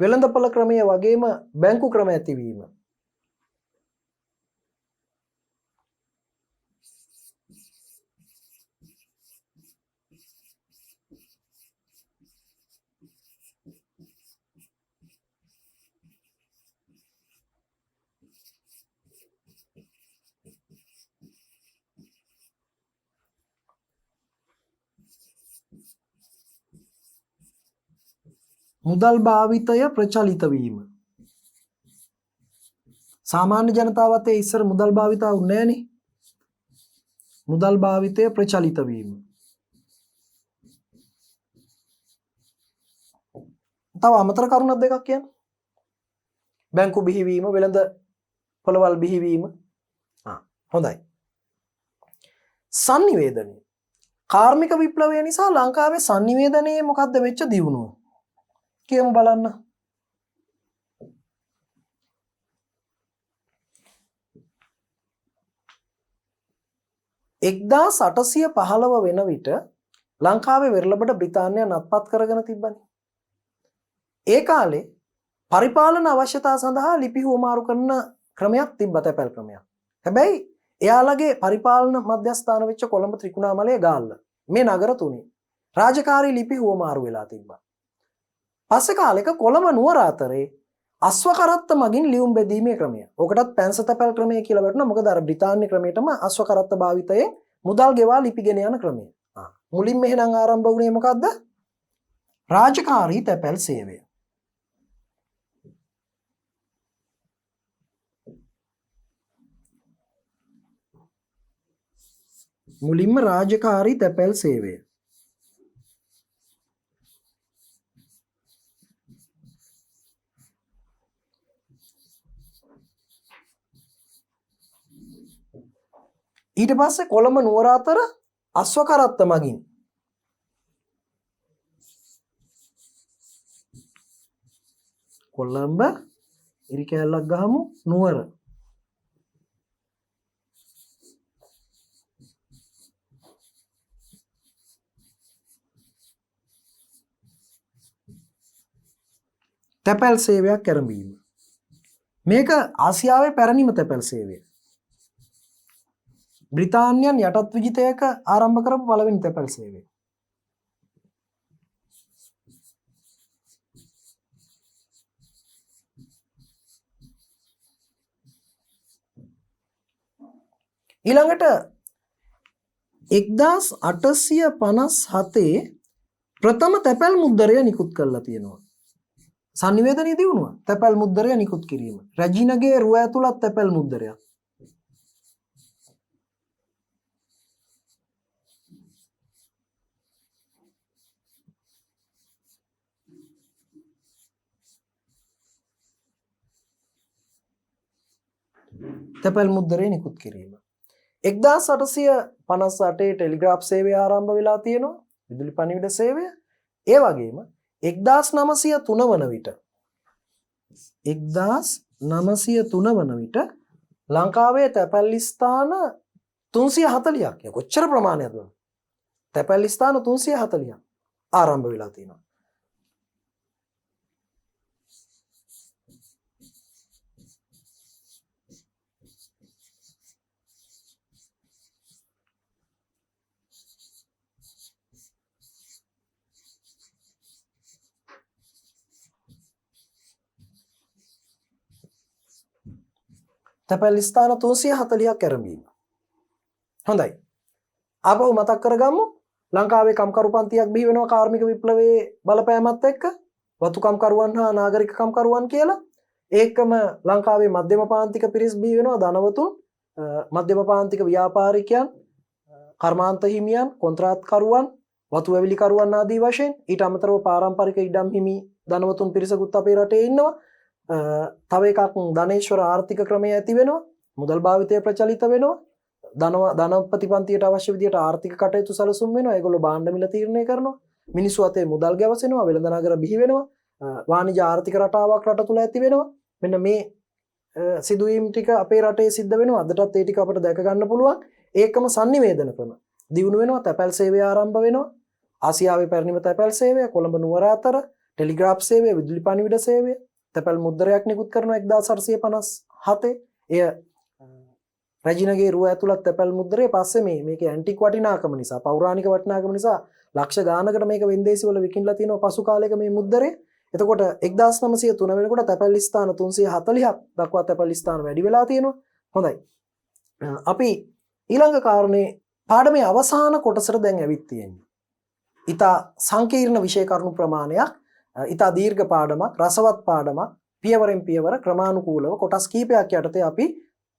වෙළඳපොළ ක්‍රමය වගේම බැංකු ක්‍රම ඇතිවීම, මුදල් භාවිතය ප්‍රචලිත වීම. සාමාන්‍ය ජනතාවත් ඒ ඉස්සර මුදල් භාවිතා වුණේ නැහනේ. මුදල් භාවිතය ප්‍රචලිත වීම. තව අමතර කරුණක් දෙකක් කියන්න. බැංකු බිහිවීම, වෙළඳ පොළවල් බිහිවීම. හොඳයි. sannivedana. කාර්මික විප්ලවය නිසා ලංකාවේ sannivedanaye මොකද්ද වෙච්ච දියුණුව? කියමු බලන්න. 1815 වෙන විට ලංකාවේ වෙරළබඩ බ්‍රිතාන්‍යය අත්පත් කරගෙන තිබ්බනේ. ඒ කාලේ පරිපාලන අවශ්‍යතා සඳහා ලිපි හුවමාරු කරන ක්‍රමයක් තිබ්බා, තැපැල් ක්‍රමයක්. හැබැයි එයාලගේ පරිපාලන මධ්‍යස්ථාන වෙච්ච කොළඹ ත්‍රිකුණාමලයේ ගාල්ල මේ නගර තුනේ රාජකාරී ලිපි හුවමාරු වෙලා තිබ්බා. පස්සේ කාලෙක කොළඹ නුවර අතරේ අස්ව කරත්ත මගින් ලියුම් බෙදීමේ ක්‍රමය. ඔකටත් පැන්ස තැපැල් ක්‍රමය කියලා වැටුණා. මොකද අර බ්‍රිතාන්‍ය ක්‍රමයටම අස්ව කරත්ත භාවිතයේ මුදල් ගෙවා ලිපිගෙන යන ක්‍රමය. මුලින්ම එහෙනම් ආරම්භ වුණේ මොකද්ද? රාජකාරී තැපැල් සේවය. මුලින්ම රාජකාරී තැපැල් සේවය. ඊට පස්සේ කොළඹ නුවර අතර අස්ව කරත්ත මගින් කොළඹ ඉරි කැලක් ගහමු නුවර තැපැල් සේවයක් ආරම්භීම. මේක ආසියාවේ පැරණිම තැපැල් සේවය. බ්‍රිතාන්‍යයන් යටත් විජිතයක ආරම්භ කරපු පළවෙනි තැපැල් සේවය. ඊළඟට 1857 ප්‍රථම තැපැල් මුද්දරය නිකුත් කරලා තියෙනවා. sannivedanaye දිනුවා තැපැල් මුද්දරය නිකුත් කිරීම. රැජිනගේ රුව ඇතුළත් තැපැල් මුද්දරයක්. තැපැල් මුද්දරය නිකුත් කිරීම. 1858 ටෙලිග්‍රාෆ් සේවය ආරම්භ වෙලා තියෙනවා. විදුලි පණිවිඩ සේවය. ඒ වගේම 1903 වන විට 1903 වන විට ලංකාවේ තැපැල් ස්ථාන 340ක්. කොච්චර ප්‍රමාණයක්ද? තැපැල් ස්ථාන 340ක් ආරම්භ වෙලා තියෙනවා. තැපැල් ස්ථාන 340ක් ආරම්භීම. හොඳයි. ආපහු මතක් කරගමු. ලංකාවේ කම්කරු පන්තියක් බිහි වෙනවා කාර්මික විප්ලවයේ බලපෑමත් එක්ක. වතුකම්කරුවන් හා නාගරික කම්කරුවන් කියලා. ඒකම ලංකාවේ මධ්‍යම පාන්තික පිරිස් බිහි වෙනවා. ධනවතුන්, මධ්‍යම පාන්තික ව්‍යාපාරිකයන්, කර්මාන්ත හිමියන්, කොන්ත්‍රාත්කරුවන්, වතු වැවිලි කරුවන් ආදී වශයෙන්. ඊට අමතරව පාරම්පරික ඉඩම් හිමි ධනවතුන් පිරිසකුත් අපේ රටේ ඉන්නවා. තව එකක් ධනේශ්වර ආර්ථික ක්‍රමය ඇති වෙනවා. මුදල් භාවිතය ප්‍රචලිත වෙනවා. ධනපති පන්තියට අවශ්‍ය විදියට ආර්ථික කටයුතු සැලසුම් වෙනවා. ඒගොල්ලෝ භාණ්ඩ මිල තීරණය කරනවා. මිනිස්සු අතේ මුදල් ගැවසෙනවා. වෙළඳ නගර බිහි වෙනවා. වාණිජ ආර්ථික රටාවක් රට තුල ඇති වෙනවා. මෙන්න මේ සිදුවීම් ටික අපේ රටේ සිද්ධ වෙනවා. අදටත් ඒ ටික අපිට දැක ගන්න පුළුවන්. ඒකම sannivedana ක්‍රම දියුණු වෙනවා. තැපැල් සේවය ආරම්භ වෙනවා. ආසියාවේ පැරණිම තැපැල් සේවය කොළඹ නුවර අතර ටෙලිග්‍රාෆ් සේවය, විදුලි පණිවිඩ සේවය, තැපැල් මුද්දරයක් නිකුත් කරනවා 1857. එය රැජිනගේ රුව ඇතුළත් තැපැල් මුද්දරය. පස්සේ මේකේ ඇන්ටික් වටිනාකම නිසා, පෞරාණික වටිනාකම නිසා ලක්ෂ ගානකට මේක වෙන්දේසි වල විකිණලා තියෙනවා පසු කාලයක මේ මුද්දරය. එතකොට 1903 වෙනකොට තැපැල් ස්ථාන 340ක් දක්වා තැපැල් ස්ථාන වැඩි වෙලා තියෙනවා. හොඳයි. අපි ඊළඟ කාරණේ පාඩමේ අවසාන කොටසට දැන් ඇවිත් තියෙන්නේ. ඊට සංකීර්ණ විෂය කරුණු ප්‍රමාණයක් ඉතා දීර්ඝ පාඩමක්, රසවත් පාඩමක්, පියවරෙන් පියවර ක්‍රමානුකූලව කොටස් කීපයක් යටතේ අපි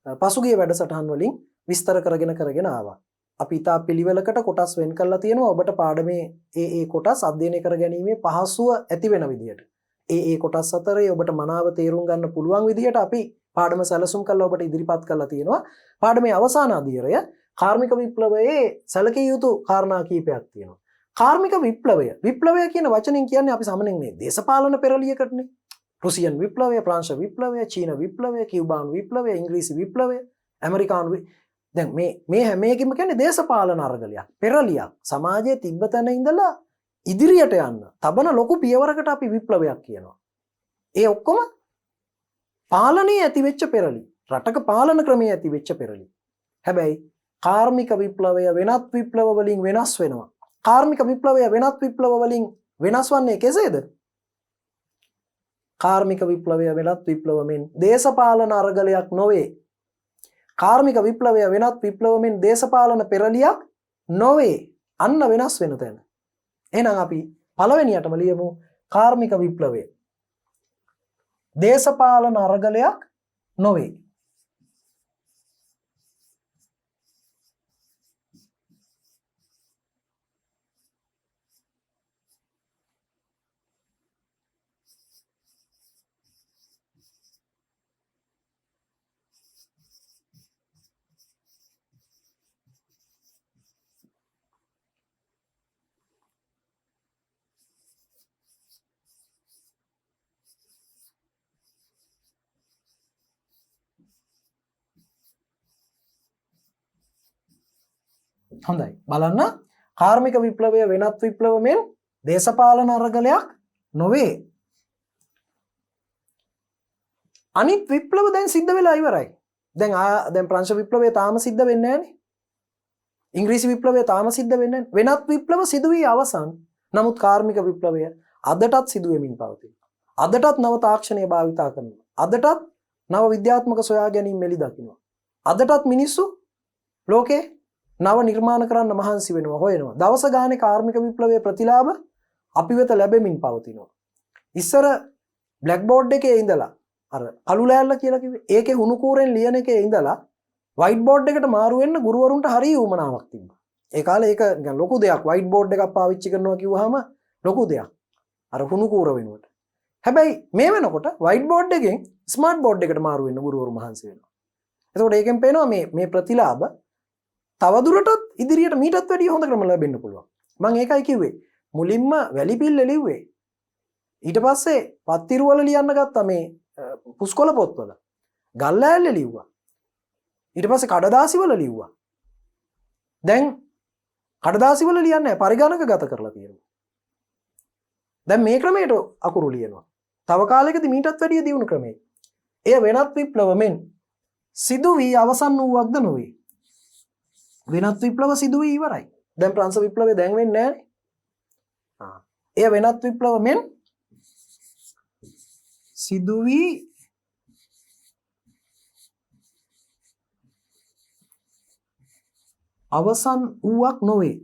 පසුගිය වැඩසටහන් වලින් විස්තර කරගෙන ආවා. අපි ඉතා පිළිවෙලකට කොටස් වෙන් කරලා තියෙනවා ඔබට පාඩමේ ඒ කොටස් අධ්‍යයනය කර ගැනීමේ පහසුව ඇති වෙන විදියට. ඒ කොටස් අතරේ ඔබට මනාව තේරුම් ගන්න පුළුවන් විදියට අපි පාඩම සැලසුම් කරලා ඔබට ඉදිරිපත් කරලා තියෙනවා. පාඩමේ අවසාන අදියරය කාර්මික විප්ලවයේ සැලකිය යුතු කාරණා කීපයක් තියෙනවා. කාර්මික විප්ලවය කියන වචනෙන් කියන්නේ අපි සාමාන්‍යයෙන් මේ දේශපාලන පෙරලියකටනේ. රුසියන් විප්ලවය, ප්‍රංශ විප්ලවය, චීන විප්ලවය, කියුබානු විප්ලවය, ඉංග්‍රීසි විප්ලවය, ඇමරිකානු දැන් මේ හැම එකකින්ම කියන්නේ දේශපාලන අරගලයක්, පෙරලියක්. සමාජයේ තිබ්බ තැන ඉඳලා ඉදිරියට යන්න තබන ලොකු පියවරකට අපි විප්ලවයක් කියනවා. ඒ ඔක්කොම පාලනයේ ඇති වෙච්ච පෙරලි. රටක පාලන ක්‍රමයේ ඇති වෙච්ච පෙරලි. හැබැයි කාර්මික විප්ලවය වෙනත් විප්ලව වලින් වෙනස් වෙනවා. කාර්මික විප්ලවය වෙනත් විප්ලව වලින් වෙනස් වන්නේ කෙසේද? කාර්මික විප්ලවය වෙනත් විප්ලවමින් දේශපාලන අරගලයක් නොවේ. කාර්මික විප්ලවය වෙනත් විප්ලවමින් දේශපාලන පෙරලියක් නොවේ. අන්න වෙනස් වෙන තැන. එහෙනම් අපි පළවෙනියටම ලියමු කාර්මික විප්ලවය දේශපාලන අරගලයක් නොවේ. හොඳයි බලන්න කාර්මික විප්ලවය වෙනත් විප්ලවයෙන් දේශපාලන අරගලයක් නොවේ. අනිත් විප්ලව දැන් සිද්ධ වෙලා ඉවරයි. දැන් ප්‍රංශ විප්ලවය තාම සිද්ධ වෙන්නේ නැහනේ. ඉංග්‍රීසි විප්ලවය තාම සිද්ධ වෙන්නේ නැහැ. වෙනත් විප්ලව සිදු වී අවසන්. නමුත් කාර්මික විප්ලවය අදටත් සිදු වෙමින් පවතිනවා. අදටත් නව තාක්ෂණය භාවිතා කරනවා. අදටත් නව විද්‍යාත්මක සොයා ගැනීම් මෙලි දකින්නවා. අදටත් මිනිස්සු ලෝකේ නව නිර්මාණ කරන්න මහන්සි වෙනවා, හොයනවා. දවස ගානේ කාර්මික විප්ලවයේ ප්‍රතිලාභ අපි වෙත ලැබෙමින් පවතිනවා. ඉස්සර බ්ලැක් බෝඩ් එකේ ඉඳලා අර කළු ලෑල්ල කියලා කිව්වේ ඒකේ හුණු කූරෙන් ලියන එකේ ඉඳලා වයිට් බෝඩ් එකට මාරු වෙන්න ගුරුවරුන්ට හරිය උවමනාවක් තිබ්බා. ඒ කාලේ ඒක නිකන් ලොකු දෙයක්. වයිට් බෝඩ් එකක් පාවිච්චි කරනවා කිව්වහම ලොකු දෙයක්. අර හුණු කූර වෙනුවට. හැබැයි මේ වෙනකොට වයිට් බෝඩ් එකෙන් ස්මාර්ට් බෝඩ් එකට මාරු වෙන්න ගුරුවරු මහන්සි වෙනවා. එතකොට ඒකෙන් පේනවා මේ ප්‍රතිලාභ තවදුරටත් ඉදිරියට මීටත් වැඩිය හොඳ ක්‍රම ලැබෙන්න පුළුවන්. මම ඒකයි කිව්වේ. මුලින්ම වැලි පිල්ල ලිව්වේ. ඊට පස්සේ පත්තිරු වල ලියන්න ගත්තා මේ පුස්කොළ පොත්වල. ගල් ලෑල්ල ලිව්වා. ඊට පස්සේ කඩදාසි වල ලිව්වා. දැන් කඩදාසි වල ලියන්නේ නැහැ, පරිගණක ගත කරලා තියෙනවා. දැන් මේ ක්‍රමයට අකුරු ලියනවා. තව කාලයකදී මීටත් වැඩිය දියුණු ක්‍රමයක. එය වෙනත් විප්ලවමෙන් සිදු වී අවසන් වූවක්ද නොවේ. වෙනත් විප්ලව සිදු වී ඉවරයි. දැන් ප්‍රංශ විප්ලවය දැන් වෙන්නේ නැහැ. එය වෙනත් විප්ලවමෙන් සිදු වී අවසන් වූවක් නොවේ.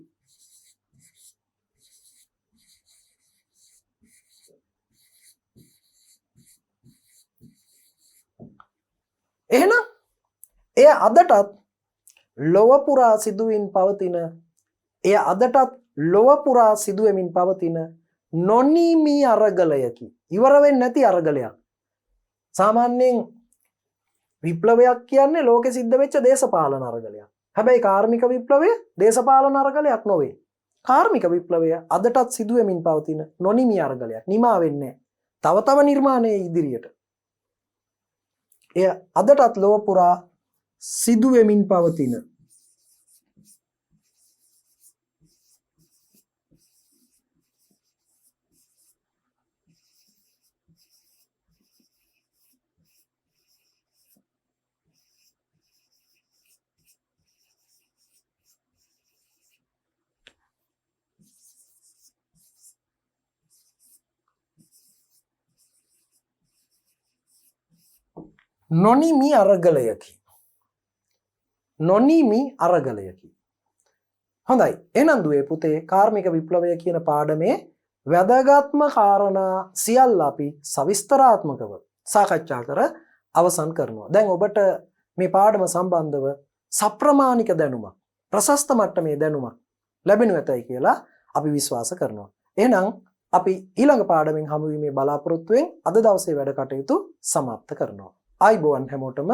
එහෙනම් එය අදටත් ලොව පුරා සිදුවෙමින් පවතින නොනීමී අරගලයකි. ඉවර වෙන්නේ නැති අරගලයක්. සාමාන්‍යයෙන් විප්ලවයක් කියන්නේ ලෝකෙ සිද්ධ වෙච්ච දේශපාලන අරගලයක්. හැබැයි කාර්මික විප්ලවය දේශපාලන අරගලයක් නොවේ. කාර්මික විප්ලවය අදටත් සිදුවෙමින් පවතින නොනිමි අරගලයක්. නිමා වෙන්නේ නැහැ. තව නිර්මාණයේ ඉදිරියට. එය අදටත් ලොව පුරා සිදුවෙමින් පවතින නොනිමි අරගලයකි. නොනිමි අරගලයකි. හොඳයි. එහෙනම් දුවේ පුතේ කාර්මික විප්ලවය කියන පාඩමේ වැදගත්ම කාරණා සියල්ල අපි සවිස්තරාත්මකව සාකච්ඡා කර අවසන් කරනවා. දැන් ඔබට මේ පාඩම සම්බන්ධව සප්‍රමාණික දැනුමක්, ප්‍රශස්ත මට්ටමේ දැනුමක් ලැබෙනු ඇතයි කියලා අපි විශ්වාස කරනවා. එහෙනම් අපි ඊළඟ පාඩමෙන් හමු වීමේ බලාපොරොත්තුවෙන් අද දවසේ වැඩ කටයුතු සමාප්ත කරනවා. ආයිබෝවන් හැමෝටම